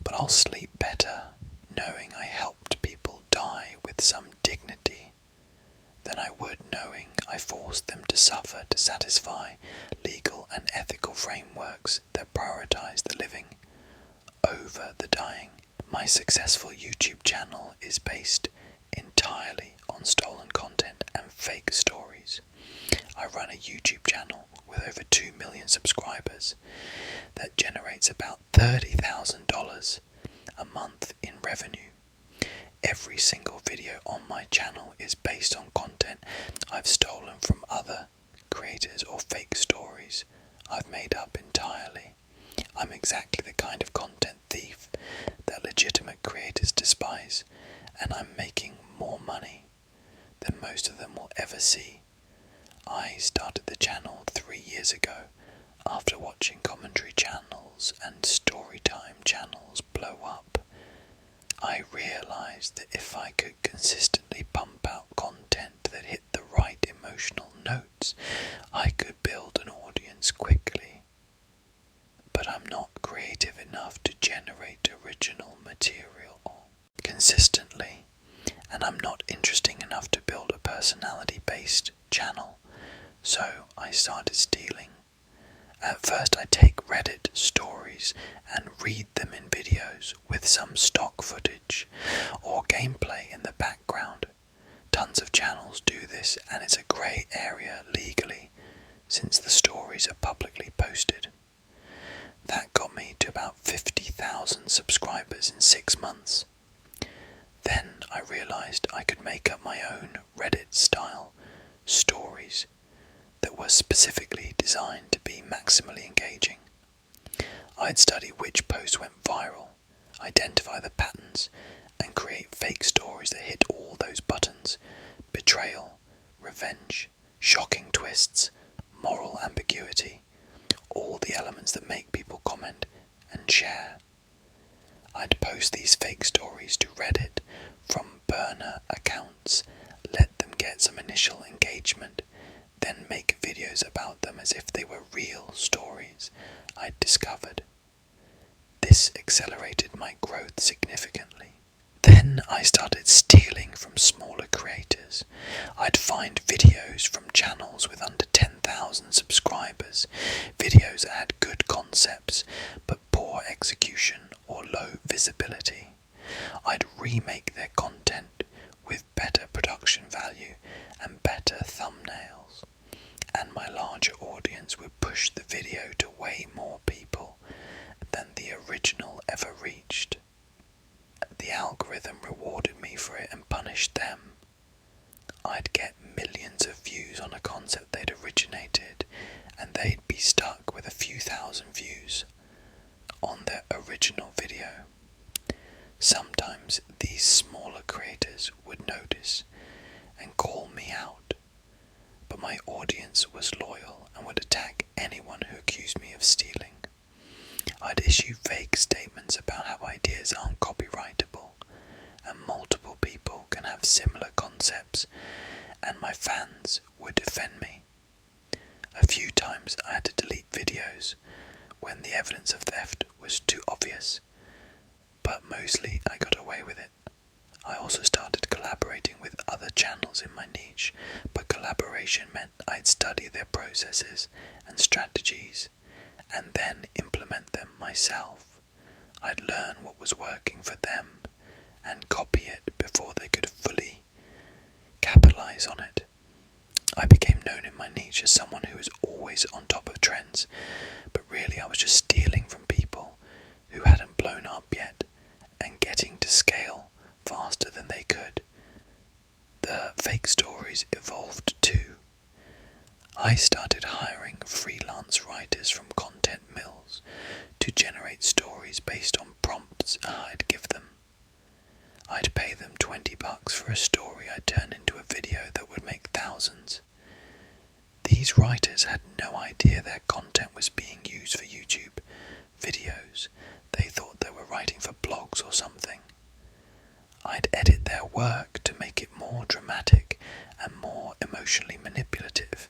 but I'll sleep better knowing I helped people die with some dignity than I would knowing I forced them to suffer to satisfy legal and ethical frameworks that prioritize the living over the dying. My successful YouTube channel is based entirely on stolen content and fake stories. I run a YouTube channel with over 2 million subscribers that generates about $30,000 a month in revenue. Every single video on my channel is based on content I've stolen from other creators or fake stories I've made up entirely. I'm exactly the kind of content thief that legitimate creators despise, and I'm making more money than most of them will ever see. I started the channel 3 years ago after watching commentary channels and storytime channels blow up. I realised that if I could consistently pump out content that hit the right emotional notes, I could build an audience quickly. But I'm not creative enough to generate original material consistently, and I'm not interesting enough to build a personality-based channel, so I started stealing. At first I take Reddit stories and read them in videos with some stock footage or gameplay in the background. Tons of channels do this, and it's a grey area legally since the stories are publicly posted. That got me to about 50,000 subscribers in 6 months. Then I realised I could make up my own Reddit-style stories that were specifically designed to be maximally engaging. I'd study which posts went viral, identify the patterns, and create fake stories that hit all those buttons: betrayal, revenge, shocking twists, moral ambiguity, all the elements that make people comment and share. I'd post these fake stories to Reddit from burner accounts, let them get some initial engagement, then make videos about them as if they were real stories I'd discovered. This accelerated my growth significantly. Then I started stealing from smaller creators. I'd find videos from channels with under 10,000 subscribers, videos that had good concepts but poor execution or low visibility. I'd remake their content I'd get millions of views on a concept they'd originated, and they'd be stuck with a few thousand views on their original video. Sometimes these smaller creators would notice and call me out, but my audience was loyal and would attack anyone who accused me of stealing. I'd issue vague statements about how ideas aren't copyrightable, and multiple people can have similar concepts, and my fans would defend me. A few times I had to delete videos when the evidence of theft was too obvious, but mostly I got away with it. I also started collaborating with other channels in my niche, but collaboration meant I'd study their processes and strategies and then implement them myself. I'd learn what was working for them and copy it before they could fully capitalize on it. I became known in my niche as someone who was always on top of trends, but really I was just stealing from people who hadn't blown up yet and getting to scale faster than they could. The fake stories evolved too. I started hiring freelance writers from content mills to generate stories based on prompts I'd give them. I'd pay them $20 for a story I'd turn into a video that would make thousands. These writers had no idea their content was being used for YouTube videos. They thought they were writing for blogs or something. I'd edit their work to make it more dramatic and more emotionally manipulative,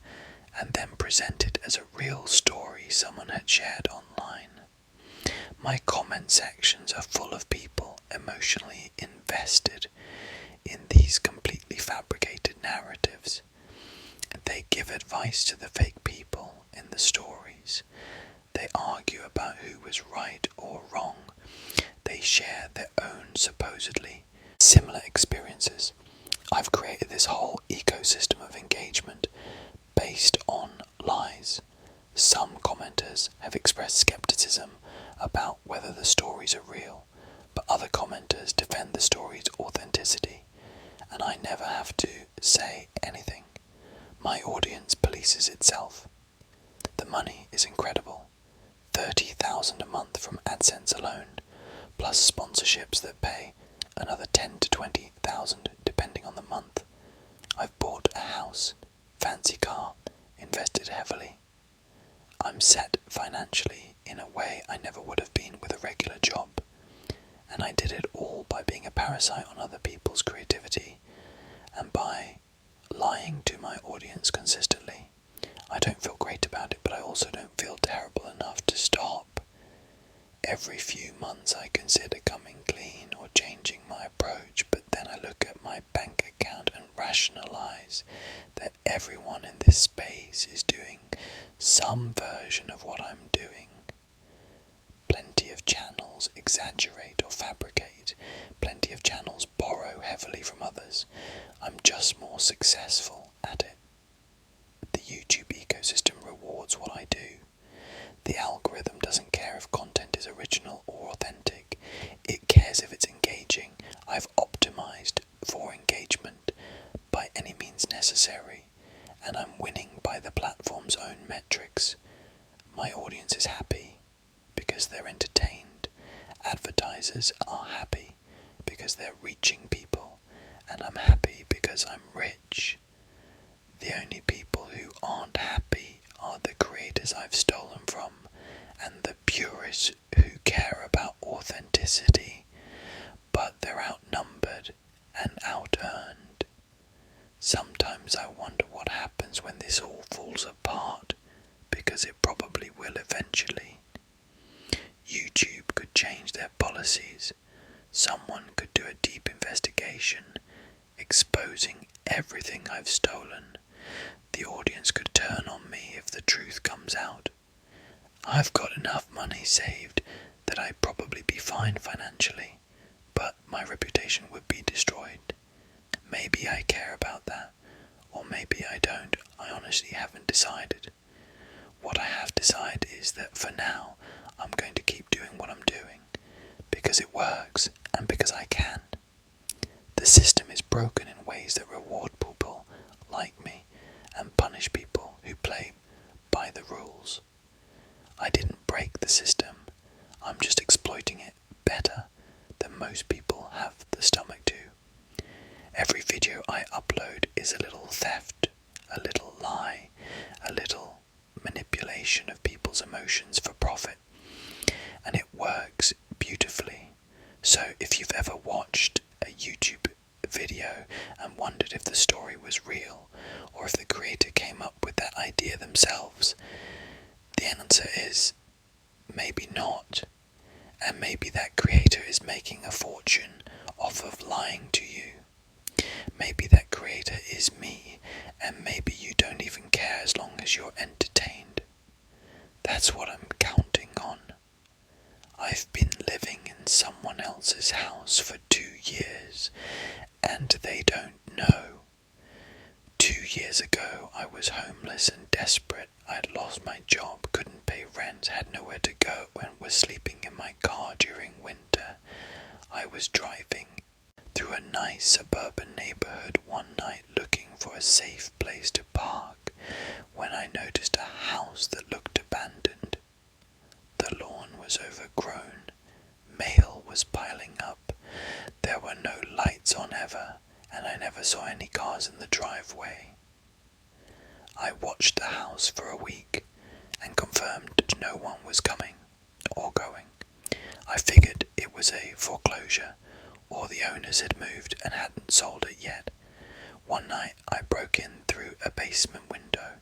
and then present it as a real story someone had shared online. My comment sections are full of people emotionally invested in these completely fabricated narratives. They give advice to the fake people in the stories. They argue about who was right or wrong. They share their own supposedly similar experiences. I've created this whole ecosystem of engagement based on lies. Some commenters have expressed skepticism about whether the stories are real, but other commenters defend the story's authenticity, and I never have to say anything. My audience polices itself. The money is incredible. $30,000 a month from AdSense alone, plus sponsorships that pay another $10,000 to $20,000 depending on the month. I've bought a house, fancy car, invested heavily. I'm set financially in a way I never would have been with a regular job, and I did it all by being a parasite on other people's creativity and by lying to my audience consistently. I don't feel great about it, but I also don't feel terrible enough to stop. Every few months I consider coming clean or changing my approach, but then I look at my bank account and rationalize that everyone in this space is doing some version of what I'm doing. Plenty of channels exaggerate or fabricate. Plenty of channels borrow heavily from others. I'm just more successful at it. The YouTube ecosystem rewards what I do. The algorithm doesn't care if content is original or authentic. It cares if it's engaging. I've optimized for engagement by any means necessary, and I'm winning by the platform's own metrics. My audience is happy because they're entertained. Advertisers are happy because they're reaching people, and I'm happy because I'm rich. The only people who aren't happy are the creators I've stolen from and the purists who care about authenticity, but they're outnumbered and out-earned. Sometimes I wonder what happens when this all falls apart, because it probably will eventually. YouTube could change their policies. Someone could do a deep investigation, exposing everything I've stolen. The audience could turn on me if the truth comes out. I've got enough money saved that I'd probably be fine financially, but my reputation would be destroyed. Maybe I care about that, or maybe I don't. I honestly haven't decided. What I have decided is that for now, I'm going to keep doing what I'm doing, because it works and because I can. The system is broken in ways that reward people like me and punish people who play by the rules. I didn't break the system, I'm just exploiting it better than most people have the stomach to. Every video I upload is a little theft, a little lie, a little manipulation of people's emotions for profit, and it works beautifully. So if you've ever watched a YouTube video and wondered if the story was real, or if the creator came up with that idea themselves, the answer is maybe not, and maybe that creator is making a fortune off of lying to you. Maybe that creator is me, and maybe you don't even care as long as you're entertained. That's what I'm counting on. I've been living in someone else's house for 2 years, and they don't know. 2 years ago, I was homeless and desperate. I'd lost my job, couldn't pay rent, had nowhere to go, and was sleeping in my car during winter. I was driving through a nice suburban neighborhood one night looking for a safe place to park when I noticed a house that looked abandoned. The lawn was overgrown, mail was piling up, there were no lights on ever, and I never saw any cars in the driveway. I watched the house for a week and confirmed no one was coming or going. I figured it was a foreclosure, or the owners had moved and hadn't sold it yet. One night I broke in through a basement window.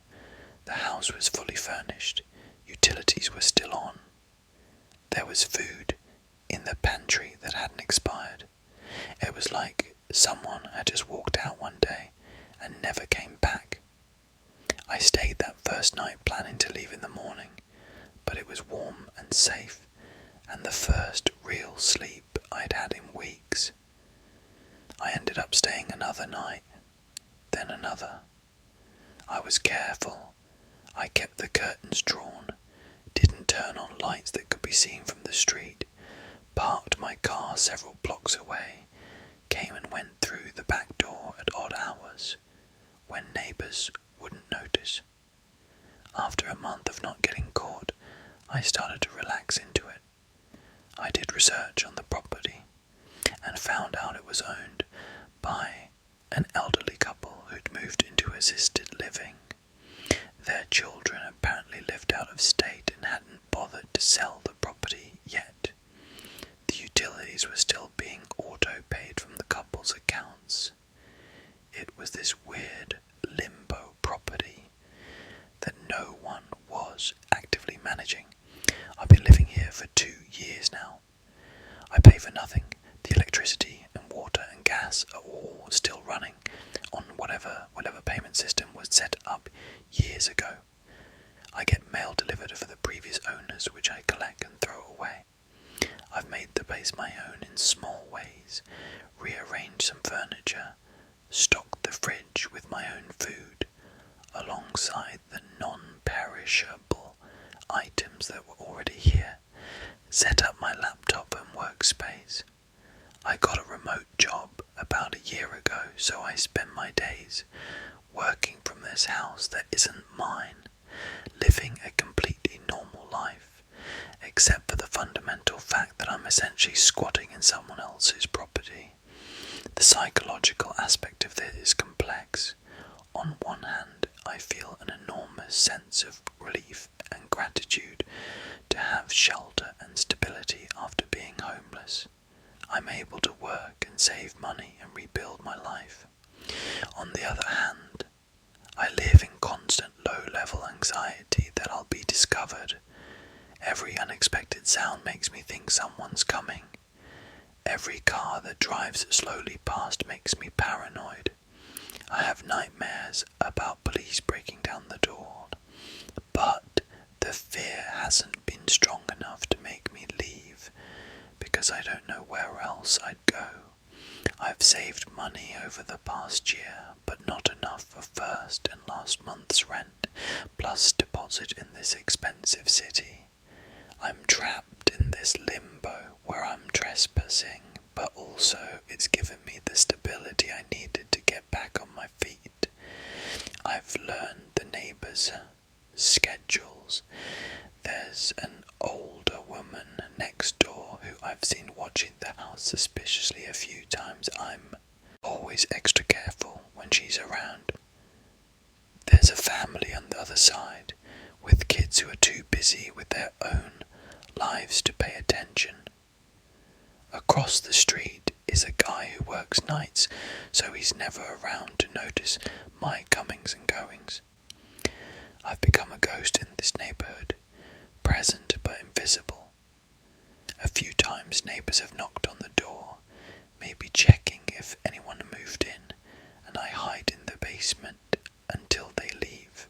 The house was fully furnished, utilities were still on. There was food in the pantry that hadn't expired. It was like someone had just walked out one day and never came back. I stayed that first night planning to leave in the morning, but it was warm and safe, and the first real sleep I'd had in weeks. I ended up staying another night, then another. I was careful. I kept the curtains drawn, didn't turn on lights that could be seen from the street, parked my car several blocks away, came and went through the back door at odd hours, when neighbours wouldn't notice. After a month of not getting caught, I started to relax into it. I did research on the property and found out it was owned by an elderly couple who'd moved into assisted living. Their children apparently lived out of state and hadn't bothered to sell the property yet. The utilities were still being auto-paid from the couple's accounts. It was this weird limbo property that no one was actively managing. I've been living here for 2 years now. I pay for nothing. The electricity and water and gas are all still running on whatever payment system was set up years ago. I get mail delivered for the previous owners, which I collect and throw away. I've made the place my own in small ways, rearranged some furniture, stocked the fridge with my own food, alongside the non-perishable items that were already here, set up my laptop and workspace. I got a remote job about a year ago, so I spend my days working from this house that isn't mine, living a completely normal life, except for the fundamental fact that I'm essentially squatting in someone else's property. The psychological aspect of this is complex. On one hand, I feel an enormous sense of relief and gratitude to have shelter and stability after being homeless. I'm able to work and save money and rebuild my life. On the other hand, I live in constant low-level anxiety that I'll be discovered. Every unexpected sound makes me think someone's coming. Every car that drives slowly past makes me paranoid. I have nightmares about police breaking down the door. But the fear hasn't been strong enough to make me leave, because I don't know where else I'd go. I've saved money over the past year, but not enough for first and last month's rent, plus deposit in this expensive city. I'm trapped in this limbo where I'm trespassing, but also it's given me the stability I needed to get back on my feet. neighbours' schedules. There's an older woman next door who I've seen watching the house suspiciously a few times. I'm always extra careful when she's around. There's a family on the other side with kids who are too busy with their own lives to pay attention. Across the street is a guy who works nights, so he's never around to notice my comings and goings. I've become a ghost in this neighbourhood, present but invisible. A few times neighbours have knocked on the door, maybe checking if anyone moved in, and I hide in the basement until they leave.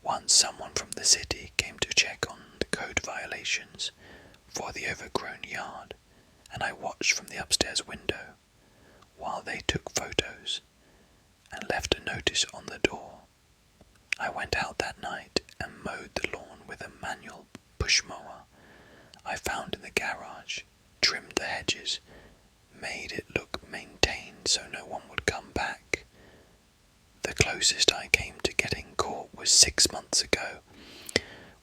Once someone from the city came to check on the code violations for the overgrown yard, and I watched from the upstairs window while they took photos and left a notice on the door. I went out that night and mowed the lawn with a manual push mower I found in the garage, trimmed the hedges, made it look maintained so no one would come back. The closest I came to getting caught was 6 months ago,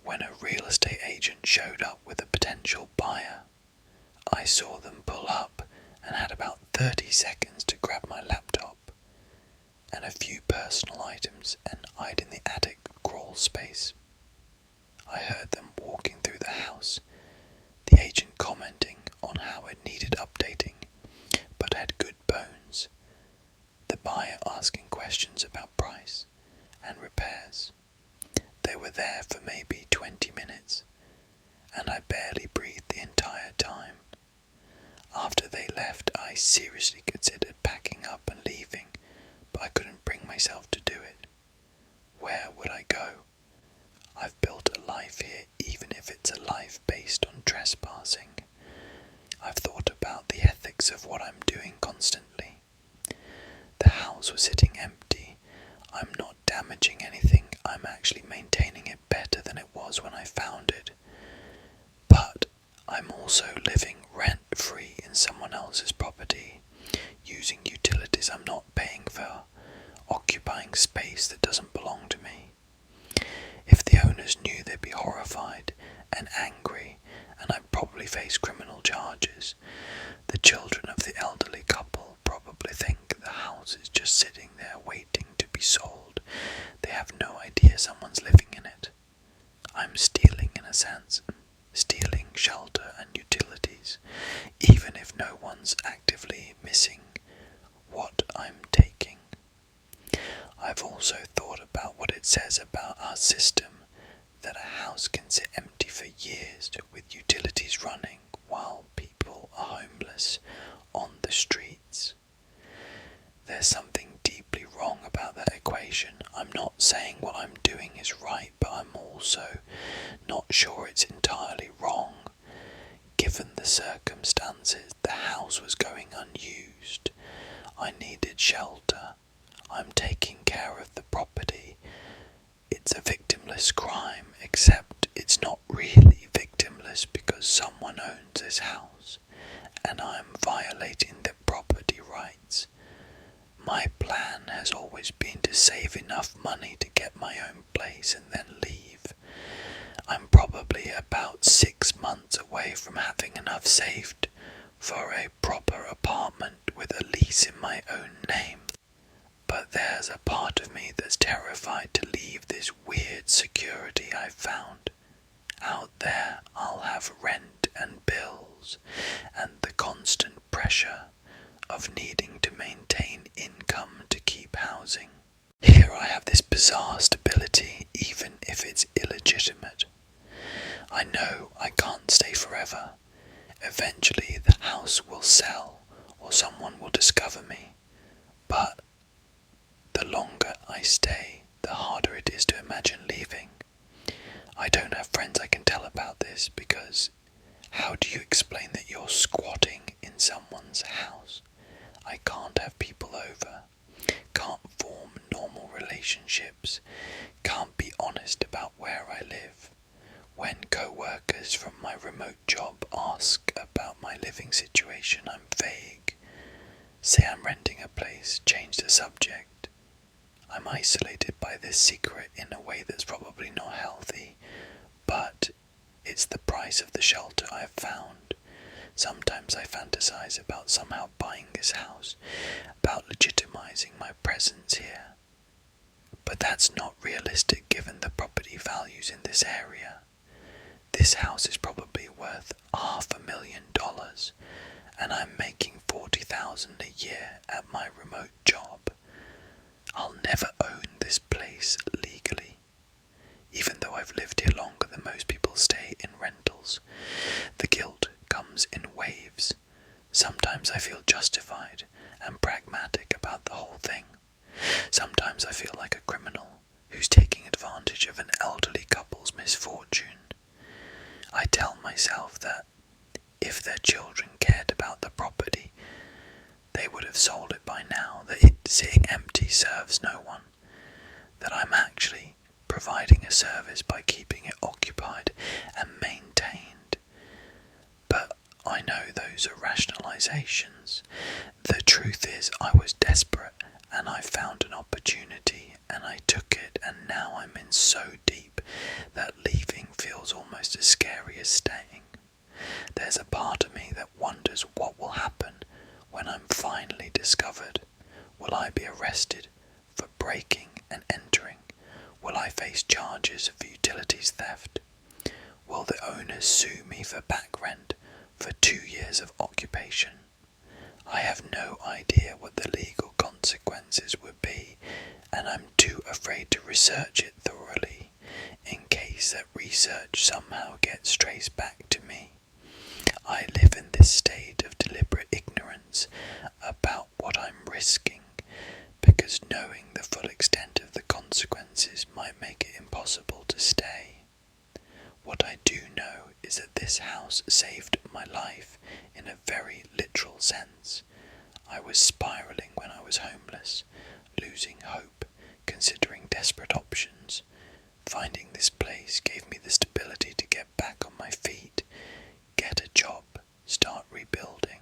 when a real estate agent showed up with a potential buyer. I saw them pull up and had about 30 seconds to grab my laptop and a few personal items and hide in the attic crawl space. I heard them walking through the house, the agent commenting on how it needed updating, but had good bones. The buyer asking questions about price and repairs. They were there for maybe 20 minutes, and I barely breathed the entire time. After they left, I seriously considered packing up and leaving, but I couldn't bring myself to do it. Where would I go? I've built a life here, even if it's a life based on trespassing. I've thought about the ethics of what I'm doing constantly. The house was sitting empty. I'm not damaging anything. I'm actually maintaining it better than it was when I found it. But I'm also living rent-free in someone else's property, using utilities I'm not paying for, occupying space that doesn't belong to me. If the owners knew, they'd be horrified and angry, and I'd probably face criminal charges. The children of the elderly couple probably think the house is just sitting there waiting to be sold. They have no idea someone's living in it. I'm stealing in a sense, stealing shelter and utilities, even if no one's actively missing what I'm taking. I've also thought about what it says about our system, that a house can sit empty for years with utilities running while people are homeless on the streets. There's something deeply wrong about that equation. I'm not saying what I'm doing is right, but I'm also not sure it's entirely wrong. Given the circumstances, the house was going unused. I needed shelter. I'm taking care of the property. It's a victimless crime, except it's not really victimless because someone owns this house, and I'm violating their property rights. My plan has always been to save enough money to get my own place and then leave. I'm probably about 6 months away from having enough saved for a proper apartment with a lease in my own name. But there's a part of me that's terrified to leave this weird security I've found. Out there, I'll have rent and bills, and the constant pressure of needing to maintain income to keep housing. Here I have this bizarre stability, even if it's illegitimate. I know I can't stay forever. Eventually the house will sell, or someone will discover me. But the longer I stay, the harder it is to imagine leaving. I don't have friends I can tell about this, because how do you explain that you're squatting in someone's house? I can't have people over, can't form normal relationships, can't be honest about where I live. When co-workers from my remote job ask about my living situation, I'm vague. Say I'm renting a place, change the subject. I'm isolated by this secret in a way that's probably not healthy, but it's the price of the shelter I've found. Sometimes I fantasize about somehow buying this house, about legitimizing my presence here. But that's not realistic given the property values in this area. This house is probably worth $500,000, and I'm making $40,000 a year at my remote job. I'll never own this place legally, even though I've lived here longer than most people stay in rentals. The guilt comes in waves. Sometimes I feel justified and pragmatic about the whole thing. Sometimes I feel like a criminal who's taking advantage of an elderly couple's misfortune. I tell myself that if their children cared about the property, they would have sold it by now, that it sitting empty serves no one, that I'm actually providing a service by keeping it occupied and maintained. But I know those are rationalizations. The truth is I was desperate and I found an opportunity and I took it, and now I'm in so deep that leaving feels almost as scary as staying. There's a part of me that wonders what will happen when I'm finally discovered. Will I be arrested for breaking and entering? Will I face charges of utilities theft? Will the owners sue me for back rent for 2 years of occupation? I have no idea what the legal consequences would be, and I'm too afraid to research it thoroughly, in case that research somehow gets traced back to me. I live in this state of deliberate ignorance about what I'm risking, because knowing the full extent of the consequences might make it impossible to stay. What I do know is that this house saved my life in a very literal sense. I was spiraling when I was homeless, losing hope, considering desperate options. Finding this place gave me the stability to get back on my feet, get a job, start rebuilding.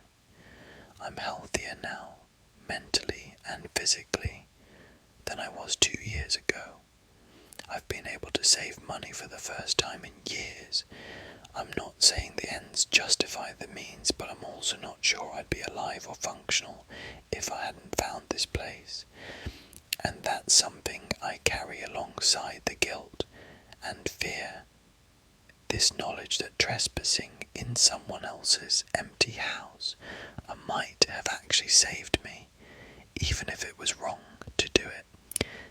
I'm healthier now, mentally and physically, than I was 2 years ago. I've been able to save money for the first time in years. I'm not saying the ends justify the means, but I'm also not sure I'd be alive or functional if I hadn't found this place. And that's something I carry alongside the guilt and fear. This knowledge that trespassing in someone else's empty house might have actually saved me, even if it was wrong to do it.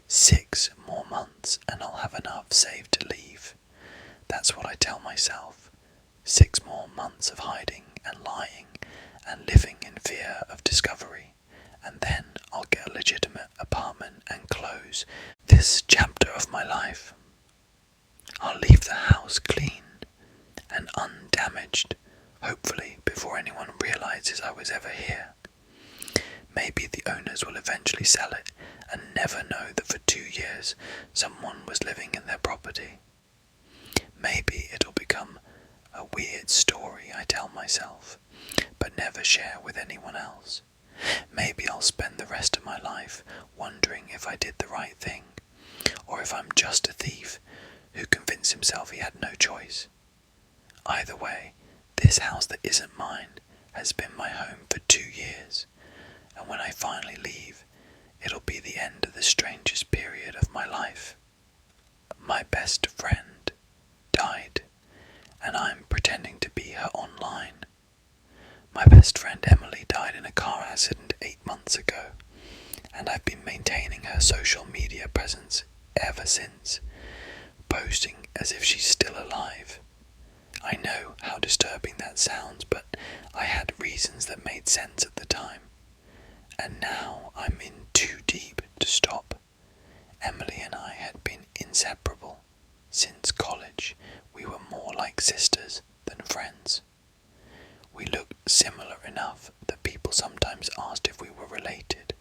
6 more months and I'll have enough saved to leave. That's what I tell myself. 6 more months of hiding and lying and living in fear of discovery, and then I'll get a legitimate apartment and close this chapter of my life. I'll leave the house clean and undamaged, hopefully before anyone realizes I was ever here. Maybe the owners will eventually sell it and never know that for 2 years someone was living in their property. Maybe it'll become a weird story I tell myself, but never share with anyone else. Maybe I'll spend the rest of my life wondering if I did the right thing, or if I'm just a thief who convinced himself he had no choice. Either way, this house that isn't mine has been my home for 2 years, and when I finally leave, it'll be the end of the strangest period of my life. My best friend died, and I'm pretending to be her online. My best friend Emily died in a car accident 8 months ago, and I've been maintaining her social media presence ever since, posting as if she's still alive. I know how disturbing that sounds, but I had reasons that made sense at the time, and now I'm in too deep to stop. Emily and I had been inseparable since college. We were more like sisters than friends. We looked similar enough that people sometimes asked if we were related.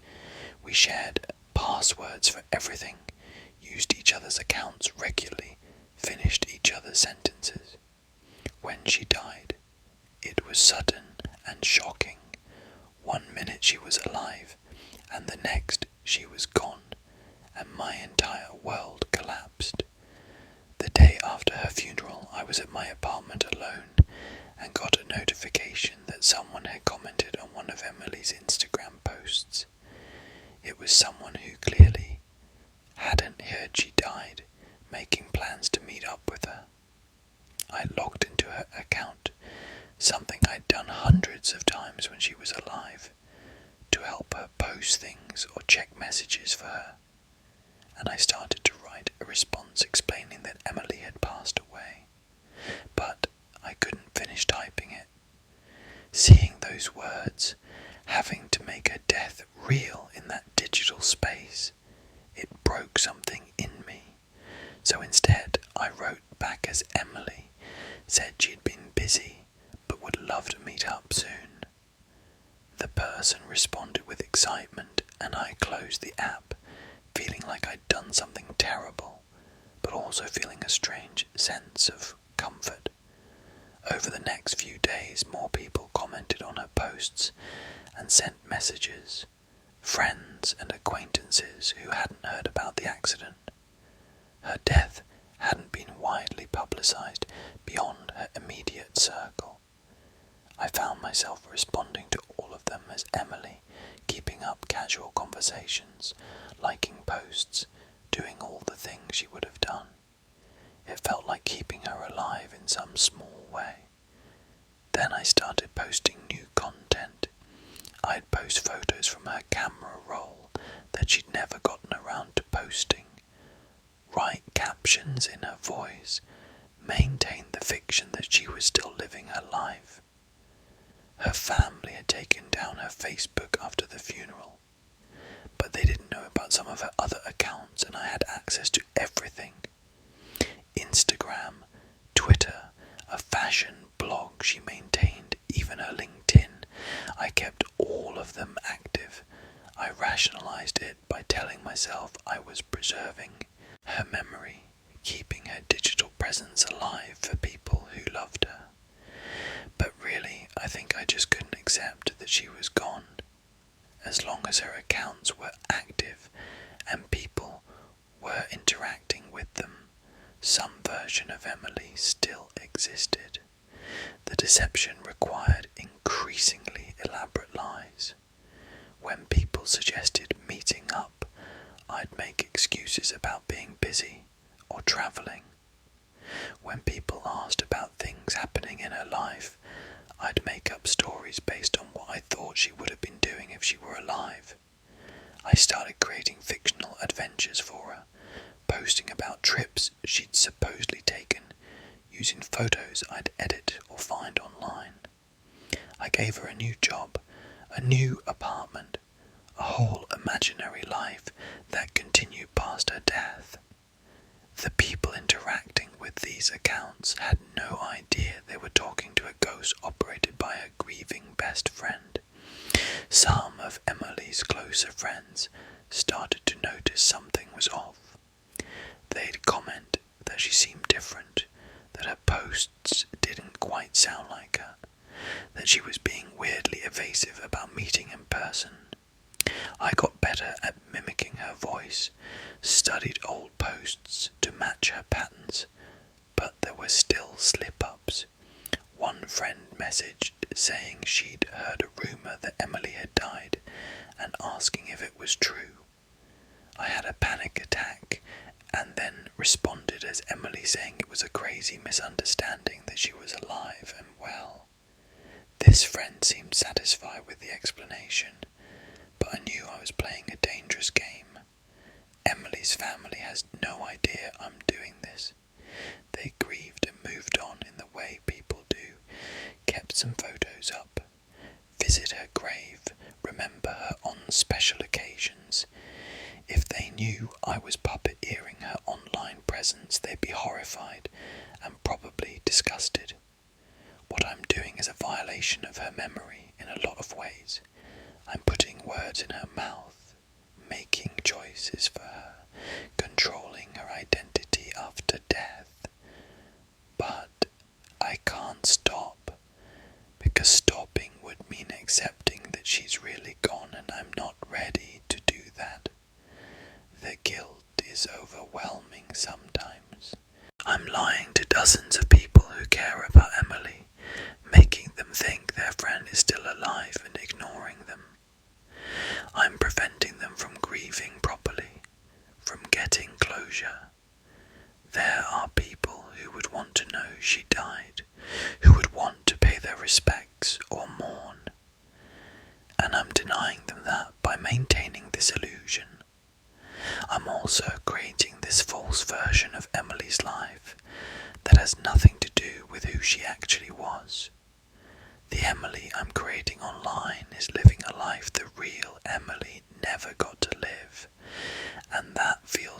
We shared passwords for everything, used each other's accounts regularly, finished each other's sentences. When she died, it was sudden and shocking. 1 minute she was alive, and the next she was gone, and my entire world collapsed. The day after her funeral, I was at my apartment alone and got a notification that someone had commented on one of Emily's Instagram posts. It was someone who clearly hadn't heard she died, making plans to meet up with her. I logged into her account, something I'd done hundreds of times when she was alive, to help her post things or check messages for her, and I started to write a response explaining that Emily had passed away, but I couldn't finish typing it. Seeing those words, having to make her death real in that digital space, it broke something in me. So instead, I wrote back as Emily, said she'd been busy, but would love to meet up soon. The person responded with excitement, and I closed the app, feeling like I'd done something terrible, but also feeling a strange sense of comfort. Over the next few days, more people commented on her posts and sent messages, friends and acquaintances who hadn't heard about the accident. Her death hadn't been widely publicised beyond her immediate circle. I found myself responding to all of them as Emily, keeping up casual conversations, liking posts, doing all the things she would have done. It felt like keeping her alive in some small way. Then I started posting new content. I'd post photos from her camera roll that she'd never gotten around to posting, write captions in her voice, maintain the fiction that she was still living her life. Her family had taken down her Facebook after the funeral, but they didn't know about some of her other accounts, and I had access to everything. Instagram, Twitter, a fashion blog she maintained, even her LinkedIn. I kept all of them active. I rationalized it by telling myself I was preserving her memory, keeping her digital presence alive for people who loved her. But really, I think I just couldn't accept that she was gone. As long as her accounts were active and people were interacting with them, some version of Emily still existed. The deception required increasingly elaborate lies. When people suggested meeting up, I'd make excuses about being busy or travelling. When people asked about things happening in her life, I'd make up stories based on what I thought she would have been doing if she were alive. I started creating fictional adventures for her, posting about trips she'd supposedly taken, using photos I'd edit or find online. I gave her a new job, a new apartment, a whole imaginary life that continued past her death. The people interacting with these accounts had no idea they were talking to a ghost operated by a grieving best friend. Some of Emily's closer friends started to notice something was off. They'd comment that she seemed different, that her posts didn't quite sound like her, that she was being weirdly evasive about meeting in person. I got better at mimicking her voice, studied old posts to match her patterns, but there were still slip-ups. One friend messaged saying she'd heard a rumour that Emily had died and asking if it was true. I had a panic attack and then responded as Emily, saying it was a crazy misunderstanding, that she was alive and well. This friend seemed satisfied with the explanation, but I knew I was playing a dangerous game. Emily's family has no idea I'm doing this. They grieved and moved on in the way people do, kept some photos up, visit her grave, remember her on special occasions. If they knew I was puppeteering her online presence, they'd be horrified and probably disgusted. What I'm doing is a violation of her memory in a lot of ways. I'm putting words in her mouth, making choices for her, controlling her identity after death. But I can't stop, because stopping would mean accepting that she's really gone, and I'm not ready to do that. The guilt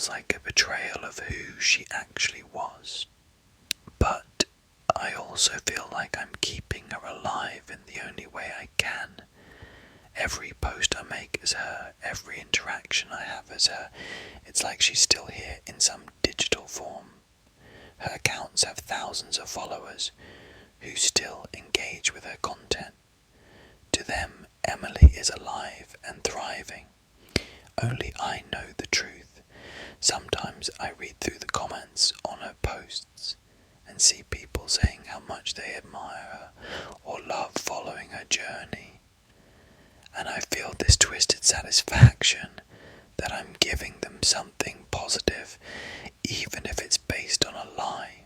feels like a betrayal of who she actually was. But I also feel like I'm keeping her alive in the only way I can. Every post I make is her, every interaction I have is her. It's like she's still here in some digital form. Her accounts have thousands of followers who still engage with her content. To them, Emily is alive and thriving. Only I know the truth. Sometimes I read through the comments on her posts and see people saying how much they admire her or love following her journey. And I feel this twisted satisfaction that I'm giving them something positive, even if it's based on a lie.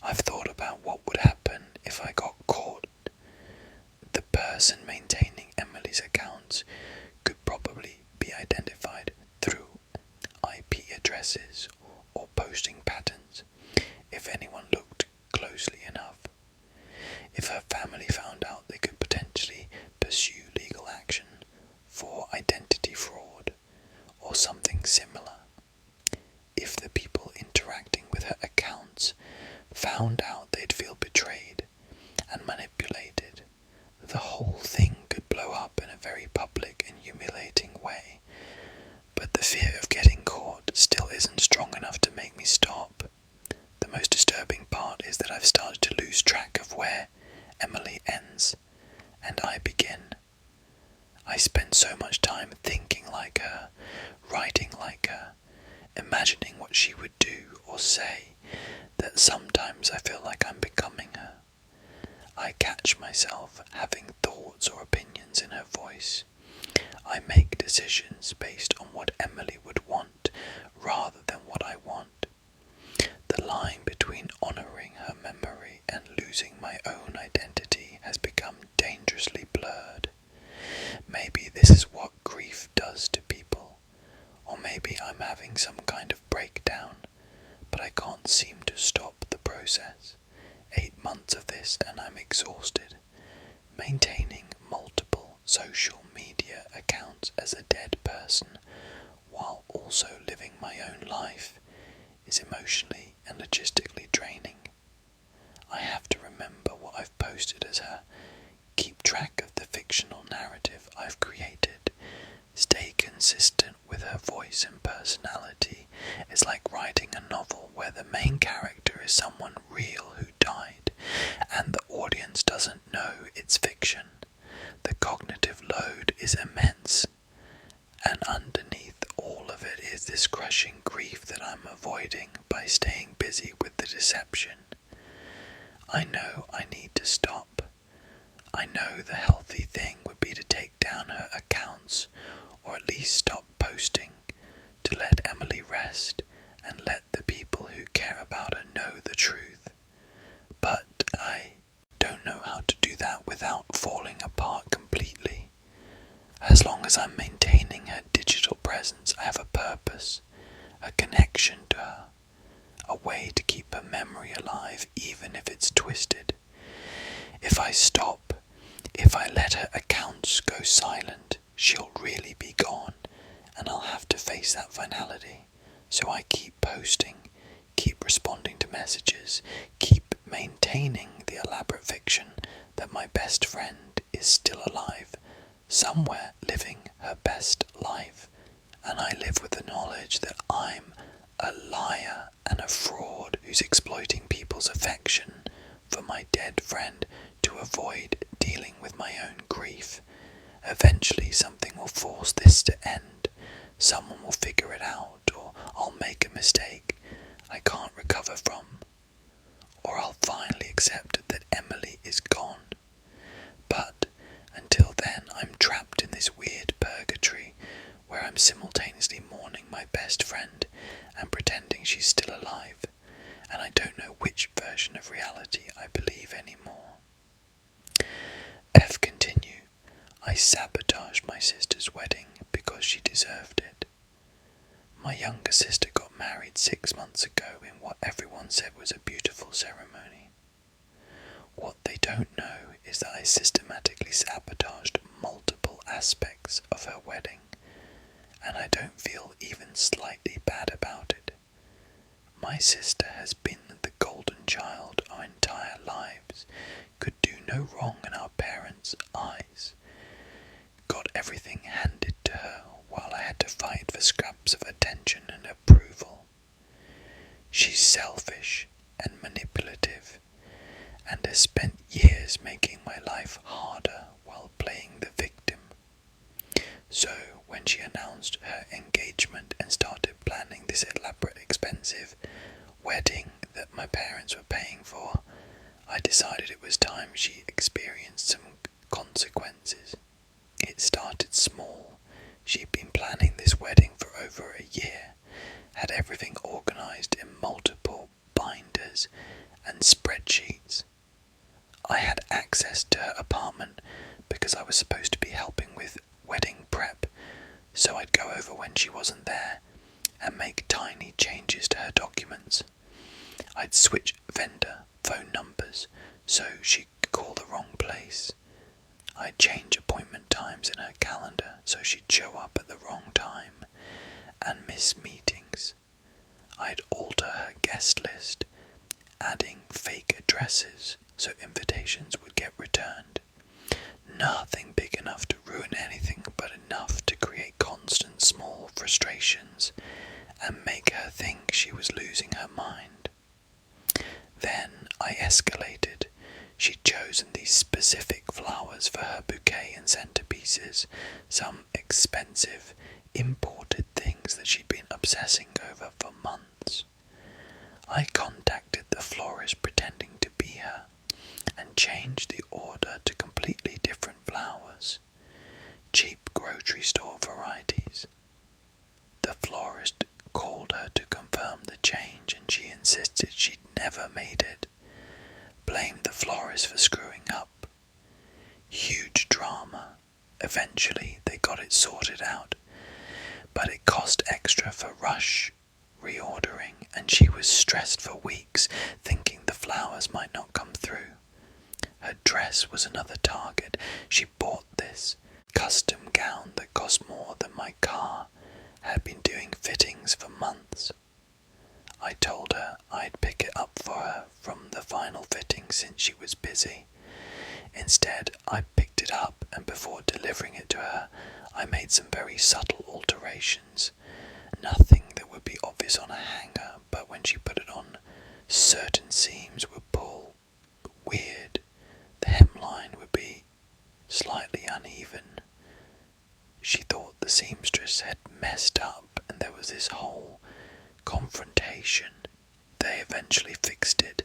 I've thought about what would happen if I got caught. The person maintaining Emily's accounts could probably be identified through IP addresses or posting patterns if anyone looked closely enough. If her family found out, they could potentially pursue legal action for identity fraud or something similar. If the people interacting with her accounts found out, they'd feel betrayed and manipulated. The whole thing could blow up in a very public and humiliating way, but the fear of getting caught still isn't strong enough to make me stop. The most disturbing part is that I've started to lose track of where Emily ends and I begin. I spend so much time thinking like her, writing like her, imagining what she would do or say, that sometimes I feel like I'm becoming her. I catch myself having thoughts or opinions in her voice. I make decisions based on what Emily would want rather than what I want. The line between honouring her memory and losing my own identity has become dangerously blurred. Maybe this is what grief does to people, or maybe I'm having some kind of breakdown, but I can't seem to stop the process. 8 months of this and I'm exhausted. Maintaining multiple social media accounts as a dead person while also living my own life is emotionally and logistically draining. I have to remember what I've posted as her, keep track of the fictional narrative I've created, stay consistent with her voice and personality. It's like writing a novel where the main character is someone real who died, and the audience doesn't know it's fiction. The cognitive load is immense, and underneath all of it is this crushing grief that I'm avoiding by staying busy with the deception. I know I need to stop. I know the healthy thing would be to take down her accounts, or at least stop posting, to let Emily rest and let the people who care about her know the truth. But I don't know how to do that without falling apart completely. As long as I'm maintaining her digital presence, I have a purpose, a connection to her, a way to keep her memory alive even if it's twisted. If I stop, if I let her accounts go silent, she'll really be gone, and I'll have to face that finality. So I keep posting, keep responding to messages, keep maintaining the elaborate fiction that my best friend is still alive, somewhere living her best life, and I live with the knowledge that I'm a liar and a fraud who's exploiting people's affection for my dead friend to avoid dealing with my own grief. Eventually something will force this to end. Someone will figure it out, or I'll make a mistake I can't recover from, or I'll finally accept that Emily is gone. But until then, I'm trapped in this weird purgatory where I'm simultaneously mourning my best friend and pretending she's still alive, and I don't know which version of reality I believe anymore. F. Continue. I sabotaged my sister's wedding because she deserved it. My younger sister got married 6 months ago in what everyone said was a beautiful ceremony. What they don't know is that I systematically sabotaged multiple aspects of her wedding, and I don't feel even slightly My sister has been the golden child our entire lives, could do no wrong in our parents' eyes. Got everything handed to her while I had to fight for scraps of attention and approval. She's selfish and manipulative, and has spent years making my life harder while playing the victim. So when she announced her engagement and started planning this elaborate, expensive wedding that my parents were paying for, I decided it was time she experienced some consequences. It started small. She'd been planning this wedding for over a year, had everything organised in multiple binders and spreadsheets. I had access to her apartment because I was supposed to be helping with wedding prep, so I'd go over when she wasn't there and make tiny changes to her documents. I'd switch vendor phone numbers so she could call the wrong place. I'd change appointment times in her calendar so she'd show up at the wrong time and miss meetings. I'd alter her guest list, adding fake addresses so invitations would get returned. Nothing big enough to ruin anything, but enough to create constant small frustrations and make her think she was losing her mind. Then I escalated. She'd chosen these specific flowers for her bouquet and centerpieces, some expensive, imported things that she'd been obsessing over for months. I contacted the florist pretending to be her and changed the order to completely different flowers, cheap grocery store varieties. The florist called her to confirm the change and she insisted she'd never made it, blamed the florist for screwing up. Huge drama. Eventually they got it sorted out, but it cost extra for rush reordering, and she was stressed for weeks thinking the flowers might not come through. Her dress was another target. She bought this custom gown that cost more than my car, had been doing fittings for months. I told her I'd pick it up for her from the final fitting since she was busy. Instead, I picked it up, and before delivering it to her, I made some very subtle alterations. Nothing that would be obvious on a hanger, but when she put it on, certain seams would pull weird. The hemline would be slightly uneven. She thought the seamstress had messed up, and there was this whole confrontation. They eventually fixed it,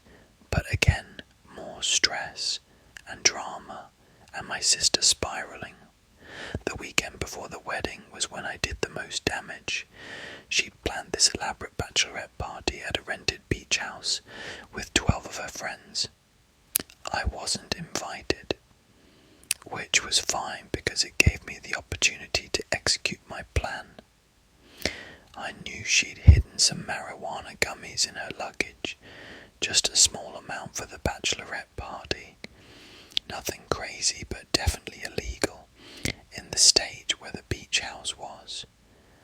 but again, more stress and drama, and my sister spiralling. The weekend before the wedding was when I did the most damage. She'd planned this elaborate bachelorette party at a rented beach house with 12 of her friends. I wasn't invited, which was fine because it gave me the opportunity to execute my plan. I knew she'd hidden some marijuana gummies in her luggage, just a small amount for the bachelorette party. Nothing crazy, but definitely illegal, in the state where the beach house was.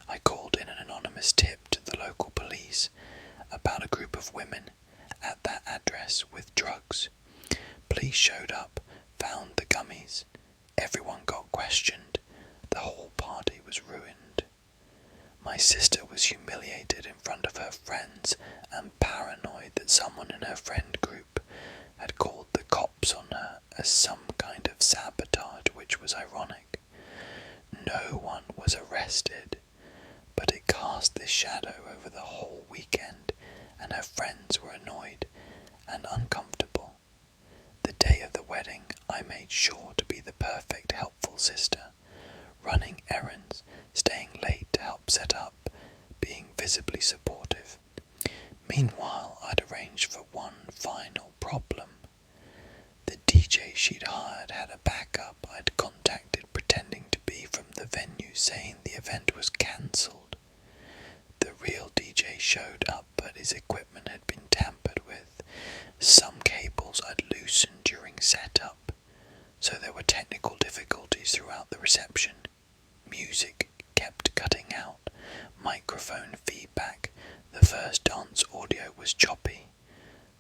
I called in an anonymous tip to the local police about a group of women at that address with drugs. Police showed up, found the gummies. Everyone got questioned. The whole party was ruined. My sister was humiliated in front of her friends and paranoid that someone in her friend group had called the cops on her as some kind of sabotage, which was ironic. No one was arrested, but it cast this shadow over the whole weekend, and her friends were annoyed and uncomfortable. The day of the wedding, I made sure to be the perfect helpful sister, running errands, staying late to help set up, being visibly supportive. Meanwhile, I'd arranged for one final problem. The DJ she'd hired had a backup I'd contacted pretending to be from the venue, saying the event was cancelled. The real DJ showed up, but his equipment had been tampered with. Some cables I'd loosened during setup, so there were technical difficulties throughout the reception. Music kept cutting out, microphone feedback, the first dance audio was was choppy.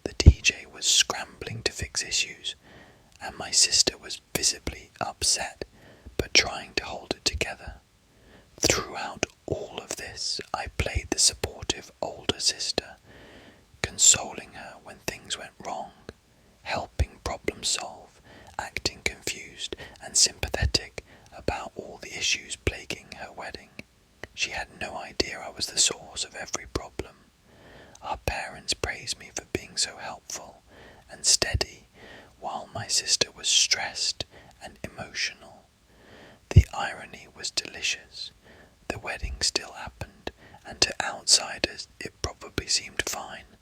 The DJ was scrambling to fix issues, and my sister was visibly upset, but trying to hold it together. Throughout all of this, I played the supportive older sister, consoling her when things went wrong, helping problem solve, acting confused and sympathetic about all the issues plaguing her wedding. She had no idea I was the source of every problem. Our parents praised me for being so helpful and steady, while my sister was stressed and emotional. The irony was delicious. The wedding still happened, and to outsiders it probably seemed fine.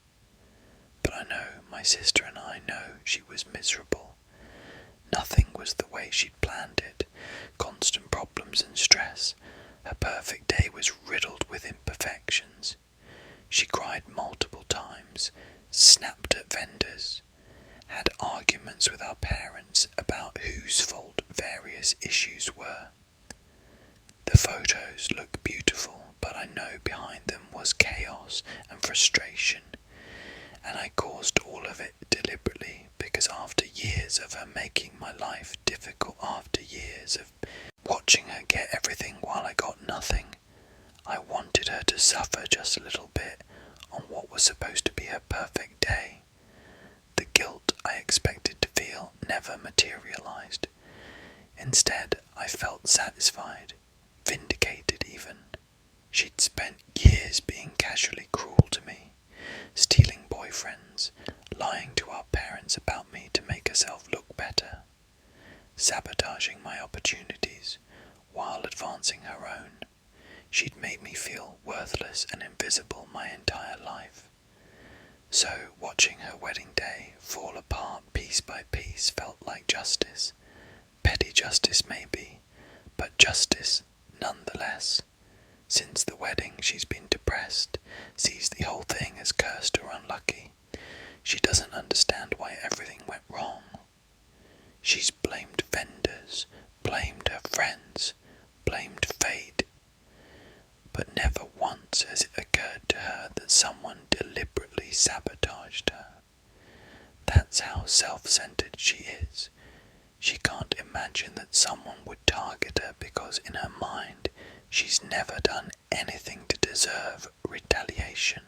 But I know, my sister and I know, she was miserable. Nothing was the way she'd planned it. Constant problems and stress. Her perfect day was riddled with imperfections. She cried multiple times, snapped at vendors, had arguments with our parents about whose fault various issues were. The photos look beautiful, but I know behind them was chaos and frustration, and I caused all of it deliberately because after years of her making my life difficult, after years of watching her get everything while I got nothing, I wanted her to suffer just a little bit on what was supposed to be her perfect day. The guilt I expected to feel never materialized. Instead, I felt satisfied, vindicated even. She'd spent years being casually cruel to me, stealing boyfriends, lying to our parents about me to make herself look better, sabotaging my opportunities while advancing her own. She'd made me feel worthless and invisible my entire life. So, watching her wedding day fall apart piece by piece felt like justice. Petty justice maybe, but justice nonetheless. Since the wedding she's been depressed, sees the whole thing as cursed or unlucky. She doesn't understand why everything went wrong. She's blamed vendors, blamed her friends, blamed fate. But never once has it occurred to her that someone deliberately sabotaged her. That's how self-centered she is. She can't imagine that someone would target her because in her mind she's never done anything to deserve retaliation.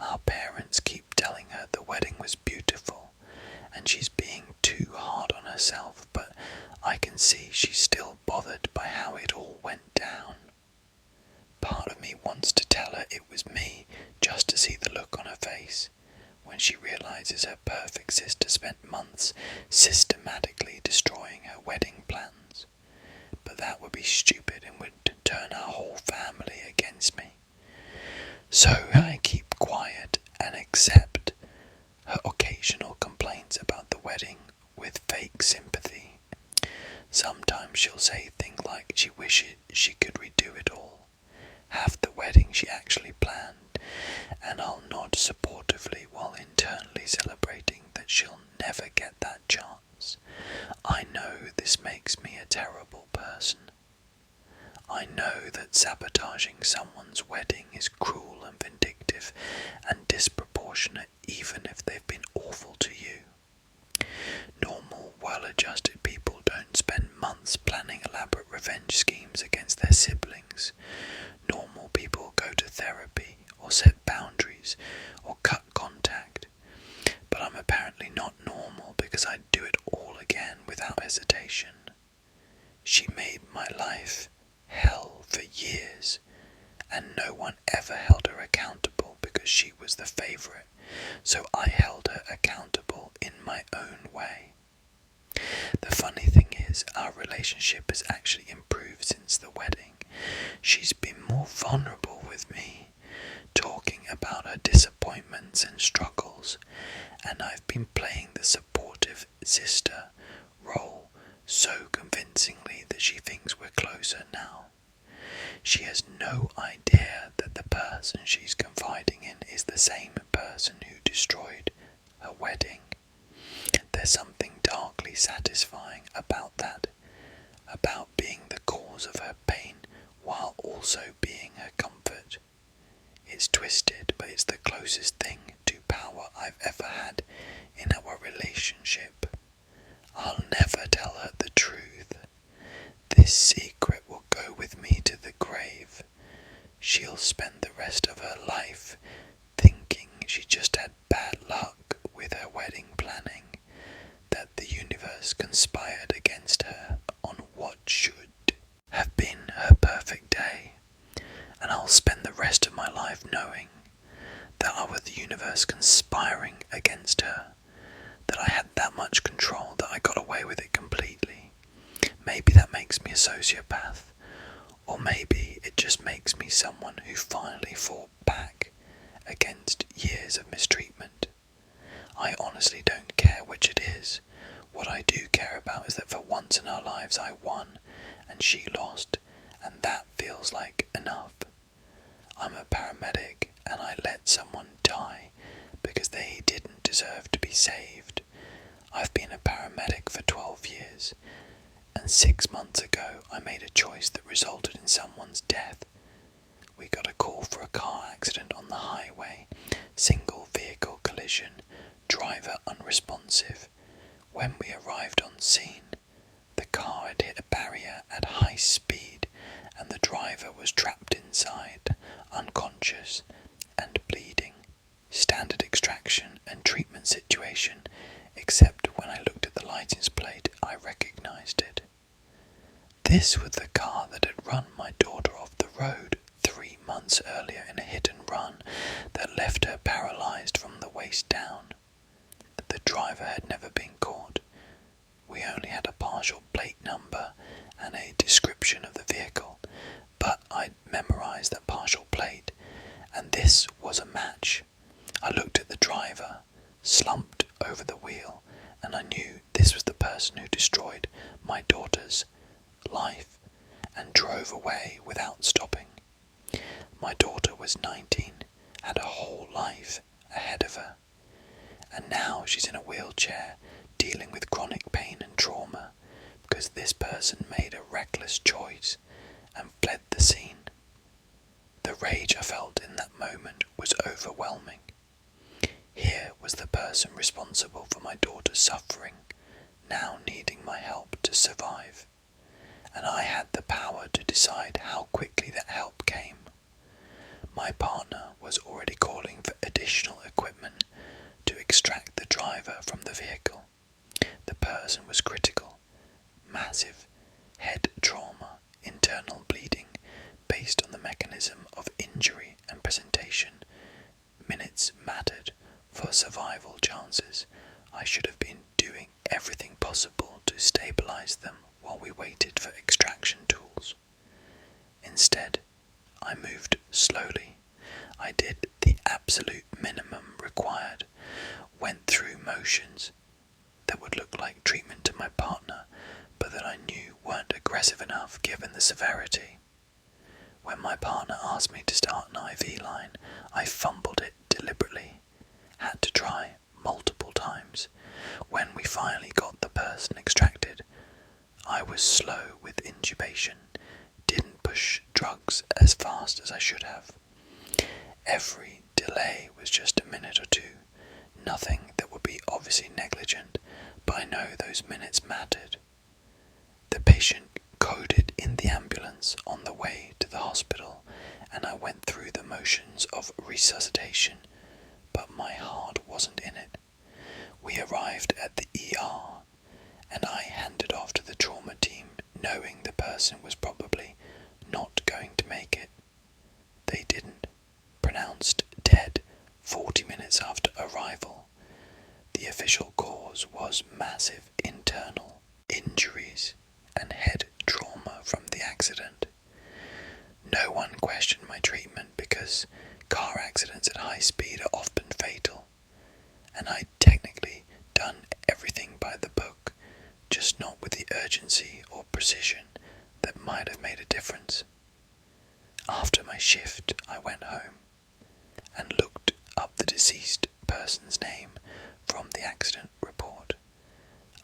Our parents keep telling her the wedding was beautiful and she's being too hard on herself, but I can see she's still bothered by how it all went down. Part of me wants to tell her it was me just to see the look on her face when she realizes her perfect sister spent months systematically destroying her wedding plans. But that would be stupid and would turn our whole family against me. So I keep quiet and accept her occasional complaints about the wedding with fake sympathy. Sometimes she'll say things like she wishes she could redo it all, have the wedding she actually planned, and I'll nod supportively while internally celebrating that she'll never get that chance. I know this makes me a terrible person. I know that sabotaging someone's wedding is cruel and vindictive and disproportionate even if they've been awful to you. Normal, well-adjusted people don't spend months planning elaborate revenge schemes against their siblings. Normal people go to therapy or set boundaries or cut contact. But I'm apparently not normal because I'd do it all again without hesitation. She made my life hell for years, and no one ever held her accountable because she was the favourite, so I held her accountable in my own way. The funny thing is, our relationship has actually improved since the wedding. She's been more vulnerable with me, talking about her disappointments and struggles, and I've been playing the supportive sister role so convincingly that she thinks we're closer now. She has no idea that the person she's confiding in is the same person who destroyed her wedding. There's something darkly satisfying about that, about being the cause of her pain while also being her comfort. It's twisted, but it's the closest thing to power I've ever had in our relationship. I'll never tell her the truth. This secret will go with me to the grave. She'll spend the rest of her life thinking she just had bad luck with her wedding planning, that the universe conspired against her on what should have been her perfect day, and I'll spend the rest of my life knowing that I was the universe conspiring against her, that I had that much control that I got away with it completely. Maybe that makes me a sociopath, or maybe it just makes me someone who finally fought back against years of mistreatment. I honestly don't care which it is. What I do care about is that for once in our lives I won and she lost, and that feels like enough. I'm a paramedic and I let someone die because they didn't deserve to be saved. I've been a paramedic for 12 years, and 6 months ago I made a choice that resulted in someone's death. We got a call for a car accident on the highway, single vehicle collision, driver unresponsive. When we arrived on scene, the car had hit a barrier at high speed and the driver was trapped inside, unconscious and bleeding. Standard extraction and treatment situation, except when I looked at the license plate I recognised it. This was the car that had run my daughter off the road 3 months earlier in a hit and run that left her paralysed from the waist down. The driver had never been caught. We only had a partial plate number and a description of the vehicle, but I'd memorised that partial plate, and this was a match. I looked at the driver, slumped over the wheel, and I knew this was the person who destroyed my daughter's life and drove away without stopping. My daughter was 19, had a whole life ahead of her, and now she's in a wheelchair dealing with chronic pain and trauma because this person made a reckless choice and fled the scene. The rage I felt in that moment was overwhelming. Here was the person responsible for my daughter's suffering, now needing my help to survive, and I had the power to decide how quickly that help came. My partner was already calling for additional equipment to extract the driver from the vehicle. The person was critical, massive head trauma, internal bleeding based on the mechanism of injury and presentation. Minutes mattered for survival chances. I should have been doing everything possible to stabilize them while we waited for extraction tools. Instead, I moved slowly. I did the absolute minimum required, went through motions that would look like treatment to my partner, but that I knew weren't aggressive enough given the severity. When my partner asked me to start an IV line, I fumbled it deliberately, had to try multiple times. When we finally got the person extracted, I was slow with intubation, didn't push drugs as fast as I should have. Every delay was just a minute or two, nothing that would be obviously negligent, but I know those minutes mattered. The patient coded in the ambulance on the way to the hospital, and I went through the motions of resuscitation, but my heart wasn't in it. We arrived at the ER, and I handed off to the trauma team, knowing the person was probably not going to make it. They didn't. Pronounced dead 40 minutes after arrival. The official cause was massive internal injuries and head trauma from the accident. No one questioned my treatment because car accidents at high speed are often fatal, and I'd technically done everything by the book, just not with the urgency or precision that might have made a difference. After my shift, I went home and looked up the deceased person's name from the accident report.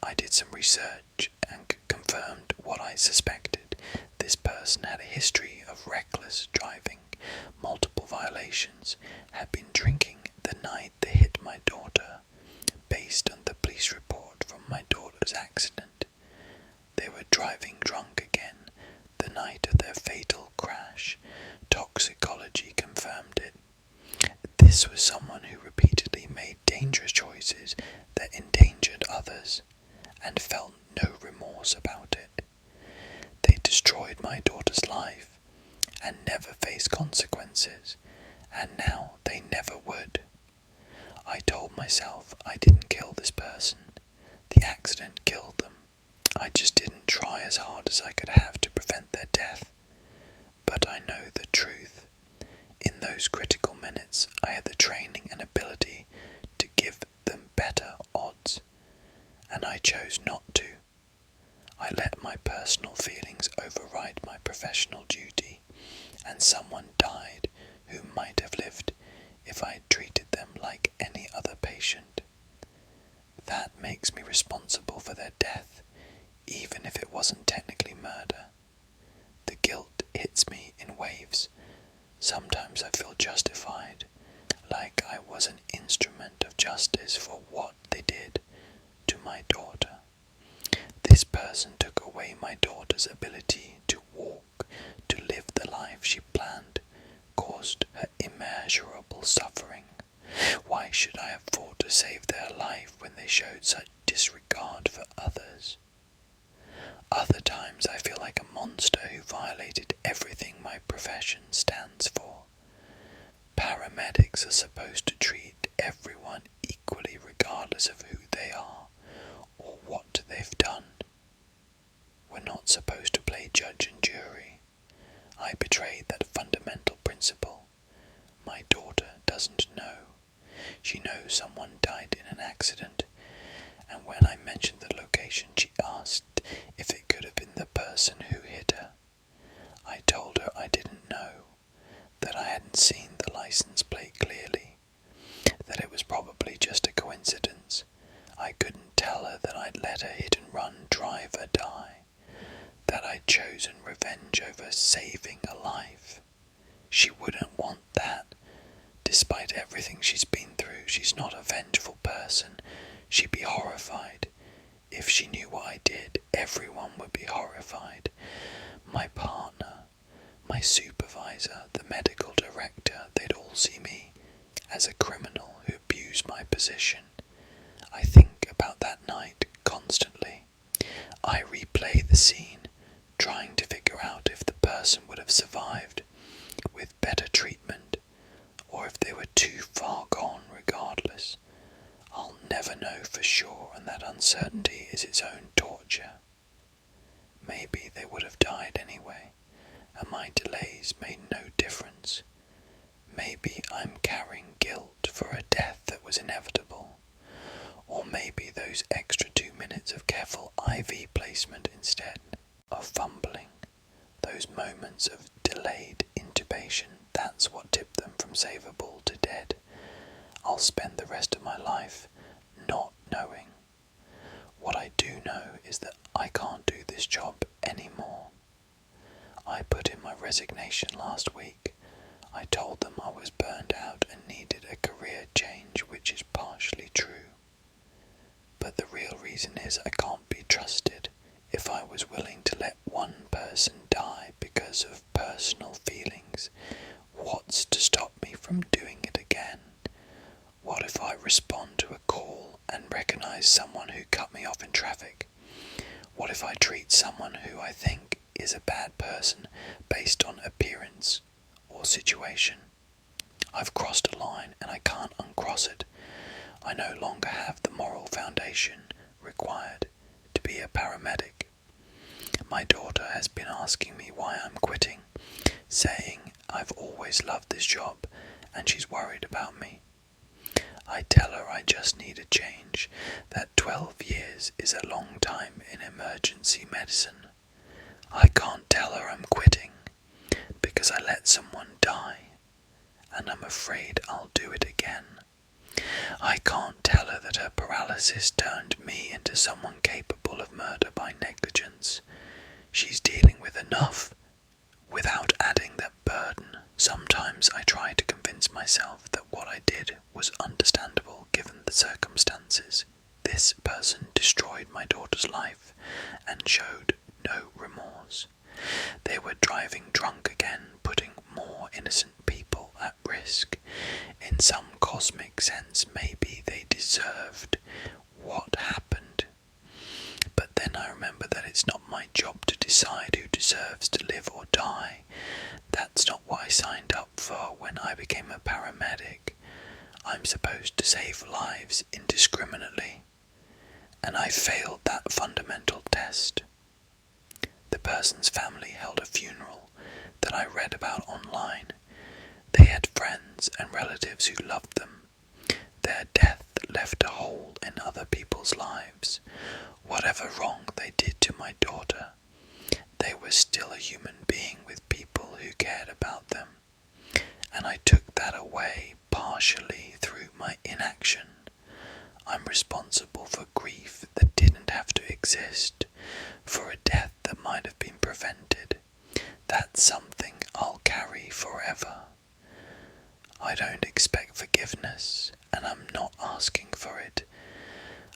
I did some research and confirmed what I suspected. This person had a history of reckless driving, multiple violations had been drinking the night they hit my daughter, based on the police report from my daughter's accident. They were driving drunk again the night of their fatal crash. Toxicology confirmed it. This was someone who repeatedly made dangerous choices that endangered others and felt no remorse about it. They destroyed my daughter's life and never faced consequences, and now they never would. I told myself I didn't kill this person. The accident killed them. I just didn't try as hard as I could have to prevent their death. But I know the truth. In those critical minutes, I had the training and ability to give them better odds, and I chose not to. I let my personal feelings override my professional duty, and someone died who might have lived if I had treated them like any other patient. That makes me responsible for their death, even if it wasn't technically murder. The guilt hits me in waves. Sometimes I feel justified, like I was an instrument of justice for what they did to my daughter. This person took away my daughter's ability to walk, to live the life she planned, caused her immeasurable suffering. Why should I have fought to save their life when they showed such disregard for others? Other times I feel like a monster who violated everything my profession stands for. Paramedics are supposed to treat everyone equally regardless of who they are or what they've done. We're not supposed to play judge and jury. I betrayed that fundamental principle. My daughter doesn't know. She knows someone died in an accident, and when I mentioned the location, she asked if it could have been the person who hit her. I told her I didn't know, that I hadn't seen the license plate clearly, that it was probably just a coincidence. I couldn't tell her that I'd let a hit-and-run driver die, that I'd chosen revenge over saving a life. She wouldn't want that. Despite everything she's been through, she's not a vengeful person. She'd be horrified. If she knew what I did, everyone would be horrified. My partner, my supervisor, the medical director, they'd all see me as a criminal who abused my position. I think about that night constantly. I replay the scene, trying to figure out if the person would have survived with better treatment, or if they were too far gone regardless. I'll never know for sure, and that uncertainty is its own torture. Maybe they would have died anyway, and my delays made no difference. Maybe I'm carrying guilt for a death that was inevitable, or maybe those extra 2 minutes of careful IV placement instead of fumbling, those moments of delayed intubation, that's what tipped them from savable to dead. I'll spend the rest of my life not knowing. What I do know is that I can't do this job anymore. I put in my resignation last week. I told them I was burned out and needed a career change, which is partially true. But the real reason is I can't be trusted. If I was willing to let one person die because of personal feelings, what's to stop me from doing it again? What if I respond to a call and recognize someone who cut me off in traffic? What if I treat someone who I think is a bad person based on appearance or situation? I've crossed a line and I can't uncross it. I no longer have the moral foundation required to be a paramedic. My daughter has been asking me why I'm quitting, saying I've always loved this job and she's worried about me. I tell her I just need a change, that 12 years is a long time in emergency medicine. I can't tell her I'm quitting because I let someone die and I'm afraid I'll do it again. I can't tell her that her paralysis turned me into someone capable of murder by negligence. She's dealing with enough without adding that burden, Sometimes I try to convince myself that what I did was understandable given the circumstances. This person destroyed my daughter's life and showed no remorse. They were driving drunk again, putting more innocent people at risk. In some cosmic sense, maybe they deserved what happened. But then I remember that it's not my job to decide who deserves to live or die. That's not what I signed up for when I became a paramedic. I'm supposed to save lives indiscriminately, and I failed that fundamental test. The person's family held a funeral that I read about online. They had friends and relatives who loved them. Their death left a hole in other people's lives. Whatever wrong they did to my daughter, they were still a human being with people who cared about them. And I took that away partially through my inaction. I'm responsible for grief that didn't have to exist, for a death that might have been prevented. That's something I'll carry forever. I don't expect forgiveness, and I'm not asking for it.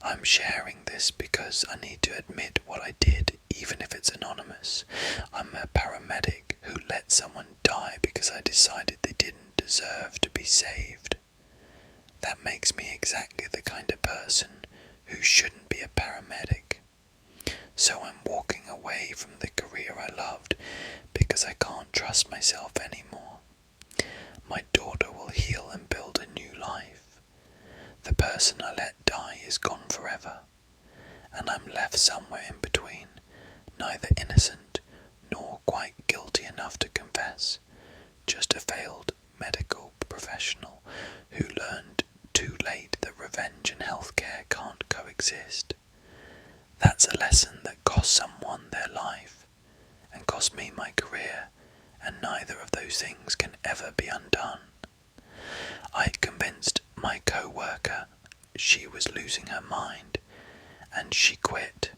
I'm sharing this because I need to admit what I did, even if it's anonymous. I'm a paramedic who let someone die because I decided they didn't deserve to be saved. That makes me exactly the kind of person who shouldn't be a paramedic. So I'm walking away from the career I loved because I can't trust myself anymore. My daughter will heal and build a new life. The person I let die is gone forever, and I'm left somewhere in between, neither innocent nor quite guilty enough to confess, just a failed medical professional who learned too late that revenge and healthcare can't coexist. That's a lesson that cost someone their life, and cost me my career, and neither of those things can ever be undone. I convinced my co-worker she was losing her mind, and she quit.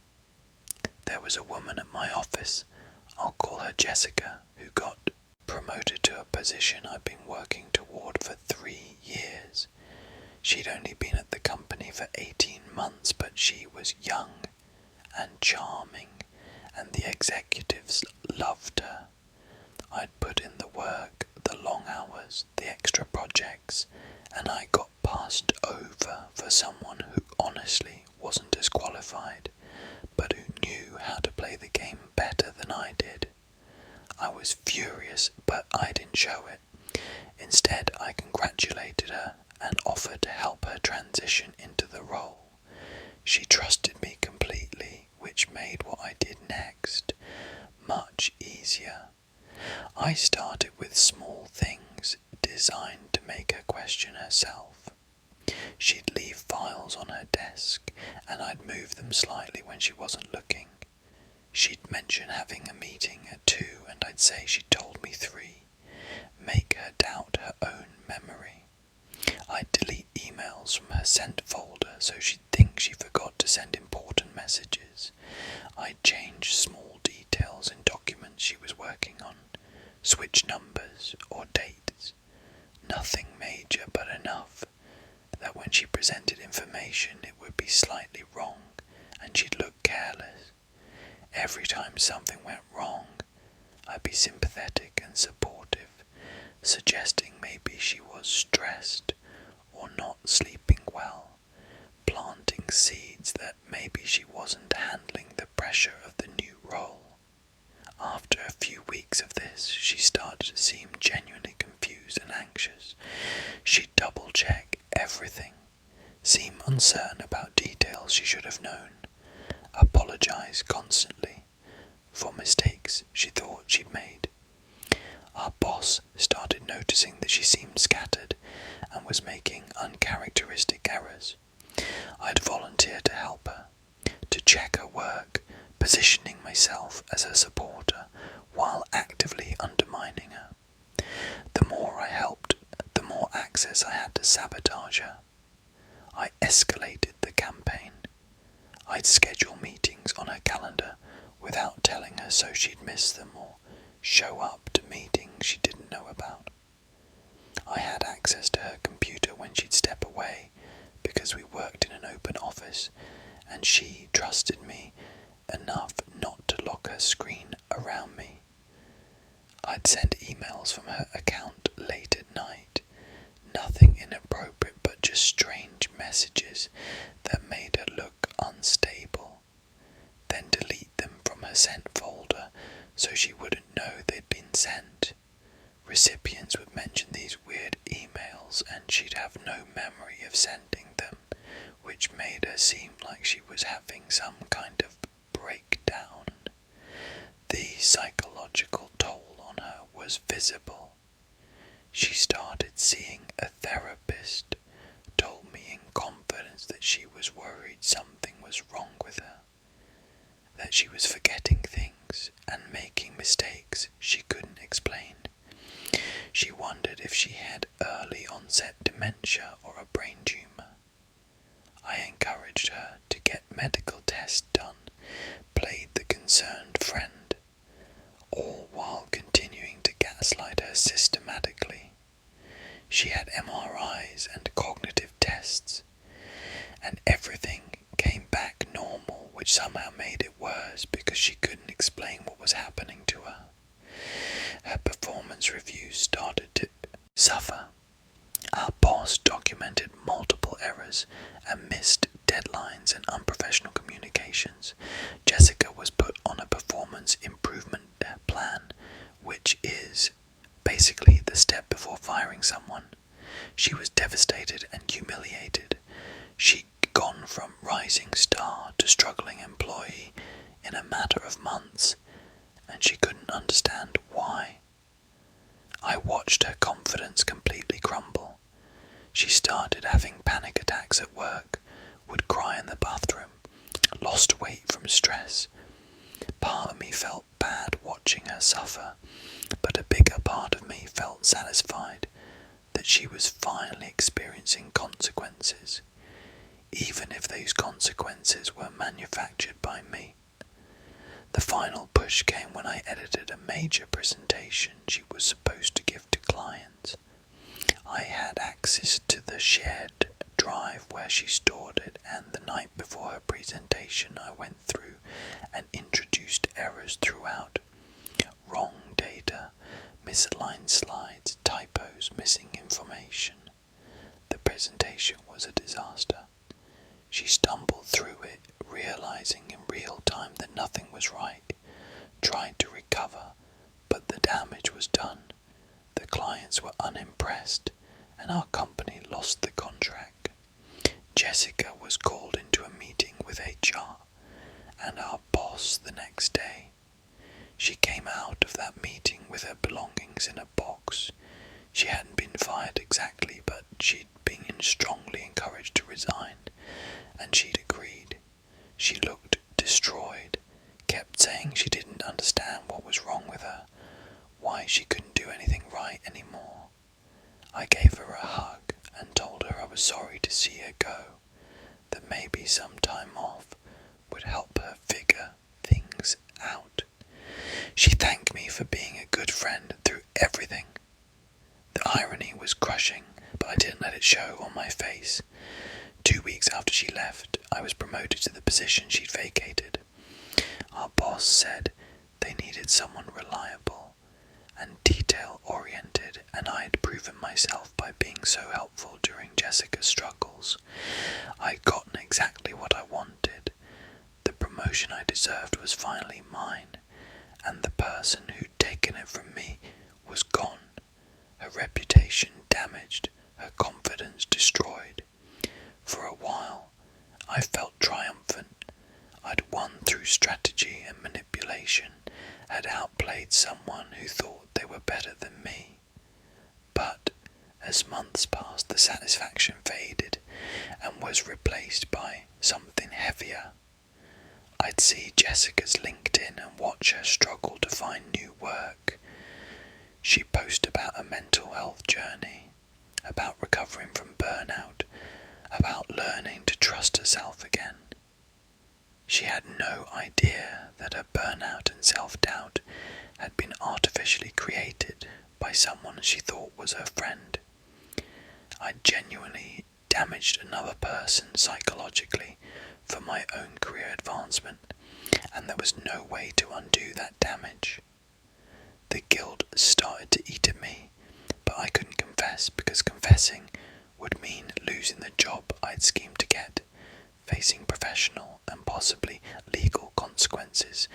There was a woman at my office, I'll call her Jessica, who got promoted to a position I've been working toward for 3 years. She'd only been at the company for 18 months, but she was young and charming, and the executives loved her. I'd put in the work, the long hours, the extra projects, and I got passed over for someone who honestly wasn't as qualified, but who knew how to play the game better than I did. I was furious, but I didn't show it. Instead, I congratulated her and offered to help her transition into the role. She trusted me completely, which made what I did next much easier. I started with small things designed to make her question herself. She'd leave files on her desk, and I'd move them slightly when she wasn't looking. She'd mention having a meeting at 2, and I'd say she'd told me 3. Make her doubt her own memory. I'd delete emails from her sent folder so she'd think she forgot to send important messages. I'd change small details in documents she was working on, switch numbers or dates. Nothing major, but enough that when she presented information it would be slightly wrong and she'd look careless. Every time something went wrong, I'd be sympathetic and supportive, suggesting maybe she was stressed or not sleeping well, planting seeds that maybe she wasn't handling the pressure of the new role. After a few weeks of this, she started to seem genuinely confused and anxious. She'd double-check everything, seem uncertain about details she should have known, apologize constantly for mistakes she thought she'd made. Our boss started noticing that she seemed scattered and was making uncharacteristic errors. I'd volunteer to help her, to check her work, positioning myself as a supporter while actively undermining her. The more I helped, the more access I had to sabotage her. I escalated the campaign. I'd schedule meetings on her calendar without telling her so she'd miss them or show up to meetings she didn't know about. access to her computer when she'd step away because we worked in an open office and she trusted me enough not to lock her screen around me. I'd send emails from her account late at night, nothing inappropriate but just strange messages that made her look unstable, then delete them from her sent folder so she wouldn't know they'd been sent. Recipients would mention these weird emails and she'd have no memory of sending them, which made her seem like she was having some kind of breakdown. The psychological toll on her was visible. She started seeing a therapist, told me in confidence that she was worried something was wrong with her, that she was forgetting things and making mistakes she couldn't explain. She wondered if she had early onset dementia or a brain tumour. I encouraged her to get medical tests done, played the concerned friend, all while continuing to gaslight her systematically. She had MRIs and cognitive tests, and everything came back normal, which somehow made it worse because she couldn't explain what was happening to her. Her performance reviews started to suffer. Our boss documented multiple errors and missed deadlines and unprofessional communications. Jessica was put on a performance improvement plan, which is basically the step before firing someone. She was devastated and humiliated. She'd gone from rising star to struggling employee in a matter of months, and she couldn't understand why. I watched her confidence completely crumble. She started having panic attacks at work, would cry in the bathroom, lost weight from stress. Part of me felt bad watching her suffer, but a bigger part of me felt satisfied that she was finally experiencing consequences, even if those consequences were manufactured by me. The final push came when I edited a major presentation she was supposed to give to clients. I had access to the shared drive where she stored it, and the night before her presentation I went through and introduced errors throughout. Wrong data, misaligned slides, typos, missing information. The presentation was a disaster. She stumbled through it, realizing in real time that nothing was right, tried to recover, but the damage was done. The clients were unimpressed, and our company lost the contract. Jessica was called into a meeting with HR and our boss the next day. She came out of that meeting with her belongings in a box. She hadn't been fired exactly, but she'd been strongly encouraged to resign, and she'd agreed. She looked destroyed, kept saying she didn't understand what was wrong with her, why she couldn't do anything right anymore. I gave her a hug and told her I was sorry to see her go, that maybe some time off would help her figure things out. She thanked me for being a good friend through everything. The irony was crushing, but I didn't let it show on my face. 2 weeks after she left, I was promoted to the position she'd vacated. Our boss said they needed someone reliable and detail-oriented, and I had proven myself by being so helpful during Jessica's struggles. I'd gotten exactly what I wanted. The promotion I deserved was finally mine, and the person who'd taken it from me was gone. Her reputation damaged, her confidence destroyed. For a while, I felt triumphant. I'd won through strategy and manipulation, had outplayed someone who thought they were better than me. But as months passed, the satisfaction faded and was replaced by something heavier. I'd see Jessica's LinkedIn and watch her struggle to find new work. She'd post about a mental health journey, about recovering from burnout, about learning to trust herself again. She had no idea that her burnout and self-doubt had been artificially created by someone she thought was her friend. I genuinely damaged another person psychologically for my own career advancement, and there was no way to undo that damage. The guilt started to eat at me, but I couldn't confess because confessing would mean losing the job I'd schemed to get, facing professional and possibly legal consequences,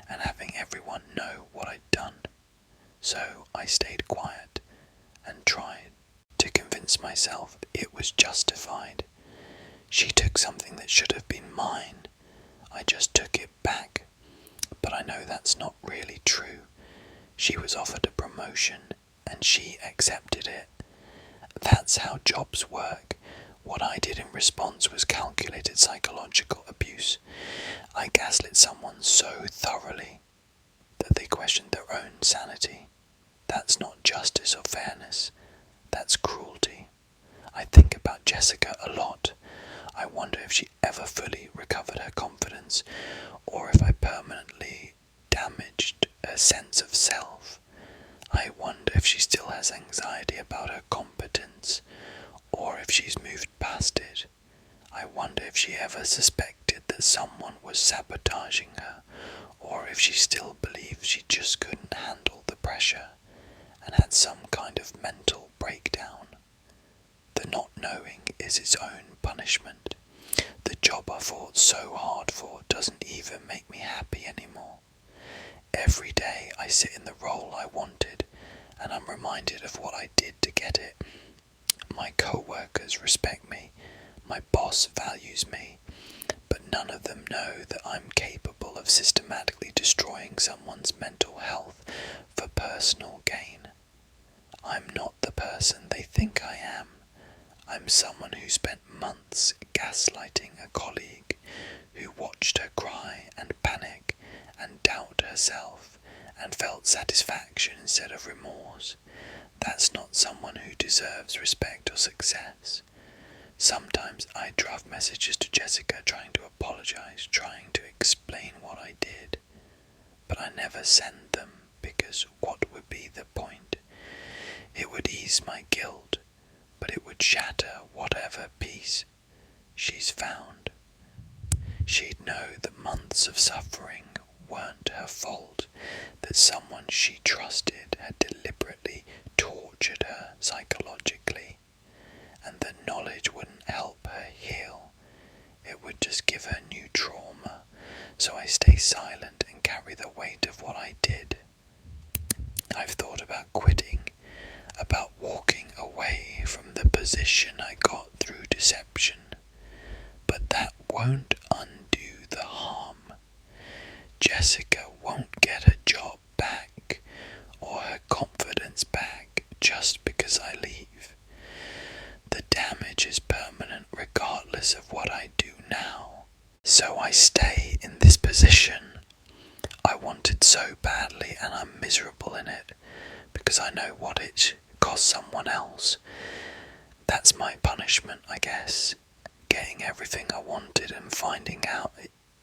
and having everyone know what I'd done. So I stayed quiet and tried to convince myself it was justified. She took something that should have been mine. I just took it back. But I know that's not really true. She was offered a promotion and she accepted it. That's how jobs work. What I did in response was calculated psychological abuse. I gaslit someone so thoroughly that they questioned their own sanity. That's not justice or fairness. That's cruelty. I think about Jessica a lot. I wonder if she ever fully recovered her confidence, or if I permanently damaged her sense of self. I wonder if she still has anxiety about her competence, or if she's moved past it. I wonder if she ever suspected that someone was sabotaging her, or if she still believes she just couldn't handle the pressure and had some kind of mental breakdown. The not knowing is its own punishment. The job I fought so hard for doesn't even make me happy anymore. Every day I sit in the role I wanted, and I'm reminded of what I did to get it. My co-workers respect me, my boss values me, but none of them know that I'm capable of systematically destroying someone's mental health for personal gain. I'm not the person they think I am. I'm someone who spent months gaslighting a colleague, who watched her cry and panic and doubt herself and felt satisfaction instead of remorse. That's not someone who deserves respect or success. Sometimes I draft messages to Jessica trying to apologize, trying to explain what I did, but I never send them because what would be the point? It would ease my guilt, but it would shatter whatever peace she's found. She'd know that months of suffering weren't her fault, that someone she trusted had deliberately tortured her psychologically, and the knowledge wouldn't help her heal. It would just give her new trauma, so I stay silent and carry the weight of what I did. I've thought about quitting, about walking away from the position I got through deception, but that won't undo the harm. Jessica won't get her job back or her confidence back just because I leave. The damage is permanent regardless of what I do now. So I stay in this position. I want it so badly and I'm miserable in it because I know what it cost someone else. That's my punishment, I guess. Getting everything I wanted and finding out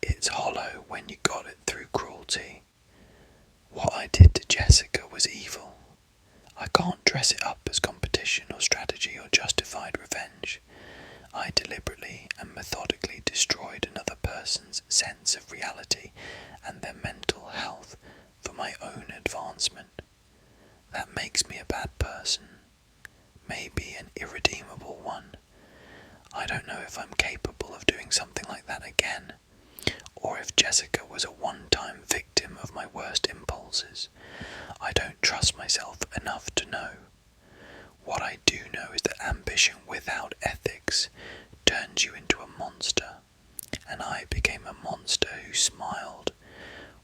it's hollow when you got it through cruelty. What I did to Jessica was evil. I can't dress it up as competition or strategy or justified revenge. I deliberately and methodically destroyed another person's sense of reality and their mental health for my own advancement. That makes me a bad person, maybe an irredeemable one. I don't know if I'm capable of doing something like that again, or if Jessica was a one-time victim of my worst impulses. I don't trust myself enough to know. What I do know is that ambition without ethics turns you into a monster, and I became a monster who smiled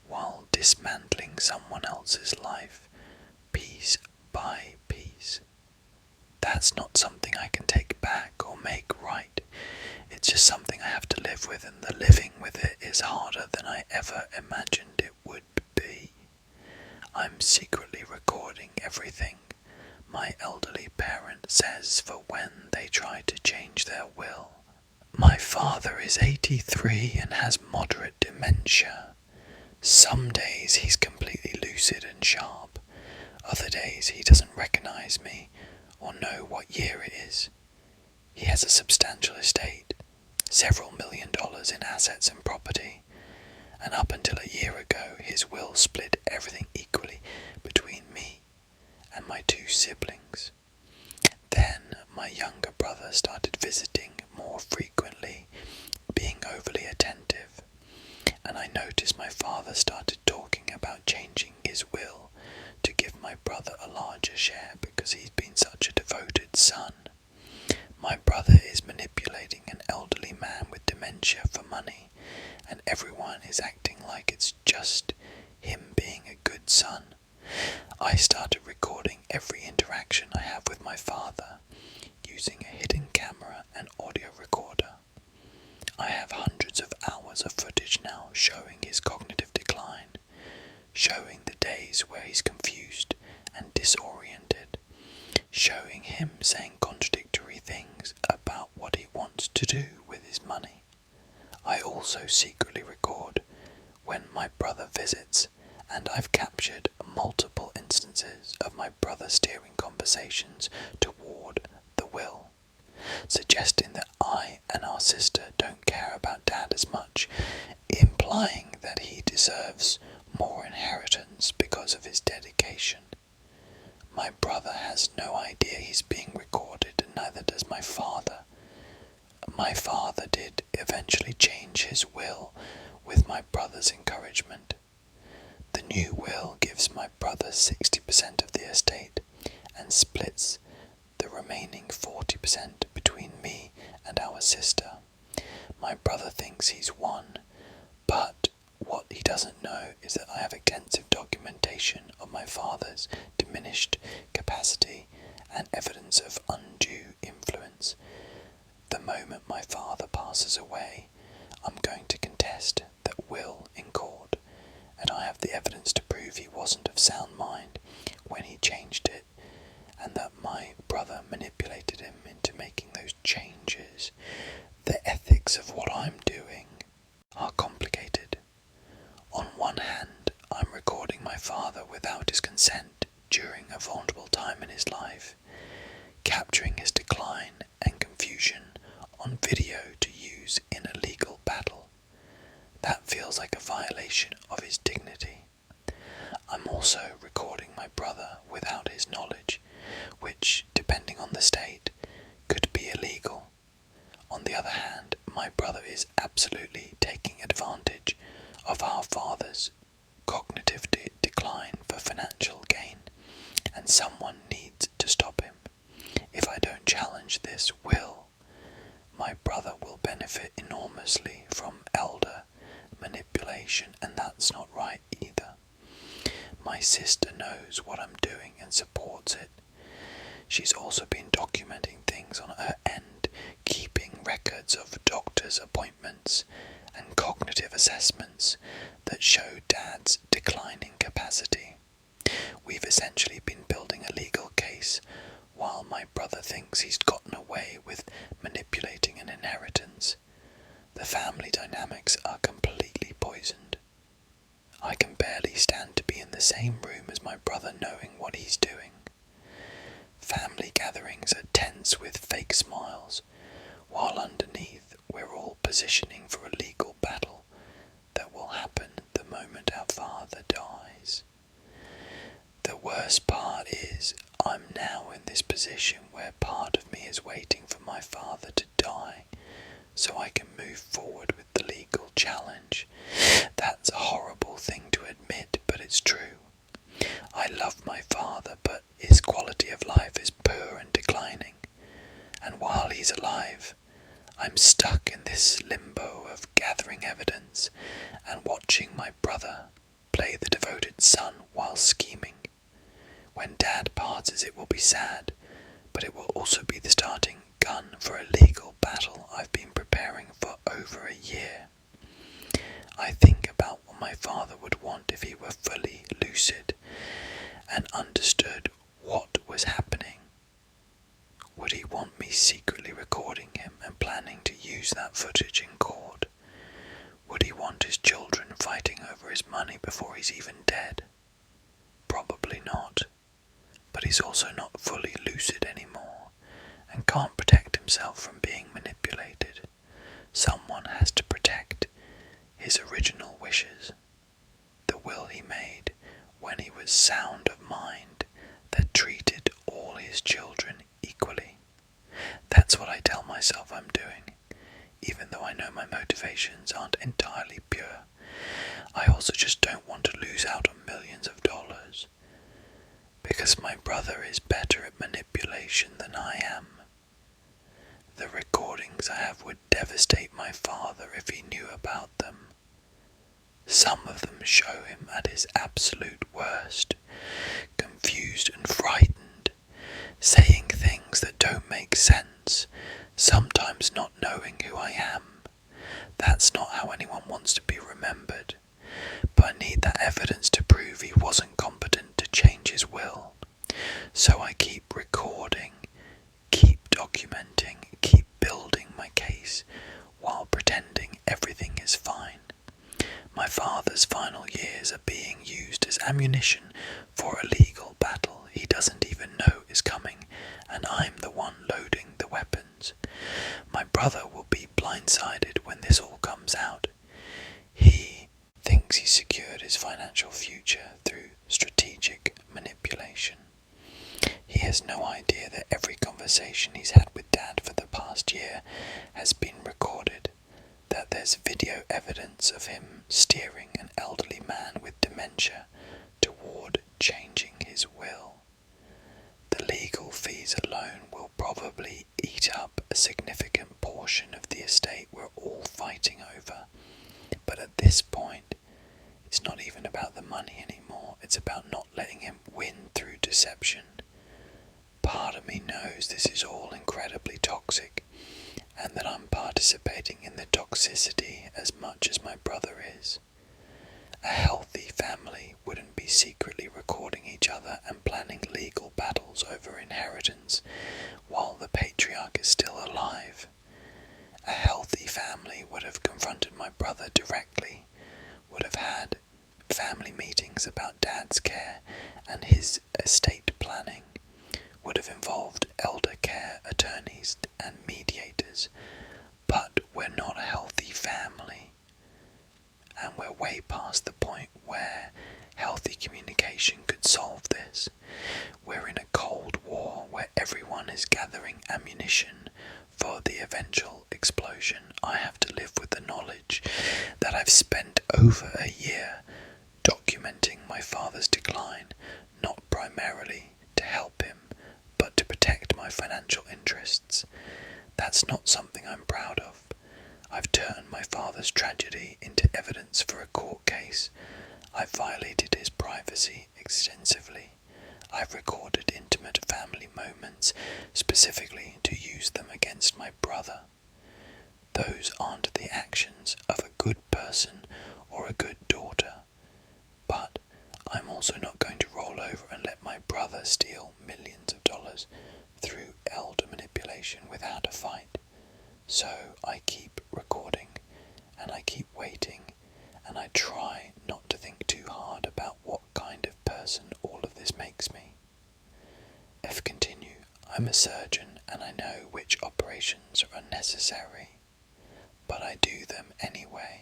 while dismantling someone else's life, piece by piece. That's not something I can take back or make right. It's just something I have to live with, and the living with it is harder than I ever imagined it would be. I'm secretly recording everything my elderly parent says for when they try to change their will. My father is 83 and has moderate dementia. Some days he's completely lucid and sharp. Other days he doesn't recognize me or know what year it is. He has a substantial estate, several $1 million in assets and property, and up until a year ago his will split everything equally between me and my 2 siblings. Then my younger brother started visiting more frequently, being overly attentive, and I noticed my father started talking about changing his will to give my brother a larger share because he's been such a devoted son. My brother is manipulating an elderly man with dementia for money, and everyone is acting like it's just him being a good son. I started recording every interaction I have with my father, using a hidden camera and audio recorder. I have hundreds of hours of footage now showing his cognitive decline, showing the days where he's confused and disoriented, showing him saying contradictory things about what he wants to do with his money. I also secretly record when my brother visits, and I've captured multiple instances of my brother steering conversations toward the will, suggesting that I and our sister don't care about Dad as much, implying that he deserves more inheritance because of his dedication. My brother has no idea he's being recorded, and neither does my father. My father did eventually change his will with my brother's encouragement. The new will gives my brother 60% of the estate and splits the remaining 40% between me and our sister. My brother thinks he's won, but what he doesn't know is that I have extensive documentation of my father's diminished capacity and evidence of undue influence. The moment my father passes away, I'm going to contest that will in court, and I have the evidence to prove he wasn't of sound mind when he changed it, and that my brother manipulated him into making those changes. The ethics of what I'm doing are complicated. On one hand, I'm recording my father without his consent during a vulnerable time in his life, capturing his decline and confusion on video to use in a legal battle. That feels like a violation of his dignity. I'm also recording my brother without his knowledge, which, depending on the state, could be illegal. On the other hand, my brother is absolutely taking advantage of our father's cognitive decline for financial gain, and someone needs to stop him. If I don't challenge this will, my brother will benefit enormously from elder manipulation, and that's not right either. My sister knows what I'm doing and supports it. She's also been documenting things on her end, keeping records of doctor's appointments and cognitive assessments that show Dad's declining capacity. We've essentially been building a legal case while my brother thinks he's gotten away with manipulating an inheritance. The family dynamics are completely poisoned. I can barely stand to be in the same room as my brother knowing what he's doing. Family gatherings are tense with fake smiles, while underneath we're all positioning for a legal battle that will happen the moment our father dies. The worst part is I'm now in this position where part of me is waiting for my father to die so I can move forward with the legal challenge. That's a horrible thing to admit, but it's true. I love my father, but his quality of life is poor and declining, and while he's alive, I'm stuck in this limbo of gathering evidence and watching my brother play the devoted son while scheming. When Dad passes, it will be sad, but it will also be the starting gun for a legal battle I've been preparing for over a year. I think about what my father would want if he were fully lucid and understood what was happening. Would he want me secretly recording him and planning to use that footage in court? Would he want his children fighting over his money before he's even dead? Probably not. But he's also not fully lucid anymore and can't protect himself from myself I'm doing, even though I know my motivations aren't entirely pure. I also just don't want to lose out on millions of dollars, because my brother is better at manipulation than I am. The recordings I have would devastate my father if he knew about them. Some of them show him at his absolute worst, confused and frightened, saying things that don't make sense, sometimes not knowing who I am. That's not how anyone wants to be remembered, but I need that evidence to prove he wasn't competent to change his will. So I keep recording, keep documenting, keep building my case while pretending everything is fine. My father's final years are being used as ammunition for a legal battle he doesn't even know is coming, and I'm the one loading the weapons. My brother will be blindsided when this all comes out. He thinks he secured his financial future through strategic manipulation. He has no idea that every conversation he's had with Dad for the past year has been recorded, that there's video evidence of him steering an elderly man with dementia toward changing his will. The legal fees alone will probably eat up a significant portion of the estate we're all fighting over. But at this point, it's not even about the money anymore, it's about not letting him win through deception. Part of me knows this is all incredibly toxic, and that I'm participating in the toxicity as much as my brother is. A healthy family wouldn't be secretly recording each other and planning legal battles over inheritance while the patriarch is still alive. A healthy family would have confronted my brother directly, would have had family meetings about Dad's care and his estate planning, would have involved elder care attorneys and mediators. But we're not a healthy family, and we're way past the point where healthy communication could solve this. We're in a cold war where everyone is gathering ammunition for the eventual explosion. I have to live with the knowledge that I've spent over a year documenting my father's decline, not primarily to help him, but to protect my financial interests. That's not something I'm proud of. I've turned my father's tragedy into evidence for a court case. I've violated his privacy extensively. I've recorded intimate family moments specifically to use them against my brother. Those aren't the actions of a good person or a good daughter. But I'm also not going to roll over and let my brother steal millions of dollars through elder manipulation without a fight. So I keep recording, and I keep waiting, and I try not to think too hard about what kind of person all of this makes me. If continue, I'm a surgeon and I know which operations are unnecessary, but I do them anyway.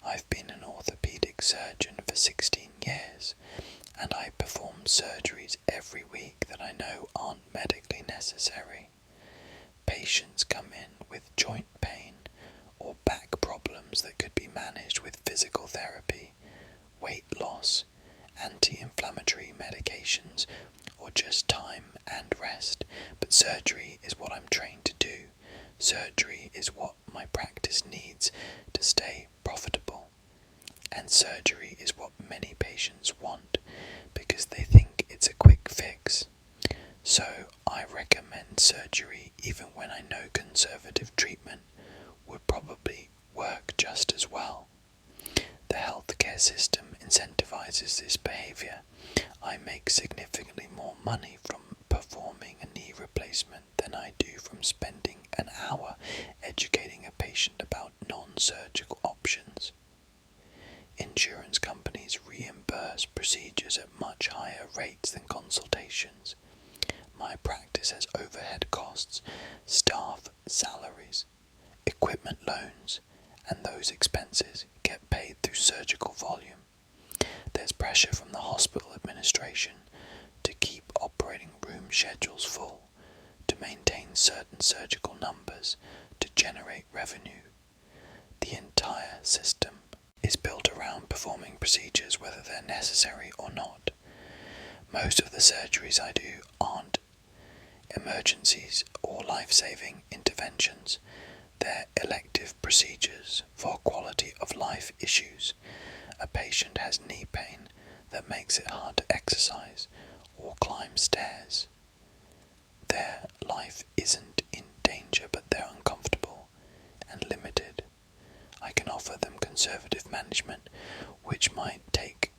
I've been an orthopedic surgeon for 16 years, and I perform surgeries every week that I know aren't medically necessary. Patients come in with joint pain or back problems that could be managed with physical therapy, weight loss, anti-inflammatory medications, or just time and rest. But surgery is what I'm trained to do. Surgery is what my practice needs to stay profitable. And surgery is what many patients want because they think it's a quick fix. So I recommend surgery even when I know conservative treatment would probably work just as well. The healthcare system incentivizes this behavior. I make significantly more money from performing a knee replacement than I do from spending an hour educating a patient about non-surgical options. Insurance companies reimburse procedures at much higher rates than consultations. My practice has overhead costs, staff salaries, equipment loans, and those expenses get paid through surgical volume. There's pressure from the hospital administration to keep operating room schedules full, to maintain certain surgical numbers to generate revenue. The entire system is built around performing procedures whether they're necessary or not. Most of the surgeries I do aren't emergencies or life-saving interventions. They're elective procedures for quality of life issues. A patient has knee pain that makes it hard to exercise or climb stairs. Their life isn't in danger, but they're uncomfortable and limited. I can offer them conservative management, which might take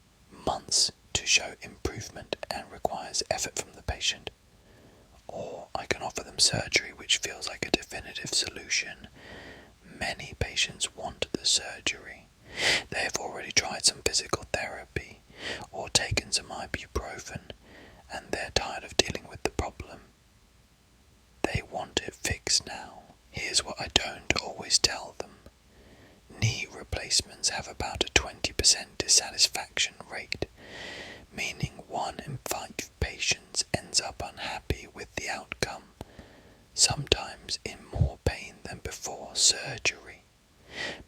months to show improvement and requires effort from the patient. Or I can offer them surgery, which feels like a definitive solution. Many patients want the surgery. They have already tried some physical therapy or taken some ibuprofen, and they're tired of dealing with the problem. They want it fixed now. Here's what I don't always tell them. Knee replacements have about a 20% dissatisfaction rate, meaning 1 in 5 patients ends up unhappy with the outcome, sometimes in more pain than before surgery.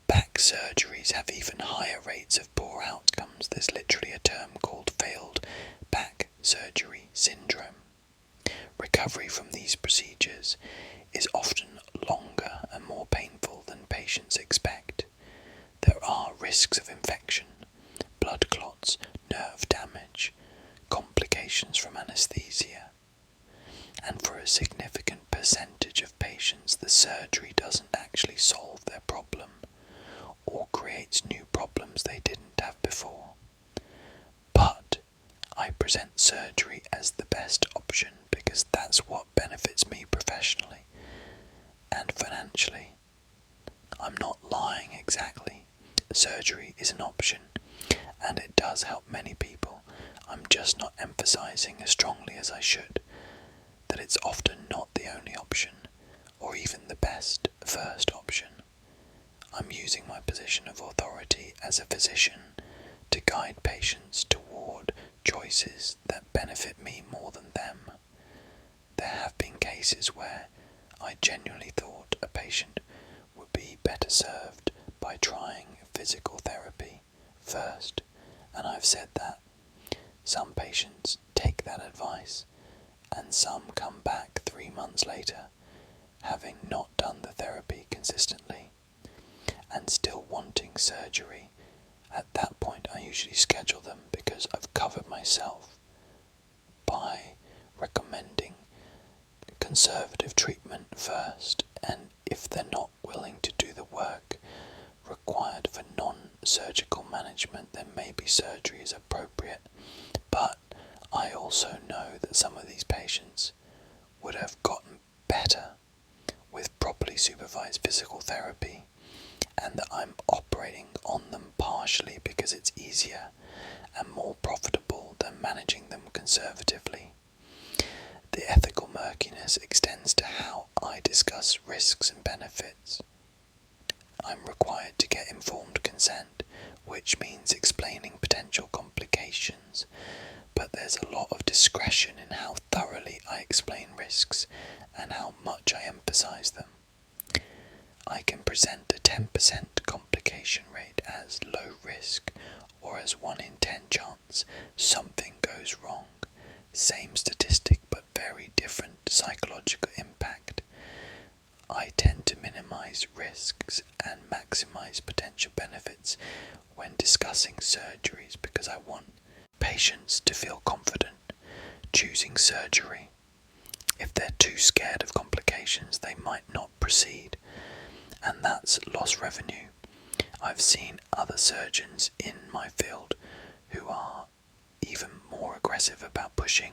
Back surgeries have even higher rates of poor outcomes. There's literally a term called failed back surgery syndrome. Recovery from these procedures is often longer and more painful than patients expect. There are risks of infection, blood clots, nerve damage, complications from anesthesia. And for a significant percentage of patients, the surgery doesn't actually solve their problem or creates new problems they didn't have before. But I present surgery as the best option because that's what benefits me professionally and financially. I'm not lying exactly. Surgery is an option, and it does help many people. I'm just not emphasizing as strongly as I should that it's often not the only option, or even the best first option. I'm using my position of authority as a physician to guide patients toward choices that benefit me more than them. There have been cases where I genuinely thought a patient would be better served by trying physical therapy first, and I've said that. Some patients take that advice, and some come back 3 months later, having not done the therapy consistently, and still wanting surgery. At that point I usually schedule them because I've covered myself by recommending conservative treatment first, and if they're not willing to do the work required for non-surgical management, then maybe surgery is appropriate. But I also know that some of these patients would have gotten better with properly supervised physical therapy, and that I'm operating on them partially because it's easier and more profitable than managing them conservatively. The ethical murkiness extends to how I discuss risks and benefits. I'm required to get informed consent, which means explaining potential complications, but there's a lot of discretion in how thoroughly I explain risks and how much I emphasize them. I can present a 10% complication rate as low risk or as 1 in 10 chance something goes wrong. Same statistic but very different psychological impact. I tend to minimize risks and maximize potential benefits when discussing surgeries because I want patients to feel confident choosing surgery. If they're too scared of complications, they might not proceed, and that's lost revenue. I've seen other surgeons in my field who are even more aggressive about pushing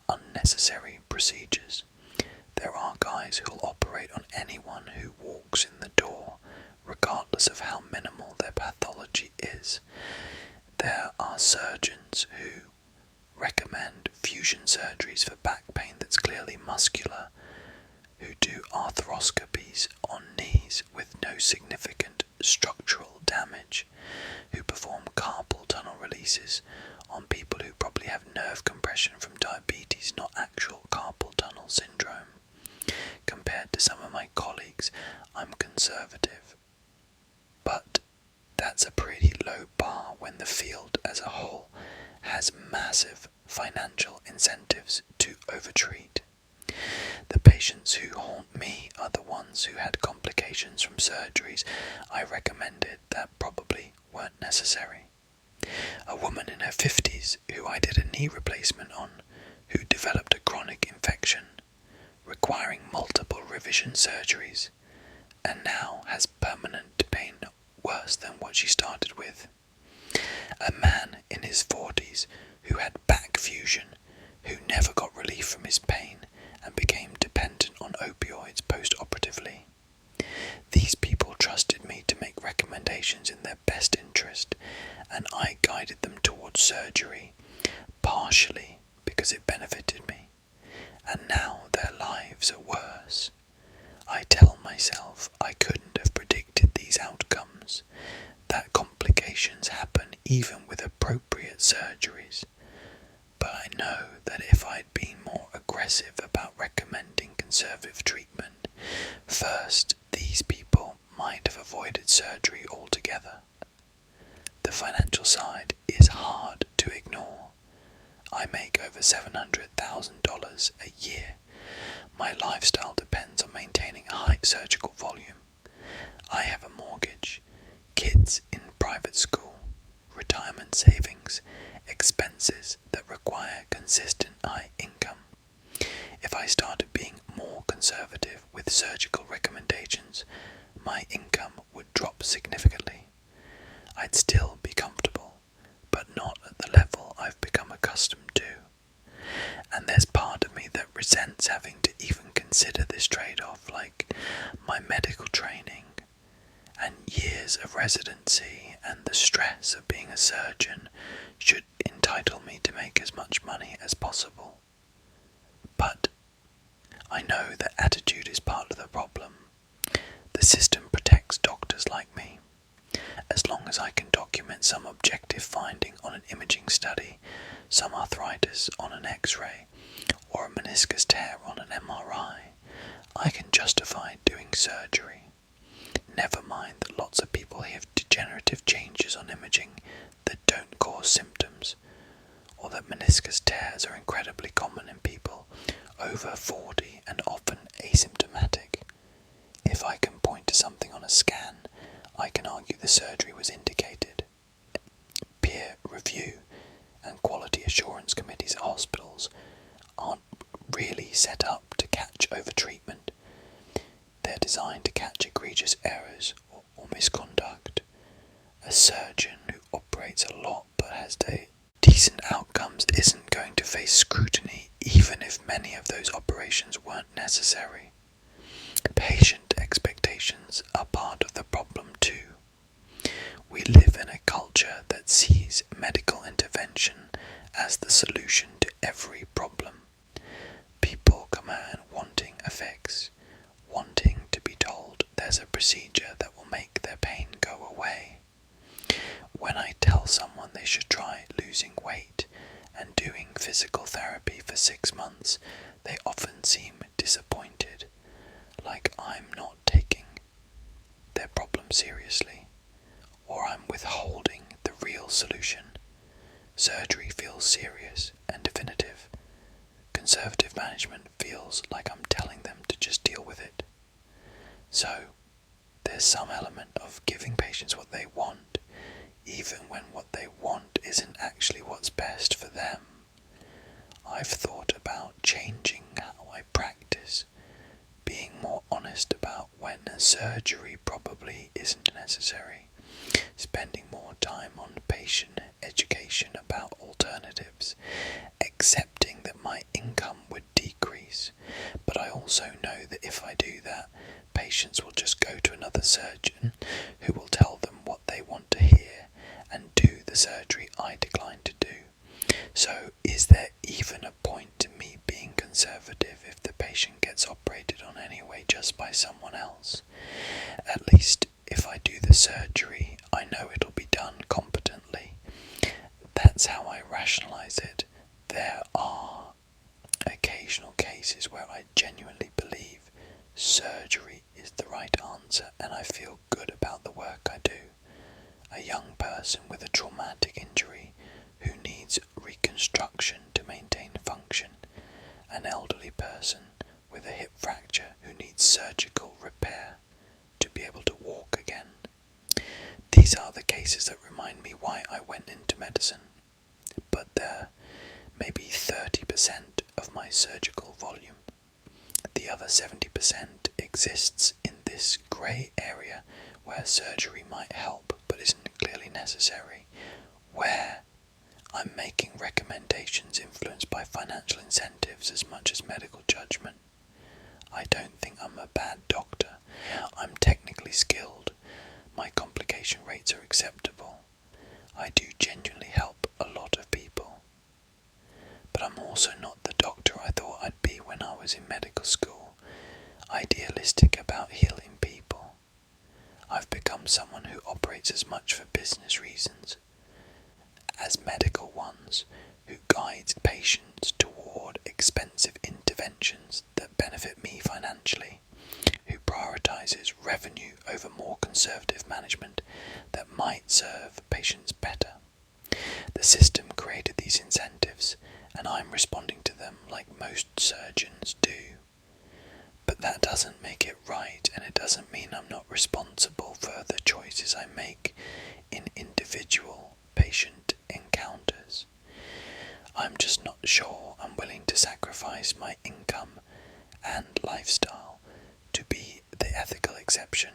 unnecessary procedures. There are guys who'll operate on anyone who walks in the door, regardless of how minimal their pathology is. There are surgeons who recommend fusion surgeries for back pain that's clearly muscular, who do arthroscopies on knees with no significant structural damage, who perform carpal tunnel releases on people who probably have nerve compression from diabetes, not actual carpal tunnel syndrome. thinks I'm conservative. But that's a pretty low bar when the field as a whole has massive financial incentives to overtreat. The patients who haunt me are the ones who had complications from surgeries I recommended that probably weren't necessary. A woman in her 50s who I did a knee replacement on, who developed a chronic infection, requiring multiple revision surgeries, and now has permanent pain worse than what she started with. A man in his 40s who had back fusion, who never got relief from his pain and became dependent on opioids post-operatively. These people trusted me to make recommendations in their best interest, and I guided them towards surgery, partially because it benefited me, and now their lives are worse. I tell myself I couldn't have predicted these outcomes, that complications happen even with appropriate surgeries, but I know that if I'd been more aggressive about recommending conservative treatment, first, these people might have avoided surgery altogether. The financial side is hard to ignore. I make over $700,000 a year. My lifestyle depends on maintaining a high surgical volume. I have a mortgage, kids in private school, retirement savings, expenses that require consistent high income. If I started being more conservative with surgical recommendations, my income would drop significantly. I'd still be comfortable, but not at the level I've become accustomed to. And there's part of me that resents having to even consider this trade-off, like my medical training and years of residency and the stress of being a surgeon should entitle me to make as much money as possible. But I know that attitude is part of the problem. The system protects doctors like me. As long as I can document some objective finding on an imaging study, some arthritis on an X-ray, or a meniscus tear on an MRI, I can justify doing surgery. Never mind that lots of people have degenerative changes on imaging that don't cause symptoms, or that meniscus tears are incredibly common in people over 40 and often asymptomatic. If I can point to something on a scan, I can argue the surgery was indicated. Peer review and quality assurance committees at hospitals aren't really set up to catch overtreatment. They're designed to catch egregious errors or misconduct. A surgeon who operates a lot but has decent outcomes isn't going to face scrutiny even if many of those operations weren't necessary. Patient expectations are part of the problem too. We live in a culture that sees medical intervention as the solution to every problem. People come out wanting a fix, wanting to be told there's a procedure that will make their pain go away. When I tell someone they should try losing weight and doing physical therapy for 6 months, they often seem disappointed, like I'm not taking their problem seriously, or I'm withholding the real solution. Surgery feels serious and definitive. Conservative management feels like I'm telling them to just deal with it. So, there's some element of giving patients what they want, even when what they want isn't actually what's best for them. I've thought about changing how I practice, being more honest about when a surgery probably isn't necessary, spending more time on patient education about alternatives, accepting that my income would decrease, but I also know that if I do that, patients will just go to another surgeon who will tell them what they want to hear and do the surgery I decline to do. So is there even a point to me being conservative if the patient gets operated on anyway just by someone else? At least if I do the surgery, I know it'll be done competently. That's how I rationalize it. There are occasional cases where I genuinely believe surgery is the right answer and I feel good about the work I do. A young person with a traumatic injury who needs reconstruction to maintain function. An elderly person with a hip fracture who needs surgical repair to be able to walk again. These are the cases that remind me why I went into medicine. But they're maybe 30% of my surgical volume. The other 70% exists in this grey area where surgery might help but isn't clearly necessary, where I'm making recommendations influenced by financial incentives as much as medical judgment. I don't think I'm a bad doctor. I'm technically skilled. My complication rates are acceptable. I do genuinely help a lot of people. But I'm also not the doctor I thought I'd be when I was in medical school, idealistic about healing people. I've become someone who operates as much for business reasons as medical ones, who guides patients toward expensive interventions that benefit me financially, who prioritizes revenue over more conservative management that might serve patients better. The system created these incentives, and I'm responding to them like most surgeons do. But that doesn't make it right, and it doesn't mean I'm not responsible for the choices I make in individual patient encounters. I'm just not sure I'm willing to sacrifice my income and lifestyle to be the ethical exception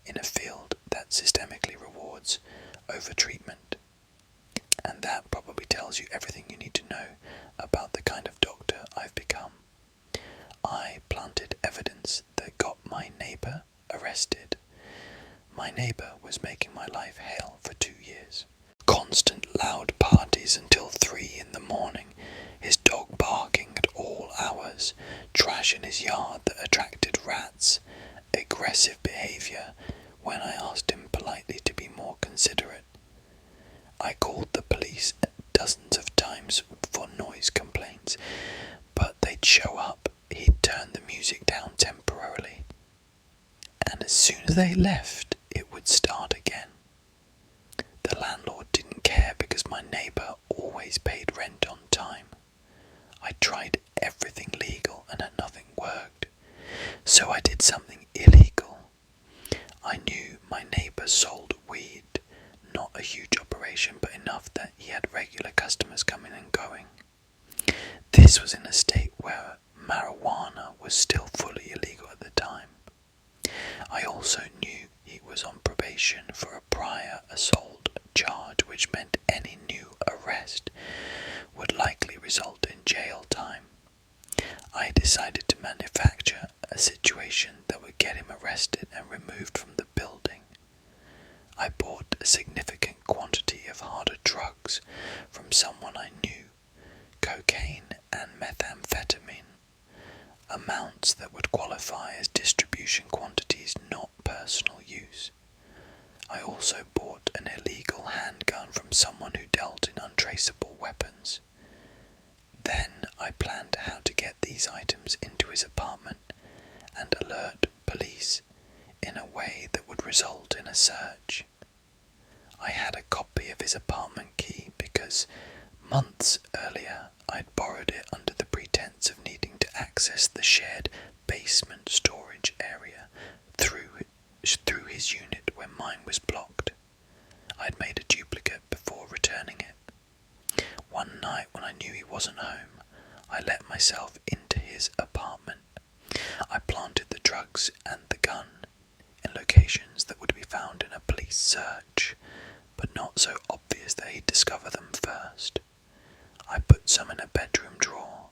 in a field that systemically rewards overtreatment. And that probably tells you everything you need to know about the kind of doctor I've become. I planted evidence that got my neighbour arrested. My neighbour was making my life hell for 2 years. Constant loud parties until 3 in the morning, his dog barking at all hours, trash in his yard that attracted rats, aggressive behaviour when I asked him politely to be more considerate. I called the police dozens of times for noise complaints, but they'd show up, he'd turn the music down temporarily, and as soon as they left, it would start again. The landlord didn't care because my neighbour always paid rent on time. I tried everything legal and nothing worked, so I did something illegal. I knew my neighbour sold weed, not a huge operation, but enough that he had regular customers coming and going. This was in a state where marijuana was still fully illegal at the time. I also knew he was on probation for a prior assault charge, which meant any new arrest would likely result in jail time. I decided to manufacture a situation that would get him arrested and removed from the building. I bought a significant quantity of harder drugs from someone I knew, cocaine and methamphetamine, amounts that would qualify as distribution quantities, not personal use. I also bought an illegal handgun from someone who dealt in untraceable weapons. Then I planned how to get these items into his apartment and alert police in a way that would result in a search. I had a copy of his apartment key because months earlier I'd borrowed it under the pretense of needing to access the shared basement storage area through his unit when mine was blocked. I'd made a duplicate before returning it. One night when I knew he wasn't home, I let myself into his apartment. I planted the drugs and the gun in locations that would be found in a police search, but not so obvious that he'd discover them first. I put some in a bedroom drawer,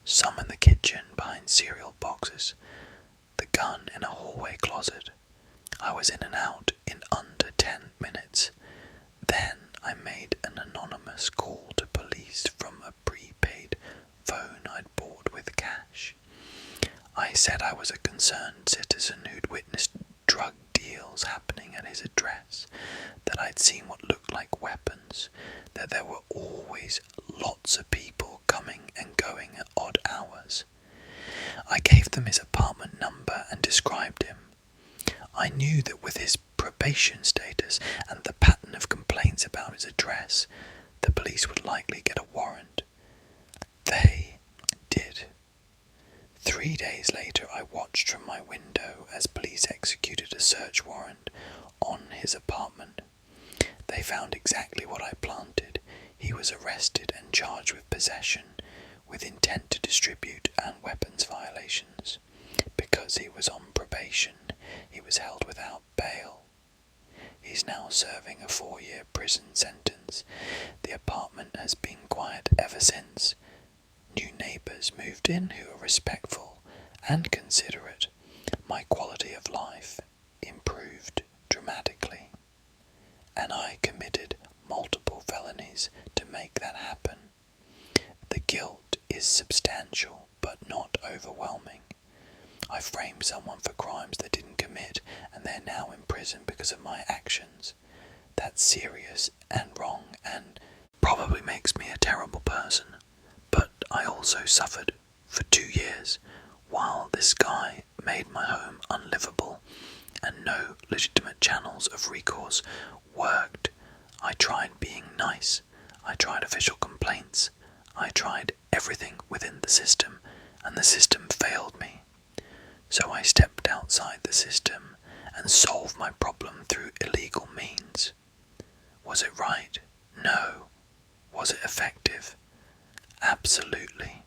some in the kitchen behind cereal boxes, the gun in a hallway closet. I was in and out in under 10 minutes. Then I made an anonymous call to police from a prepaid phone I'd bought with cash. I said I was a concerned citizen who'd witnessed drug deals happening at his address, that I'd seen what looked like weapons, that there were always lots of people coming and going at odd hours. I gave them his apartment number and described him. I knew that with his probation status and the pattern of complaints about his address, the police would likely get a warrant. They did. 3 days later, I watched from my window as police executed a search warrant on his apartment. They found exactly what I planted. He was arrested and charged with possession, with intent to distribute, and weapons violations. Because he was on probation, he was held without bail. He's now serving a 4-year prison sentence. The apartment has been quiet ever since. New neighbours moved in who are respectful and considerate. My quality of life improved dramatically, and I committed multiple felonies to make that happen. The guilt is substantial but not overwhelming. I framed someone for crimes they didn't commit, and they're now in prison because of my actions. That's serious and wrong and probably makes me a terrible person. But I also suffered for 2 years while this guy made my home unlivable, and no legitimate channels of recourse worked. I tried being nice. I tried official complaints. I tried everything within the system, and the system failed me. So I stepped outside the system and solved my problem through illegal means. Was it right? No. Was it effective? Absolutely.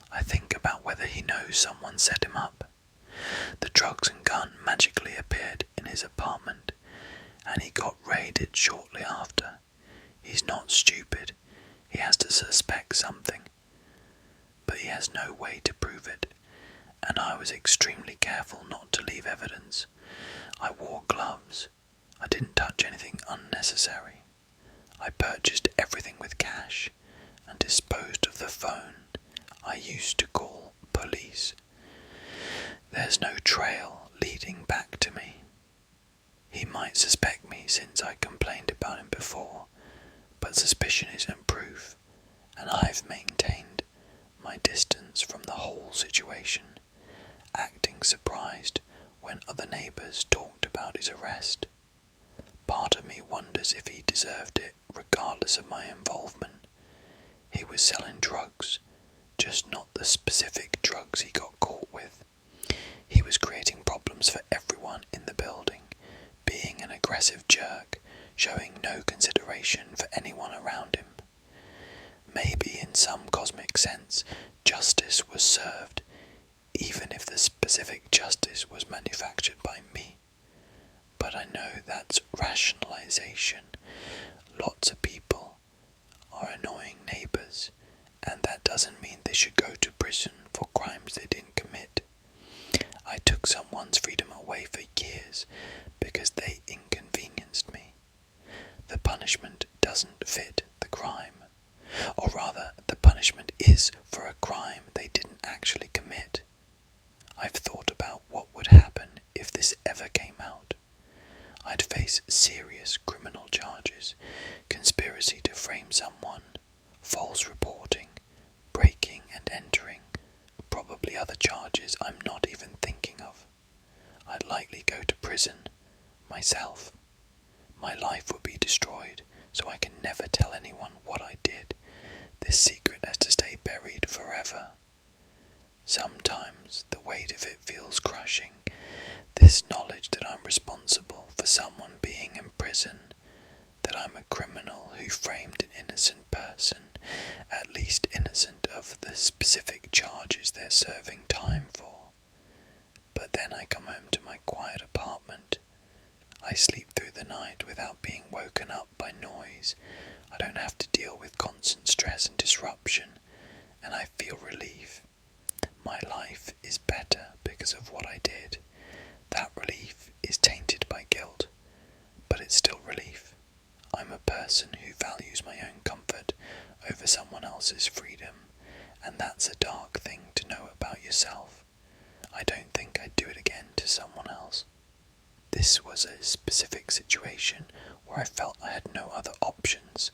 I think about whether he knows someone set him up. The drugs and gun magically appeared in his apartment, and he got raided shortly after. He's not stupid. He has to suspect something, but he has no way to prove it, and I was extremely careful not to leave evidence. I wore gloves. I didn't touch anything unnecessary. I purchased everything with cash and disposed of the phone I used to call police. There's no trail leading back to me. He might suspect me since I complained about him before, but suspicion isn't proof, and I've maintained my distance from the whole situation, acting surprised when other neighbours talked about his arrest. Part of me wonders if he deserved it, regardless of my involvement. He was selling drugs, just not the specific drugs he got caught with. He was creating problems for everyone in the building, being an aggressive jerk, showing no consideration for anyone around him. Maybe in some cosmic sense, justice was served, even if the specific justice was manufactured by me. But I know that's rationalization. Lots of people are annoying neighbours, and that doesn't mean they should go to prison for crimes they didn't commit. I took someone's freedom away for years because they inconvenienced me. The punishment doesn't fit the crime, or rather, the punishment is for a crime they didn't actually commit. I've thought about what would happen if this ever came out. I'd face serious criminal charges, conspiracy to frame someone, false reporting, breaking and entering, probably other charges I'm not even thinking of. I'd likely go to prison, myself. My life would be destroyed, so I can never tell anyone what I did. This secret has to stay buried forever. Sometimes the weight of it feels crushing, this knowledge that I'm responsible for someone being in prison, that I'm a criminal who framed an innocent person, at least innocent of the specific charges they're serving time for. But then I come home to my quiet apartment. I sleep through the night without being woken up by noise. I don't have to deal with constant stress and disruption, and I feel relief. My life is better because of what I did. That relief is tainted by guilt, but it's still relief. I'm a person who values my own comfort over someone else's freedom, and that's a dark thing to know about yourself. I don't think I'd do it again to someone else. This was a specific situation where I felt I had no other options,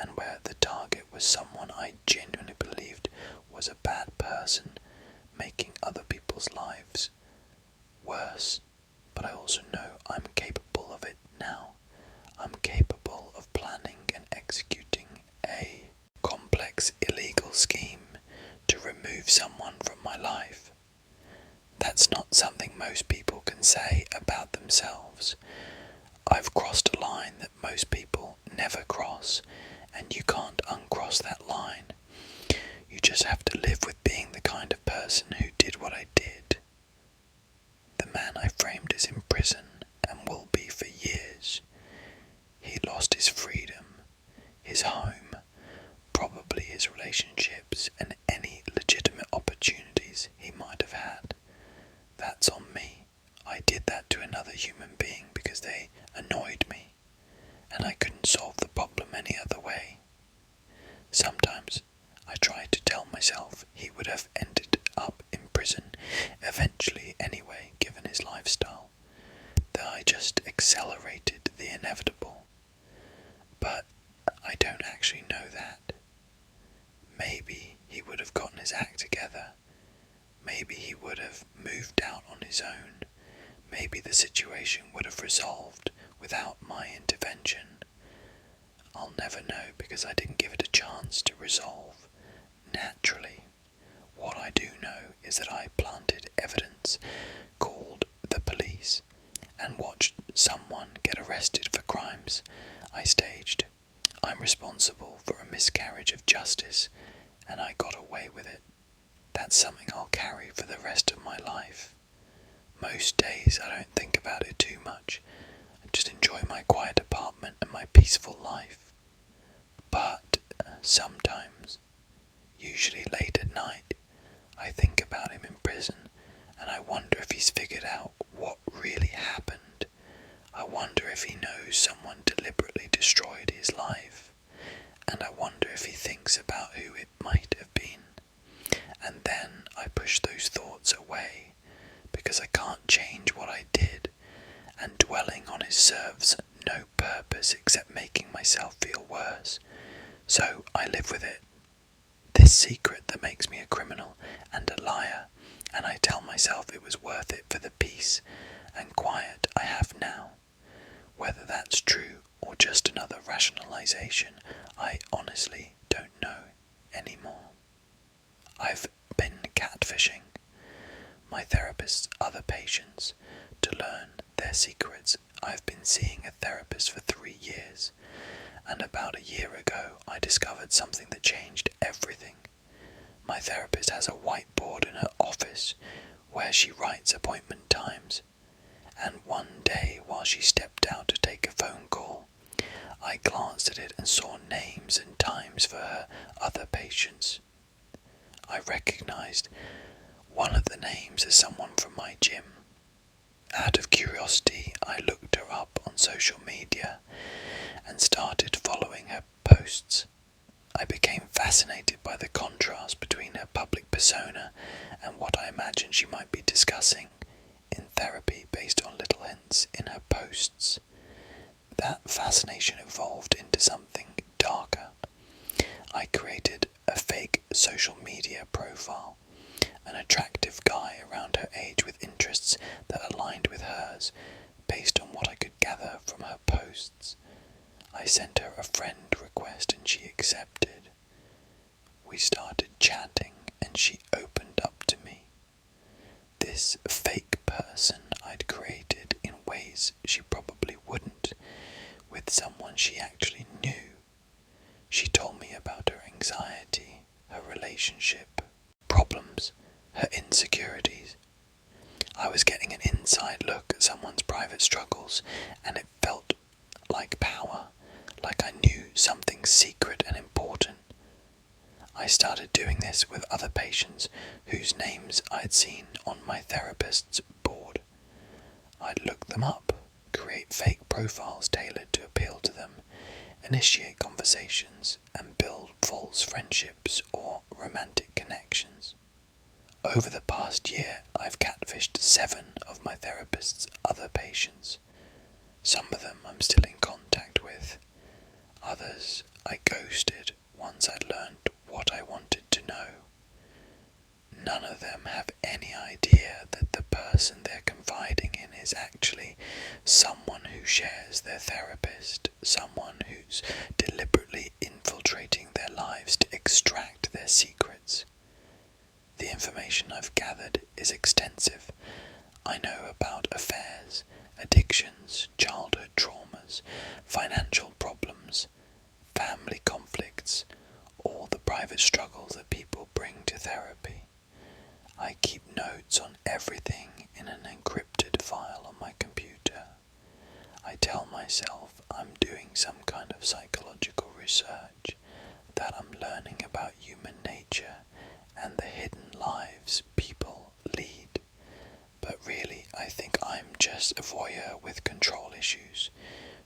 and where the target was someone I genuinely believed was a bad person, making other people's lives worse. but I also know I'm capable of it now. I'm capable of planning and executing a complex illegal scheme to remove someone from my life. That's not something most people can say about themselves. I've crossed a line that most people never cross, and you can't uncross that line. You just have to live with being the kind of person who did what I did. The man I framed is in prison and will be for years. He lost his freedom, his home, probably his relationships, and any legitimate opportunities he might have had. That's on me. I did that to another human being because they annoyed me, and I couldn't solve the problem any other way. Sometimes I try to tell myself he would have ended up in prison eventually anyway, given his lifestyle, that I just accelerated the inevitable. But I don't actually know that. Maybe he would have gotten his act together. Maybe he would have moved out on his own. Maybe the situation would have resolved without my intervention. I'll never know because I didn't give it a chance to resolve naturally. What I do know is that I planted evidence, called the police, and watched someone get arrested for crimes I staged. I'm responsible for a miscarriage of justice, and I got away with it. That's something I'll carry for the rest of my life. Most days I don't think about it too much. I just enjoy my quiet apartment and my peaceful life. But sometimes, usually late at night, I think about him in prison, and I wonder if he's figured out what really happened. I wonder if he knows someone deliberately destroyed his life, and I wonder if he thinks about who it might have been. And then I push those thoughts away, because I can't change what I did, and dwelling on it serves no purpose except making myself feel worse. So I live with it. This secret that makes me a criminal and a liar, and I tell myself it was worth it for the peace and quiet I have now. Whether that's true or just another rationalization, I honestly don't know anymore. I've been catfishing my therapist's other patients to learn their secrets. I've been seeing a therapist for 3 years, and about a year ago I discovered something that changed everything. My therapist has a whiteboard in her office where she writes appointment times, and one day while she stepped out to take a phone call, I glanced at it and saw names and times for her other patients. I recognized one of the names as someone from my gym. Out of curiosity, I looked her up on social media and started following her posts. I became fascinated by the contrast between her public persona and what I imagined she might be discussing in therapy based on little hints in her posts. That fascination evolved into something darker. I created a fake social media profile, an attractive guy around her age with interests that aligned with hers based on what I could gather from her posts. I sent her a friend request and she accepted. We started chatting and she opened up to me. This fake person I'd created in ways she probably wouldn't, with someone she actually knew. She told me about her anxiety, her relationship problems, her insecurities. I was getting an inside look at someone's private struggles, and it felt like power, like I knew something secret and important. I started doing this with other patients whose names I'd seen on my therapist's board. I'd look them up, create fake profiles tailored to appeal to them, initiate conversations, and build false friendships or romantic connections. Over the past year, I've catfished 7 of my therapist's other patients. Some of them I'm still in contact with. Others I ghosted once I'd learned what I wanted to know. None of them have any idea that the person they're confiding in is actually shares their therapist, someone who's deliberately infiltrating their lives to extract their secrets. The information I've gathered is extensive. I know about affairs, addictions, childhood traumas, financial problems, family conflicts, all the private struggles that people bring to therapy. I keep notes on everything in an encrypted file on my computer. I tell myself I'm doing some kind of psychological research, that I'm learning about human nature and the hidden lives people lead. But really, I think I'm just a voyeur with control issues,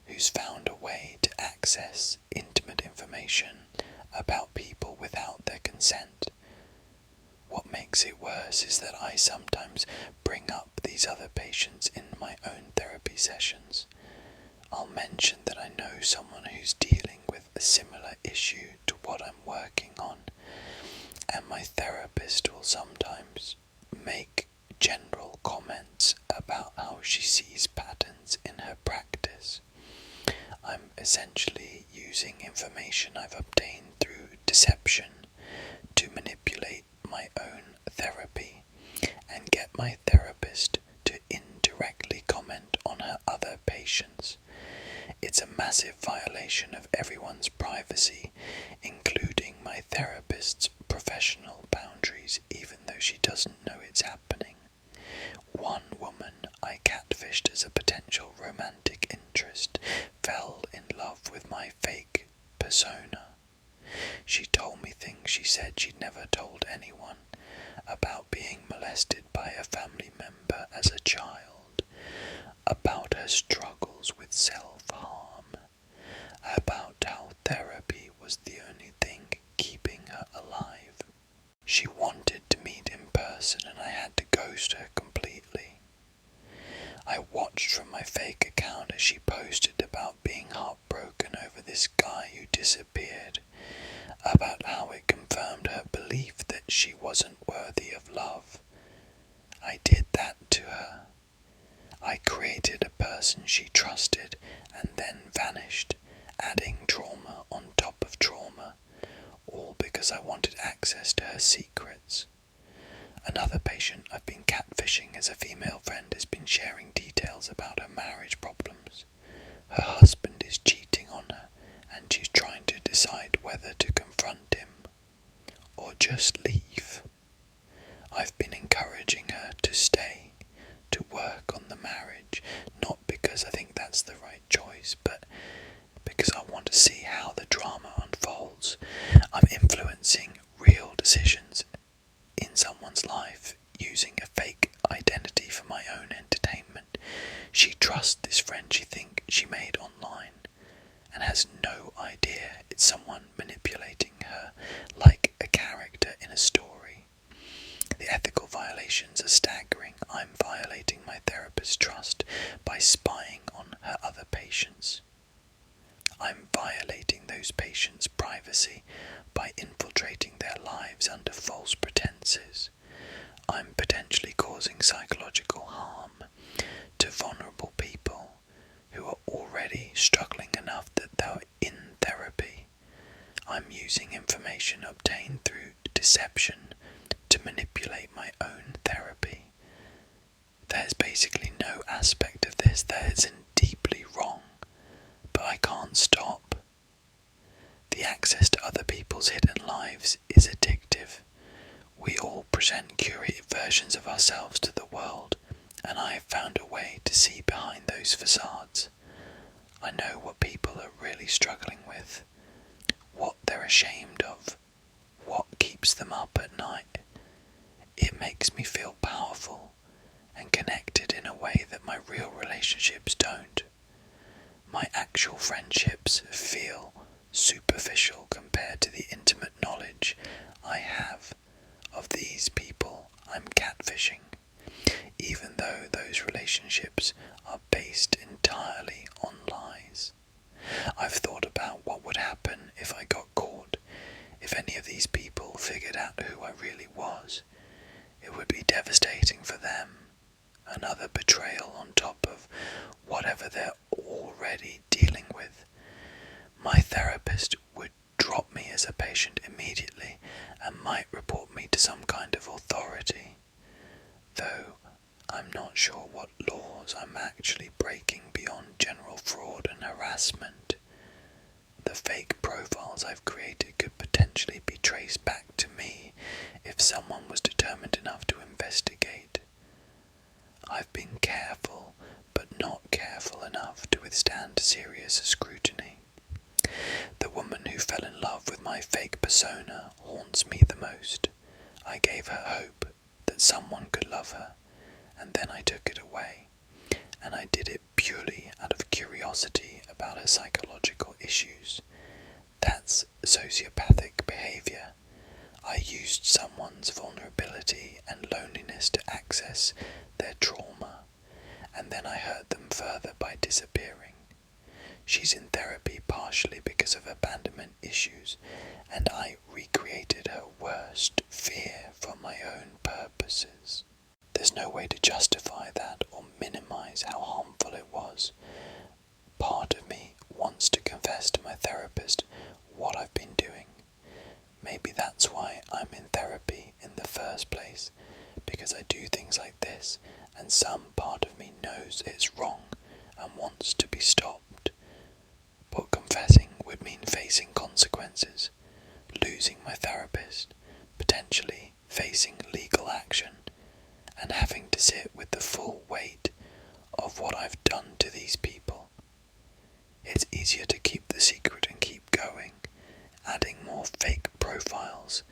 who's found a way to access intimate information about people without their consent. What makes it worse is that I sometimes bring up these other patients in my own therapy sessions. I'll mention that I know someone who's dealing with a similar issue to what I'm working on, and my therapist will sometimes make general comments about how she sees patterns in her practice. I'm essentially using information I've obtained through deception to manipulate my own therapy and get my therapist to indirectly comment on her other patients. It's a massive violation of everyone's privacy, including my therapist's professional boundaries, even though she doesn't know it's happening. One woman I catfished as a potential romantic interest fell in love with my fake persona. She told me things she said she'd never told anyone about being molested by a family member as a child, about her struggles with self-harm, about how therapy was the only thing keeping her alive. She wanted to meet in person and I had to ghost her completely. I watched from my fake account as she posted about being heartbroken over this guy who disappeared, about how it confirmed her belief that she wasn't worthy of love. I did that to her. I created a person she trusted and then vanished, adding trauma on top of trauma, all because I wanted access to her secrets. Another patient I've been catfishing as a female friend has been sharing details about her marriage problems. Her husband is cheating on her and she's trying to decide whether to confront him or just leave. I've been encouraging her to stay, to work on the marriage, not because I think that's the right choice, but because I want to see how the drama unfolds. I'm influencing real decisions in someone's life using a fake identity for my own entertainment. She trusts this friend she thinks she made online and has no idea it's someone manipulating her like a character in a story. The ethical violations are staggering. I'm violating my therapist's trust by spying on her other patients. I'm violating those patients' privacy by infiltrating their lives under false pretenses. I'm potentially causing psychological harm to vulnerable people who are already struggling enough that they're in therapy. I'm using information obtained through deception to manipulate my own therapy. There's basically no aspect of this that isn't deeply wrong, but I can't stop. The access to other people's hidden lives is addictive. We all present curated versions of ourselves to the world, and I have found a way to see behind those facades. I know what people are really struggling with, what they're ashamed of, what keeps them up at night. It makes me feel powerful and connected in a way that my real relationships don't. My actual friendships feel superficial compared to the intimate knowledge I have of these people I'm catfishing, even though those relationships are based entirely on lies. I've thought about what would happen if I got caught, if any of these people figured out who I really was. It would be devastating for them another betrayal on top of whatever they're already dealing with. My therapist would drop me as a patient immediately and might report me to some kind of authority, though I'm not sure what laws I'm actually breaking beyond general fraud and harassment. The fake profiles I've created could potentially be traced back to me if someone was determined enough to investigate. I've been careful, but not careful enough to withstand serious scrutiny. The woman who fell in love with my fake persona haunts me the most. I gave her hope that someone could love her, and then I took it away, and I did it purely out of curiosity about her psychological issues. That's sociopathic behavior. I used someone's vulnerability and loneliness to access their trauma, and then I hurt them further by disappearing. She's in therapy partially because of abandonment issues, and I recreated her worst fear for my own purposes. There's no way to justify that or minimize how harmful it was. Part of me wants to confess to my therapist what I've been doing. Maybe that's why I'm in therapy in the first place, because I do things like this, and some part of me knows it's wrong and wants to be stopped. But confessing would mean facing consequences, losing my therapist, potentially facing legal action, and having to sit with the full weight of what I've done to these people. It's easier to keep the secret and keep going, adding more fake profiles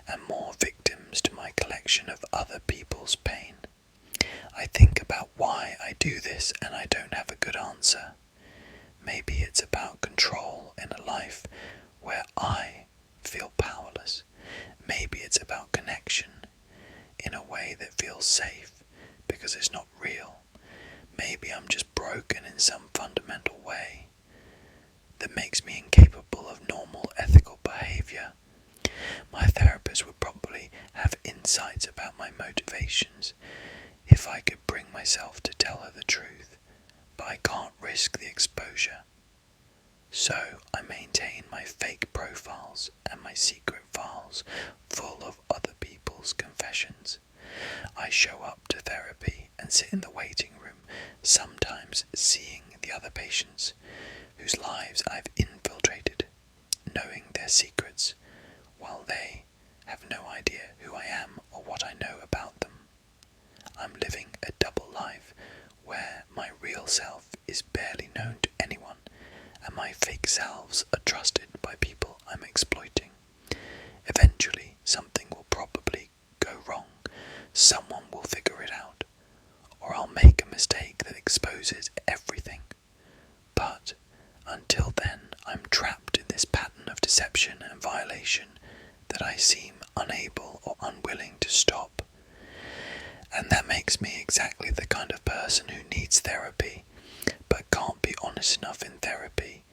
and more victims to my collection of other people's pain. I think about why I do this and I don't have a good answer. Maybe it's about control in a life where I feel powerless. Maybe it's about connection in a way that feels safe because it's not real. Maybe I'm just broken in some fundamental way that makes me incapable of normal ethical behavior. My therapist would probably have insights about my motivations if I could bring myself to tell her the truth, but I can't risk the exposure. So I maintain my fake profiles and my secret files full of other people's confessions. I show up to therapy and sit in the waiting room, sometimes seeing the other patients whose lives I've infiltrated, knowing their secrets, while they have no idea who I am or what I know about them. I'm living a double life where my real self is barely known to anyone, and my fake selves are trusted by people I'm exploiting. Eventually, something will probably go wrong. Someone will figure it out, or I'll make a mistake that exposes everything. But until then, I'm trapped in this pattern of deception and violation that I seem unable or unwilling to stop. And that makes me exactly the kind of person who needs therapy, but can't be honest enough in therapy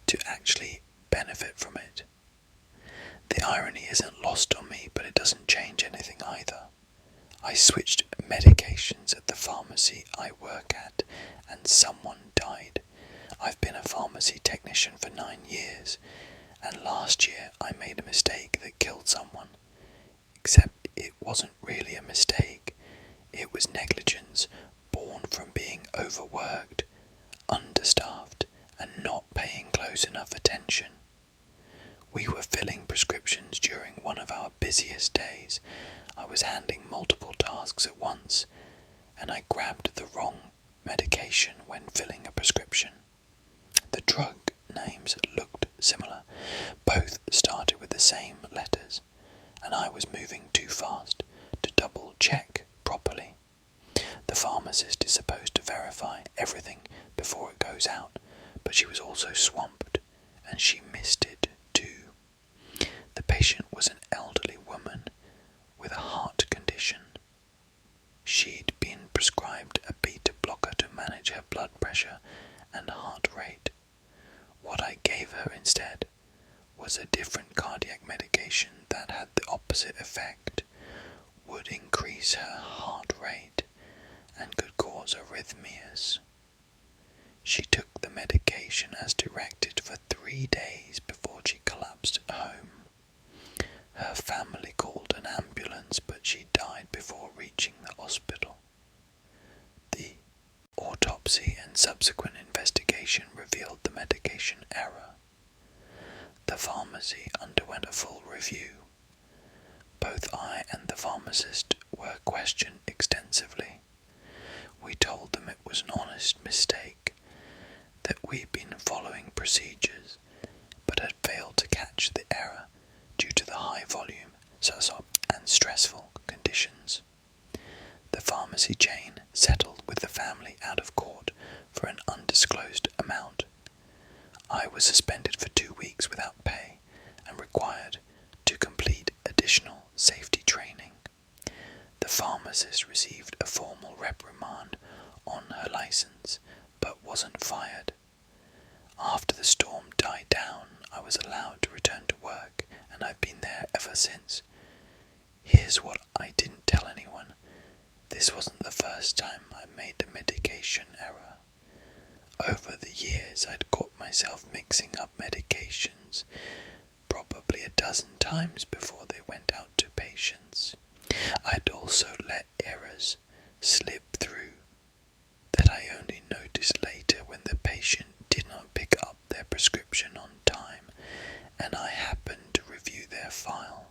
to actually benefit from it. The irony isn't lost on me, but it doesn't change anything either. I switched medications at the pharmacy I work at, and someone died. I've been a pharmacy technician for 9 years, and last year I made a mistake that killed someone. Except it wasn't really a mistake. It was negligence born from being overworked, understaffed, and not paying close enough attention. We were filling prescriptions during one of our busiest days. I was handling multiple tasks at once, and I grabbed the wrong medication when filling a prescription. The drug names looked similar. Both started with the same letters, and I was moving too fast to double check properly. The pharmacist is supposed to verify everything before it goes out, but she was also swamped, and she missed it too. The patient was an elderly woman with a heart condition. She'd been prescribed a beta blocker to manage her blood pressure and heart rate. What I gave her instead was a different cardiac medication that had the opposite effect, would increase her heart rate, and could arrhythmias. She took the medication as directed for 3 days before she collapsed at home. Her family called an ambulance, but she died before reaching the hospital. The autopsy and subsequent investigation revealed the medication error. The pharmacy underwent a full review. Both I and the pharmacist were questioned extensively. We told them it was an honest mistake, that we'd been following procedures, but had failed to catch the error due to the high volume, and stressful conditions. The pharmacy chain settled with the family out of court for an undisclosed amount. I was suspended for 2 weeks without pay and required to complete additional safety training. The pharmacist received a formal reprimand on her license, but wasn't fired. After the storm died down, I was allowed to return to work, and I've been there ever since. Here's what I didn't tell anyone. This wasn't the first time I made a medication error. Over the years, I'd caught myself mixing up medications, probably a dozen times before they went out to patients. I'd also let errors slip through that I only noticed later when the patient did not pick up their prescription on time and I happened to review their file.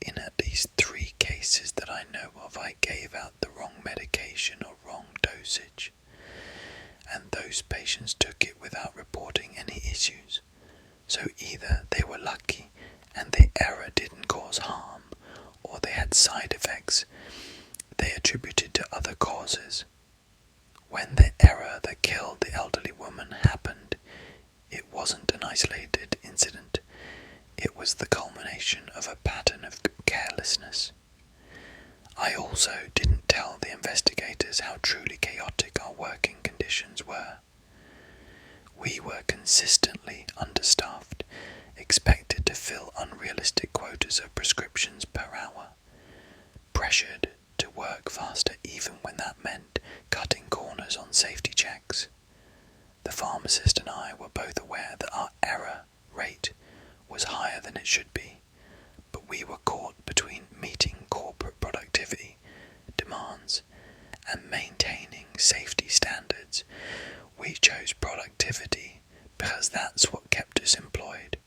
In at least 3 cases that I know of, I gave out the wrong medication or wrong dosage, and those patients took it without reporting any issues. So either they were lucky and the error didn't cause harm, or they had side effects they attributed to other causes. When the error that killed the elderly woman happened, it wasn't an isolated incident. It was the culmination of a pattern of carelessness. I also didn't tell the investigators how truly chaotic our working conditions were. We were consistently understaffed, expected to fill unrealistic quotas of prescriptions per hour, pressured to work faster even when that meant cutting corners on safety checks. The pharmacist and I were both aware that our error rate was higher than it should be, but we were caught between meeting corporate productivity demands and maintaining safety standards. We chose productivity because that's what kept us employed.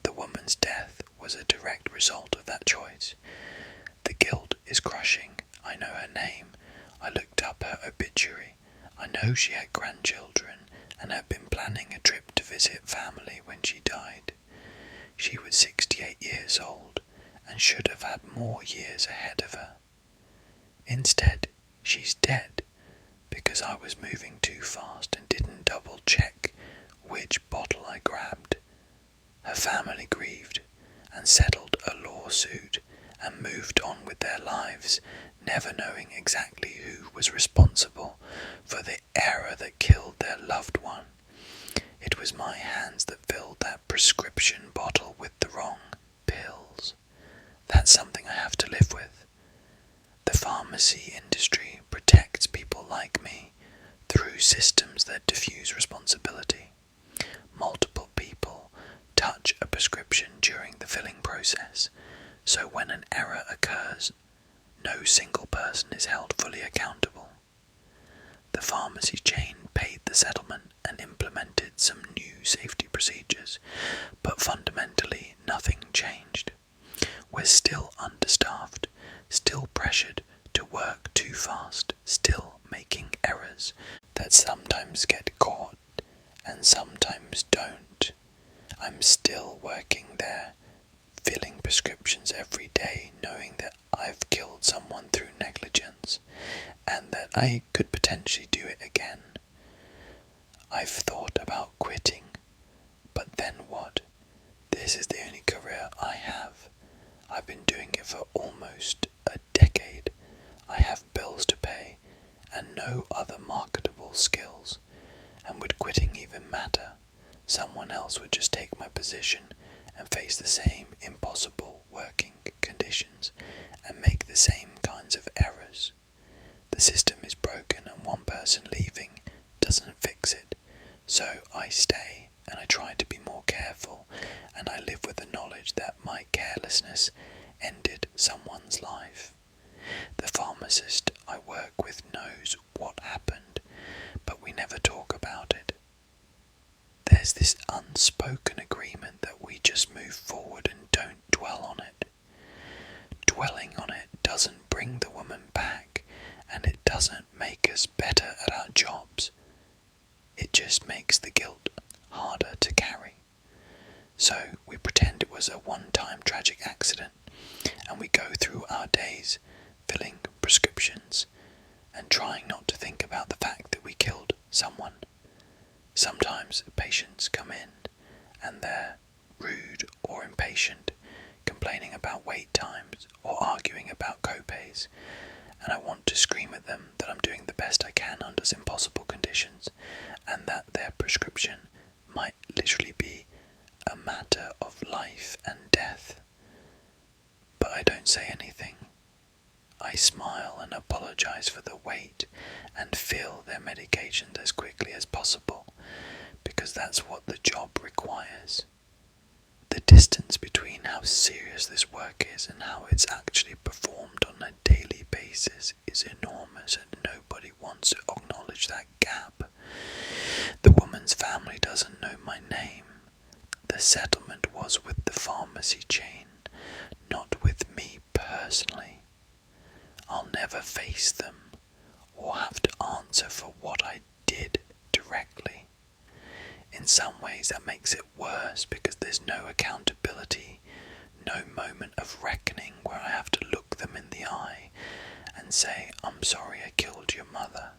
The woman's death was a direct result of that choice. The guilt is crushing. I know her name. I looked up her obituary. I know she had grandchildren and had been planning a trip to visit family when she died. She was 68 years old and should have had more years ahead of her. Instead, she's dead because I was moving too fast and didn't double check which bottle I grabbed. Her family grieved and settled a lawsuit and moved on with their lives, never knowing exactly who was responsible for the error that killed their loved one. It was my hands that filled that prescription bottle with the wrong pills. That's something I have to live with. The pharmacy industry protects people like me through systems that diffuse responsibility. Multiple people touch a prescription during the filling process, so when an error occurs, no single person is held fully accountable. The pharmacy chain paid the settlement and implemented some new safety procedures, but fundamentally nothing changed. We're still understaffed, still pressured to work too fast, still making errors that sometimes get caught and sometimes don't. I'm still working there, filling prescriptions every day, knowing that I've killed someone through negligence and that I could potentially do it again. I've thought about quitting, but then what? This is the only career I have. I've been doing it for almost a decade. I have bills to pay and no other marketable skills. And would quitting even matter? Someone else would just take my position and face the same impossible working conditions and make the same kinds of errors. The system is broken and one person leaving doesn't fix it. So I stay and I try to be more careful, and I live with the knowledge that my carelessness ended someone's life. The pharmacist I work with knows what happened, but we never talk about it. There's this unspoken agreement that we just move forward and don't dwell on it. Dwelling on it doesn't bring the woman back, and it doesn't make us better at our jobs. It just makes the guilt harder to carry. So we pretend it was a one-time tragic accident, and we go through our days filling prescriptions and trying not to think about the fact that we killed someone. Sometimes patients come in and they're rude or impatient, complaining about wait times or arguing about co-pays, and I want to scream at them that I'm doing the best I can under impossible conditions, and that their prescription might literally be a matter of life and death. But I don't say anything. I smile and apologize for the wait and fill their medications as quickly as possible, because that's what the job requires. The distance between how serious this work is and how it's actually performed on a daily basis is enormous, and nobody wants to acknowledge that gap. The woman's family doesn't know my name. The settlement was with the pharmacy chain, not with me personally. I'll never face them or have to answer for what I did directly. In some ways that makes it worse, because there's no accountability, no moment of reckoning where I have to look them in the eye and say, I'm sorry I killed your mother.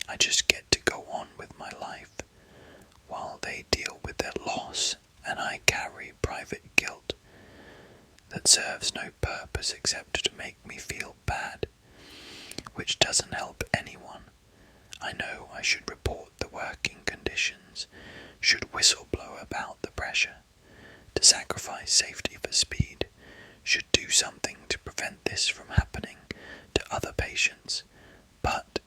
I just get to go on with my life while they deal with their loss, and I carry private guilt that serves no purpose except to make me feel bad, which doesn't help anyone. I know I should report the working conditions, should whistleblow about the pressure, to sacrifice safety for speed, should do something to prevent this from happening to other patients, but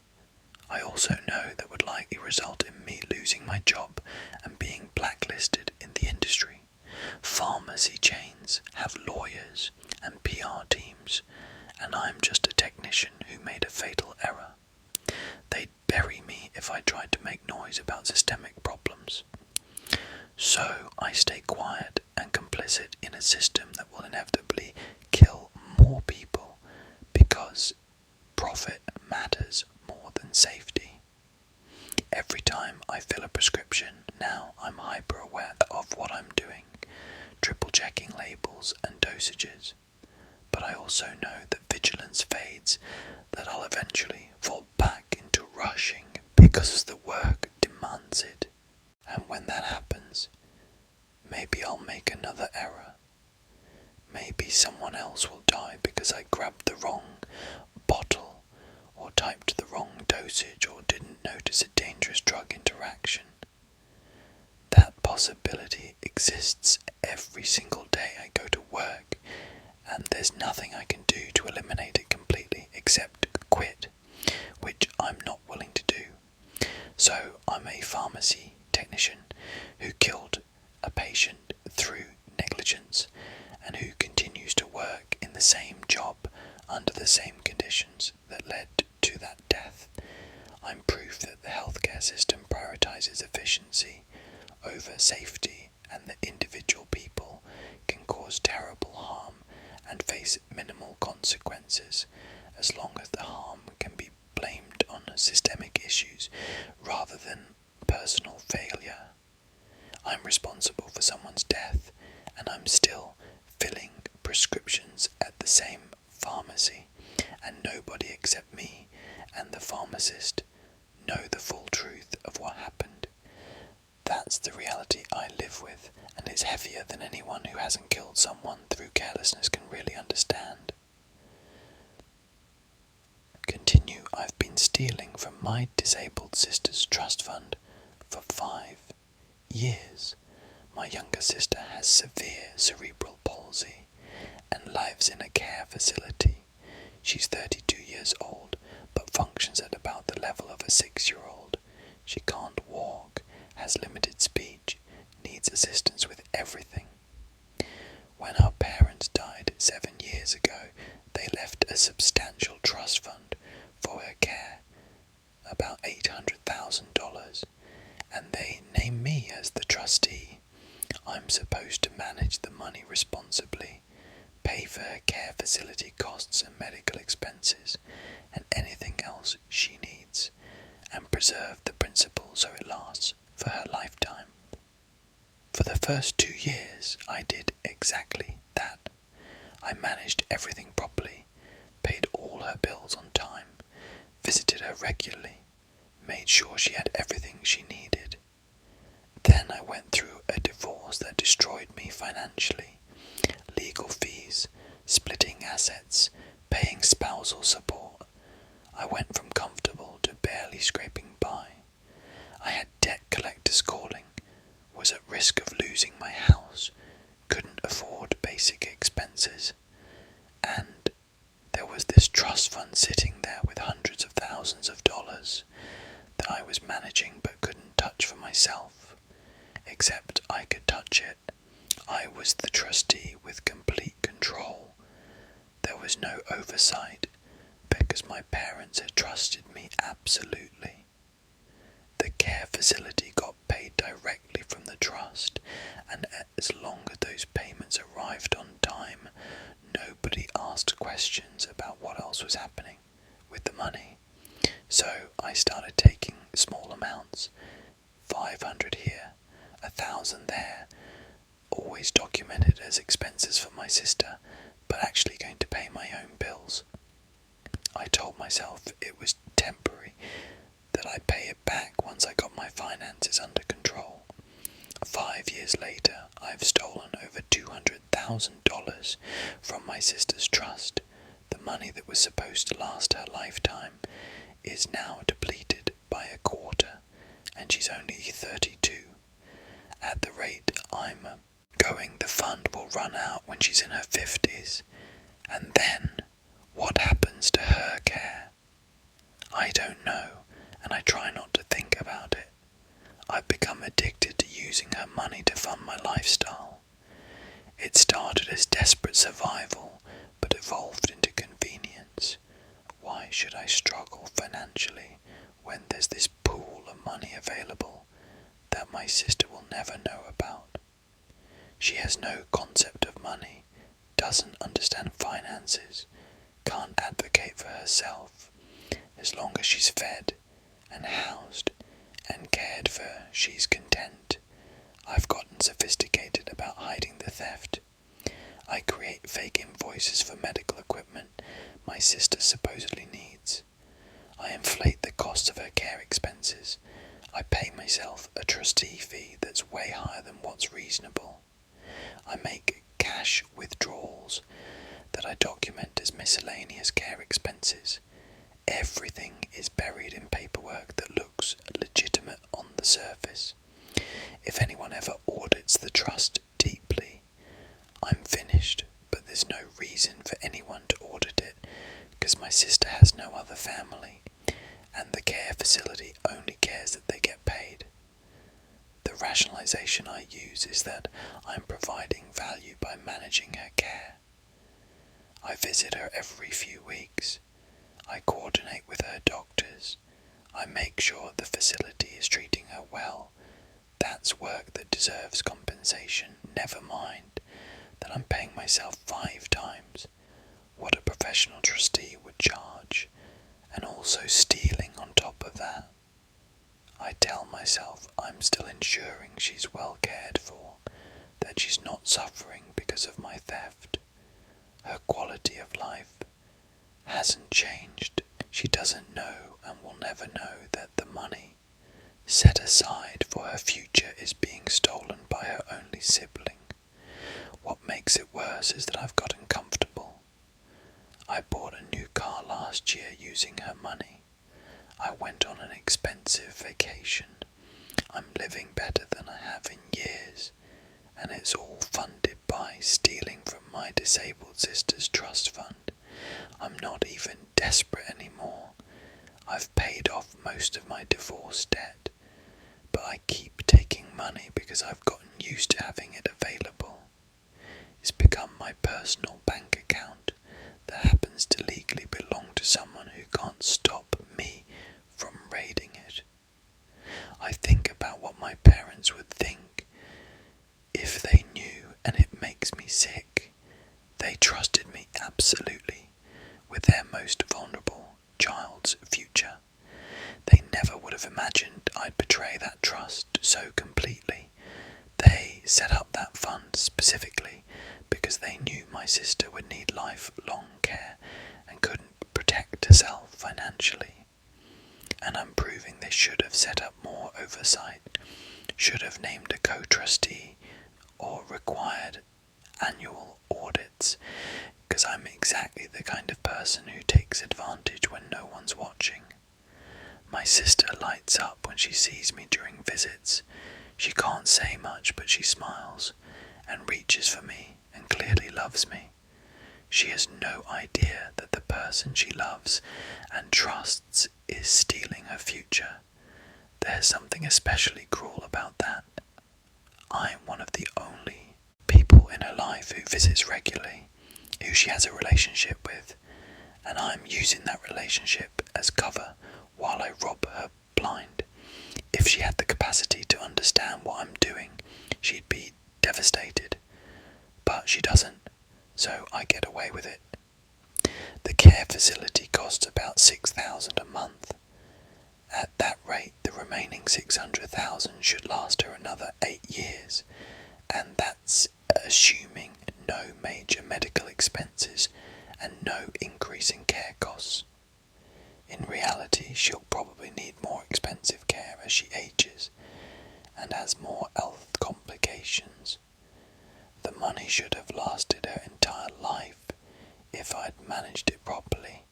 I also know that would likely result in me losing my job and being blacklisted in the industry. Pharmacy chains have lawyers and PR teams, and I'm just a technician who made a fatal error. They'd bury me if I tried to make noise about systemic problems. So I stay quiet and complicit in a system that will inevitably kill more people, because profit matters more than safety. Every time I fill a prescription, now I'm hyper aware of what I'm doing, triple checking labels and dosages. But I also know that vigilance fades, that I'll eventually fall back into rushing because the work demands it. And when that happens, maybe I'll make another error. Maybe someone else will die because I grabbed the wrong bottle, or typed the wrong dosage, or didn't notice a dangerous drug interaction. That possibility exists every single day I go to work, and there's nothing I can do to eliminate it completely except quit, which I'm not willing to do. So I'm a pharmacy technician who killed a patient through negligence, and who continues to work in the same job under the same conditions that led to that death. I'm proof that the healthcare system prioritizes efficiency over safety, and that individual people can cause terrible harm and face minimal consequences, as long as the harm can be blamed on systemic issues rather than personal failure. I'm responsible for someone's death, and I'm still filling prescriptions at the same pharmacy, and nobody except me and the pharmacist know the full truth of what happened. That's the reality I live with, and it's heavier than anyone who hasn't killed someone through carelessness can really understand. Continue. I've been stealing from my disabled sister's trust fund for 5 years. My younger sister has severe cerebral palsy and lives in a care facility. She's 32 years old, but functions at about the level of a 6-year-old. She can't walk, has limited speech, needs assistance with everything. When our parents died 7 years ago, they left a substantial trust fund for her care, about $800,000, and they named me as the trustee. I'm supposed to manage the money responsibly, pay for her care facility costs and medical expenses, and anything else she needs, and preserve the principal so it lasts for her lifetime. For the first 2 years, I did exactly that. I managed everything properly, paid all her bills on time, visited her regularly, made sure she had everything she needed. Then I went through a divorce that destroyed me financially. Legal fees, splitting assets, paying spousal support. I went from comfortable to barely scraping by. I had debt collectors calling, was at risk of losing my house, couldn't afford basic expenses, and there was this trust fund sitting there with hundreds of thousands of dollars that I was managing but couldn't touch for myself. Except I could touch it. I was the trustee with complete control. There was no oversight because my parents had trusted me absolutely. The care facility got paid directly from the trust, and as long as those payments arrived on time, nobody asked questions about what else was happening with the money. So I started taking small amounts, 500 here, 1,000 there, always documented as expenses for my sister, but actually going to pay my own bills. I told myself it was temporary, that I'd pay it back once I got my finances under control. 5 years later, I've stolen over $200,000 from my sister's trust. The money that was supposed to last her lifetime is now depleted by a quarter, and she's only 32. At the rate I'm going, the fund will run out when she's in her 50s, and then what happens to her care? I don't know, and I try not to think about it. I've become addicted to using her money to fund my lifestyle. It started as desperate survival, but evolved into convenience. Why should I struggle financially when there's this pool of money available that my sister will never know about? She has no concept of money, doesn't understand finances, can't advocate for herself. As long as she's fed and housed and cared for, she's content. I've gotten sophisticated about hiding the theft. I create fake invoices for medical equipment my sister supposedly needs. I inflate the cost of her care expenses. I pay myself a trustee fee that's way higher than what's reasonable. I make cash withdrawals that I document as miscellaneous care expenses. Everything is buried in paperwork that looks legitimate on the surface. If anyone ever audits the trust deeply, I'm finished, but there's no reason for anyone to audit it because my sister has no other family, and the care facility only cares that they get paid. The rationalization I use is that I'm providing value by managing her care. I visit her every few weeks. I coordinate with her doctors. I make sure the facility is treating her well. That's work that deserves compensation, never mind that I'm paying myself 5 times what a professional trustee would charge, and also stealing on top of that. I tell myself I'm still ensuring she's well cared for, that she's not suffering because of my theft. Her quality of life hasn't changed. She doesn't know and will never know that the money set aside for her future is being stolen by her only sibling. What makes it worse is that I've gotten comfortable. I bought a new car last year using her money. I went on an expensive vacation. I'm living better than I have in years, and it's all funded by stealing from my disabled sister's trust fund. I'm not even desperate anymore. I've paid off most of my divorce debt, but I keep taking money because I've gotten used to having it available. It's become my personal bank account that happens to legally belong to someone who can't stop me from raiding it. I think about what my parents would think if they knew, and it makes me sick. They trusted me absolutely with their most vulnerable child's future. They never would have imagined I'd betray that trust so completely. They set up that fund specifically because they knew my sister would need lifelong care and couldn't protect herself financially. And I'm proving they should have set up more oversight, should have named a co-trustee or required annual audits, because I'm exactly the kind of person who takes advantage when no one's watching. My sister lights up when she sees me during visits. She can't say much, but she smiles and reaches for me and clearly loves me. She has no idea that the person she loves and trusts is stealing her future. There's something especially cruel about that. I'm one of the only people in her life who visits regularly, who she has a relationship with, and I'm using that relationship as cover while I rob her blind. If she had the capacity to understand what I'm doing, she'd be devastated. But she doesn't, so I get away with it. The care facility costs about $6,000 a month. At that rate, the remaining $600,000 should last her another 8 years, and that's assuming no major medical expenses and no increase in care costs. In reality, she'll probably need more expensive care as she ages and has more health complications. The money should have lasted her entire life if I'd managed it properly.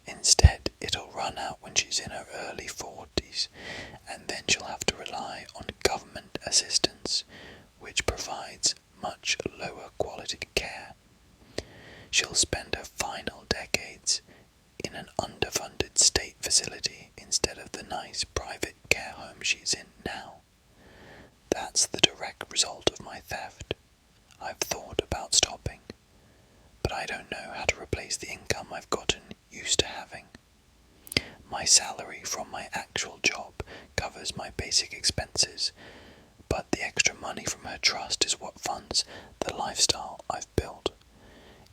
Instead, it'll run out when she's in her early 40s, and then she'll have to rely on government assistance, which provides much lower quality care. She'll spend her final decades in an underfunded state facility instead of the nice private care home she's in now. That's the direct result of my theft. I've thought about stopping, but I don't know how to replace the income I've gotten used to having. My salary from my actual job covers my basic expenses, but the extra money from her trust is what funds the lifestyle I've built.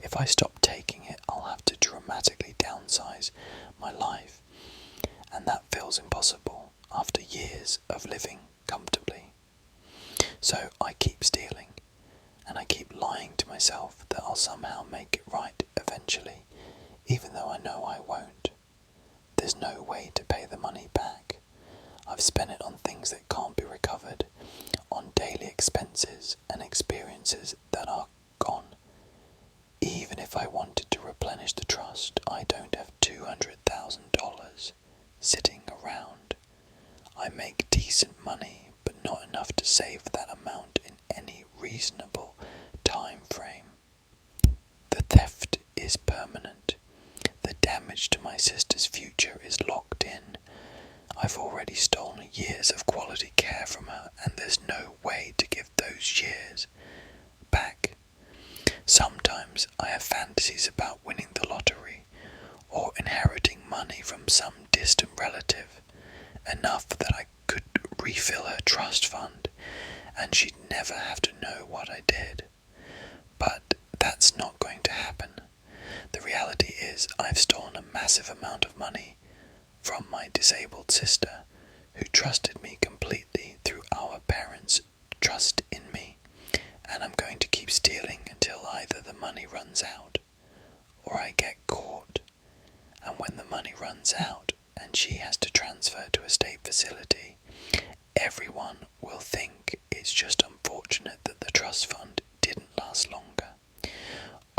If I stop taking it, I'll have to dramatically downsize my life, and that feels impossible after years of living comfortably. So I keep stealing, and I keep lying to myself that I'll somehow make it right eventually, even though I know I won't. There's no way to pay the money back. I've spent it on things that can't be recovered, on daily expenses and experiences that are gone. Even if I wanted to replenish the trust, I don't have $200,000 sitting around. I make decent money, but not enough to save that amount in any reasonable time frame. The theft is permanent. The damage to my sister's future is locked in. I've already stolen years of quality care from her, and there's no way to give those years back. Sometimes I have fantasies about winning the lottery or inheriting money from some distant relative, enough that I could refill her trust fund and she'd never have to know what I did. But that's not going to happen. The reality is I've stolen a massive amount of money from my disabled sister, who trusted me completely through our parents' trust in me, and I'm going to keep stealing until either the money runs out or I get caught. And when the money runs out and she has to transfer to a state facility, everyone will think it's just unfortunate that the trust fund didn't last longer.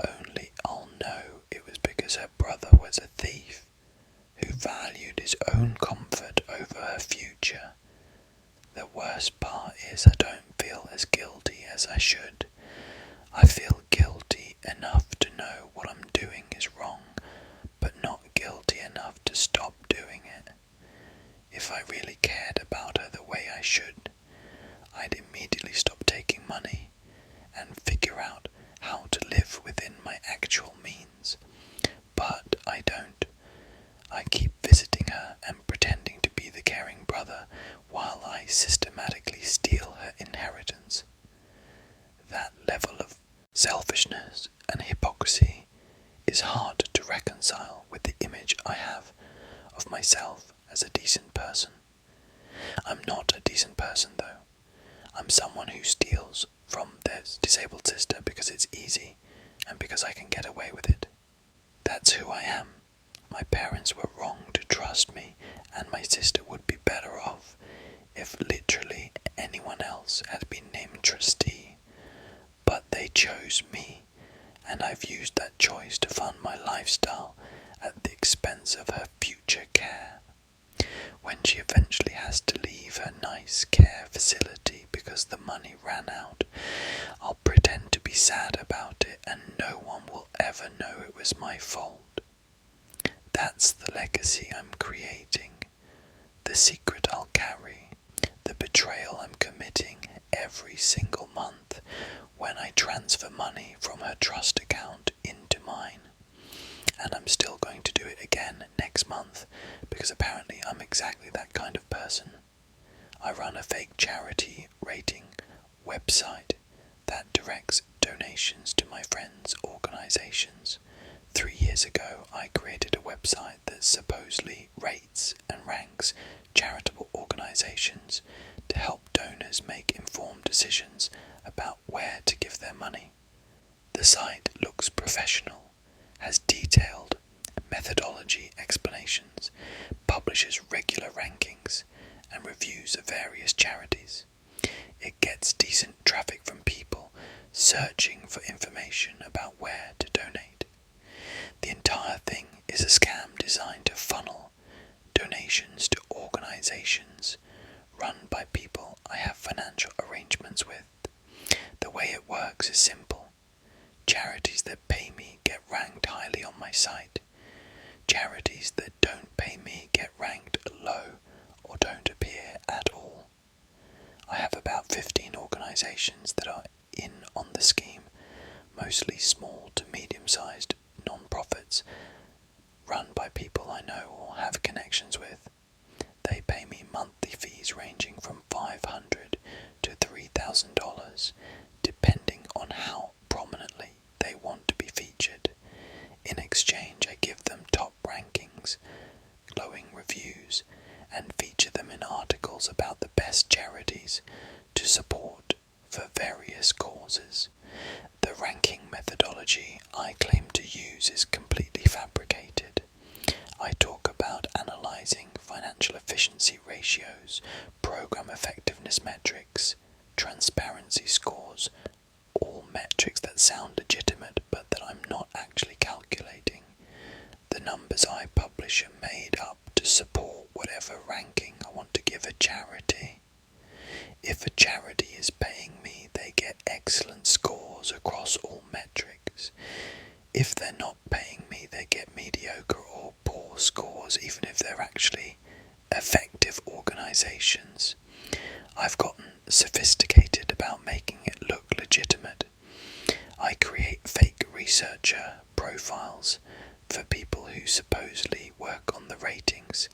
Only I'll know it was because her brother was a thief who valued his own comfort over her future. The worst part is I don't feel as guilty as I should. I feel guilty enough to know what I'm doing is wrong, but not guilty enough to stop doing systematically steal her inheritance. That level of selfishness and hypocrisy is hard to reconcile with the image I have of myself as a decent person. I'm not a decent person though. I'm someone who steals from their disabled sister because it's easy and because I can get away with it. That's who I am. My parents were wrong to trust me, and my sister would be better off if literally anyone else had been named trustee. But they chose me, and I've used that choice to fund my lifestyle at the expense of her future care. When she eventually has to leave her nice care facility because the money ran out, I'll pretend to be sad about it and no one will ever know it was my fault. That's the legacy I'm creating, the secret I'll carry, the betrayal I'm committing every single month when I transfer money from her trust account into mine. And I'm still going to do it again next month because apparently I'm exactly that kind of person. I run a fake charity rating website that directs donations to my friends' organisations. 3 years ago, I created a website that supposedly rates and ranks charitable organisations to help donors make informed decisions about where to give their money. The site looks professional, has detailed methodology explanations, publishes regular rankings and reviews of various charities. It gets decent traffic from people searching for information about where to donate. The entire thing is a scam designed to funnel donations to organisations run by people I have financial arrangements with. The way it works is simple. Charities that pay me get ranked highly on my site. Charities that don't pay me get ranked low or don't appear at all. I have about 15 organisations that are in on the scheme, mostly small to medium-sized non-profits run by people I know or have connections with. They pay me monthly fees ranging from $500 to $3,000, depending on how prominently they want to be featured. In exchange, I give them top rankings, glowing reviews, and feature them in articles about the best charities to support for various causes. The ranking methodology I claim to use is completely fabricated. I talk about analysing financial efficiency ratios, program effectiveness metrics, transparency scores, all metrics that sound legitimate but that I'm not actually calculating. The numbers I publish are made up to support whatever ranking I want to give a charity. If a charity is paying me, they get excellent scores across all metrics. If they're not paying me, they get mediocre or poor scores, even if they're actually effective organisations. I've gotten sophisticated about making it look legitimate. I create fake researcher profiles for people who supposedly work on the ratings.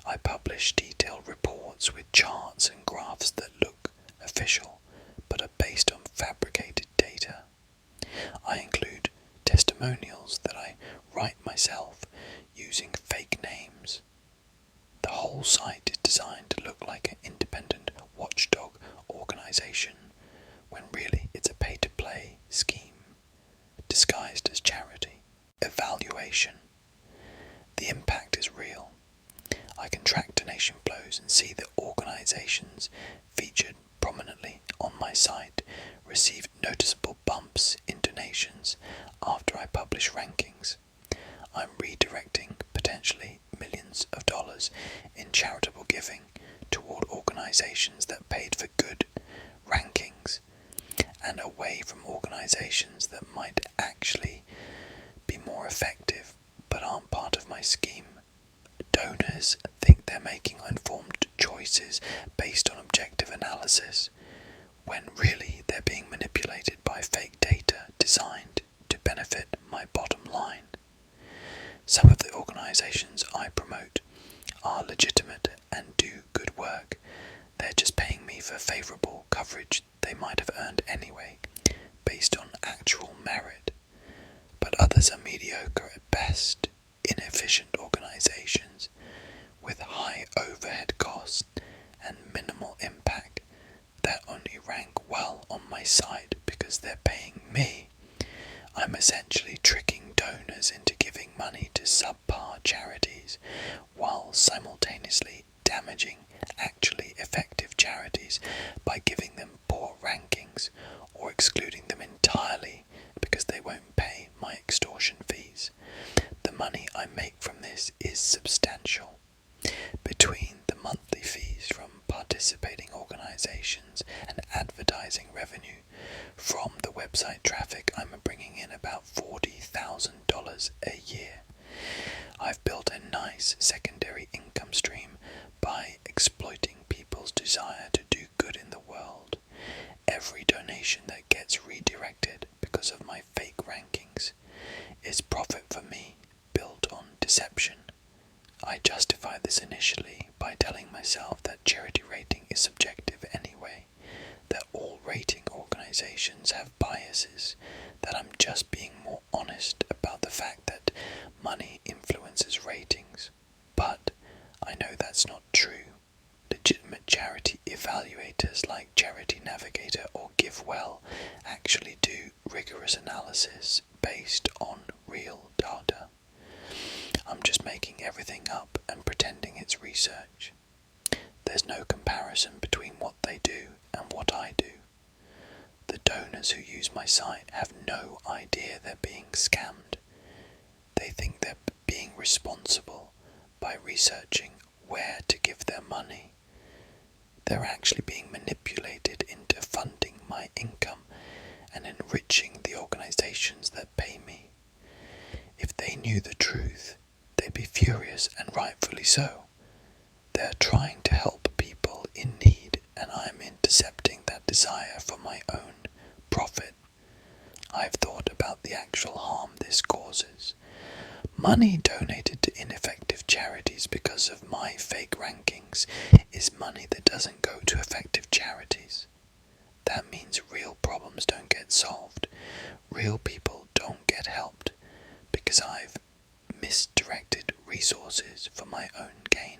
I publish detailed reports with charts and graphs that look official but are based on fabricated data. I include testimonials that I write myself using fake names. The whole site is designed to look like an independent watchdog organisation when really it's a pay-to-play scheme disguised as charity. Evaluation. The impact is real. I can track donation flows and see that organisations featured prominently on my site received noticeable bumps in donations after I publish rankings. I'm redirecting potentially millions of dollars in charitable giving toward organisations that paid for good rankings and away from organisations that might actually be more effective but aren't part of my scheme. Donors think they're making informed choices based on objective analysis, when really they're being manipulated by fake data designed to benefit my bottom line. Some of the organisations I promote are legitimate and do good work. They're just over favourable coverage they might have earned anyway, based on actual merit. But others are mediocre at best, inefficient organisations with high overhead costs and minimal impact that only rank well on my site because they're paying me. I'm essentially tricking donors into giving money to subpar charities while simultaneously damaging actually effective charities by giving them poor rankings or excluding them entirely because they won't pay my extortion fees. The money I make from this is substantial. Between the monthly fees from participating organisations and advertising revenue from the website traffic, I'm bringing in about $40,000 a year. I've built a nice secondary income stream by exploiting people's desire to do good in the world. Every donation that gets redirected because of my fake rankings is profit for me, built on deception. I justify this initially by telling myself that charity rating is subjective anyway, that all rating organisations have biases, that I'm just being more honest about the fact that money influences ratings. But I know that's not true. Legitimate charity evaluators like Charity Navigator or GiveWell actually do rigorous analysis based on real data. I'm just making everything up and pretending it's research. There's no comparison between what they do and what I do. The donors who use my site have no idea they're being scammed. They think they're being responsible by researching where to give their money. They're actually being manipulated into funding my income and enriching the organisations that pay me. If they knew the truth, they'd be furious, and rightfully so. They're trying to help people in need, and I'm intercepting that desire for my own profit. I've thought about the actual harm this causes. Money donated to ineffective charities because of my fake rankings is money that doesn't go to effective charities. That means real problems don't get solved. Real people don't get helped because I've misdirected resources for my own gain.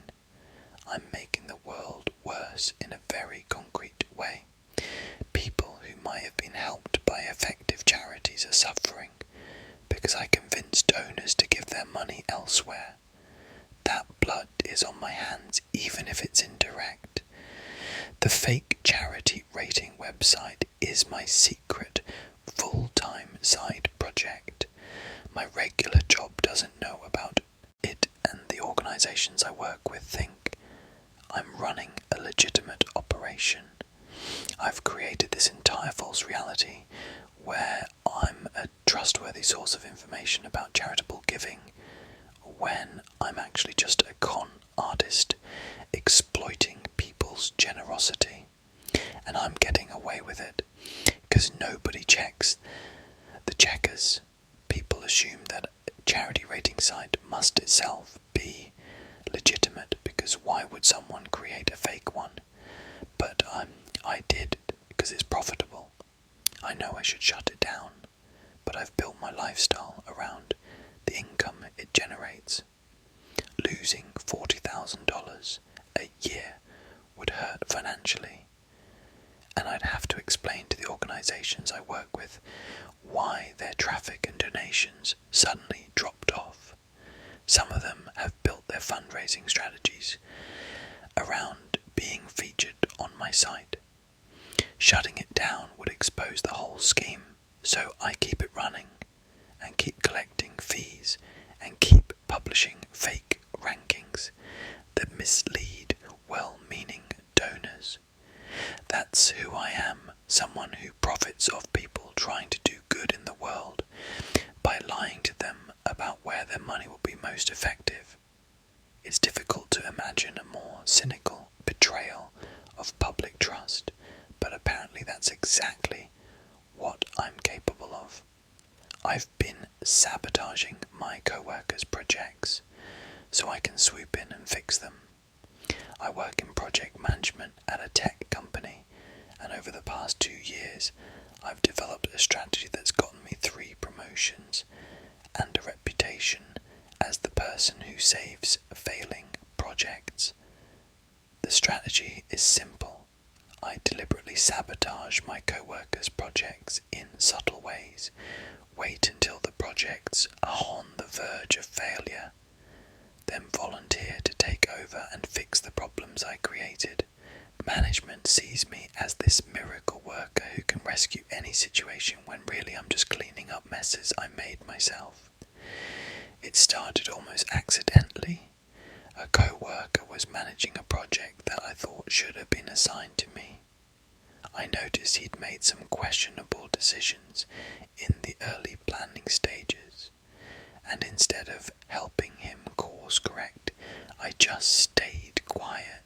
I'm making the world worse in a very concrete way. People who might have been helped by effective charities are suffering because I convince donors to give their money elsewhere. That blood is on my hands, even if it's indirect. The fake charity rating website is my secret, full-time side project. My regular job doesn't know about it, and the organisations I work with think I'm running a legitimate operation. I've created this entire false reality where I'm a trustworthy source of information about charitable giving, when I'm actually just a con artist exploiting people's generosity. And I'm getting away with it because nobody checks the checkers. People assume that a charity rating site must itself be legitimate, because why would someone create a fake one? But I did because it's profitable. I know I should shut it down, but I've built my lifestyle around the income it generates. Losing $40,000 a year would hurt financially, and I'd have to explain to the organisations I work with why their traffic and donations suddenly dropped off. Some of them have built their fundraising strategies around being featured on my site. Shutting it down would expose the whole scheme, so I keep it running and keep collecting fees and keep publishing fake rankings that mislead well-meaning donors. That's who I am, someone who profits off people trying to do good in the world by lying to them about where their money will be most effective. It's difficult to imagine a more cynical betrayal of public trust, but apparently that's exactly what I'm capable of. I've been sabotaging my co-workers' projects so I can swoop in and fix them. I work in project management at a tech company 2 years, I've developed a strategy that's gotten me 3 promotions and a reputation as the person who saves failing projects. The strategy is simple. I deliberately sabotage my co-workers' projects in subtle ways, wait until the projects are on the verge of failure, then volunteer to take over and fix the problems I created. Management sees me as this miracle worker who can rescue any situation when really I'm just cleaning up messes I made myself. It started almost accidentally. A co-worker was managing a project that I thought should have been assigned to me. I noticed he'd made some questionable decisions in the early planning stages, and instead of helping him course correct, I just stayed quiet.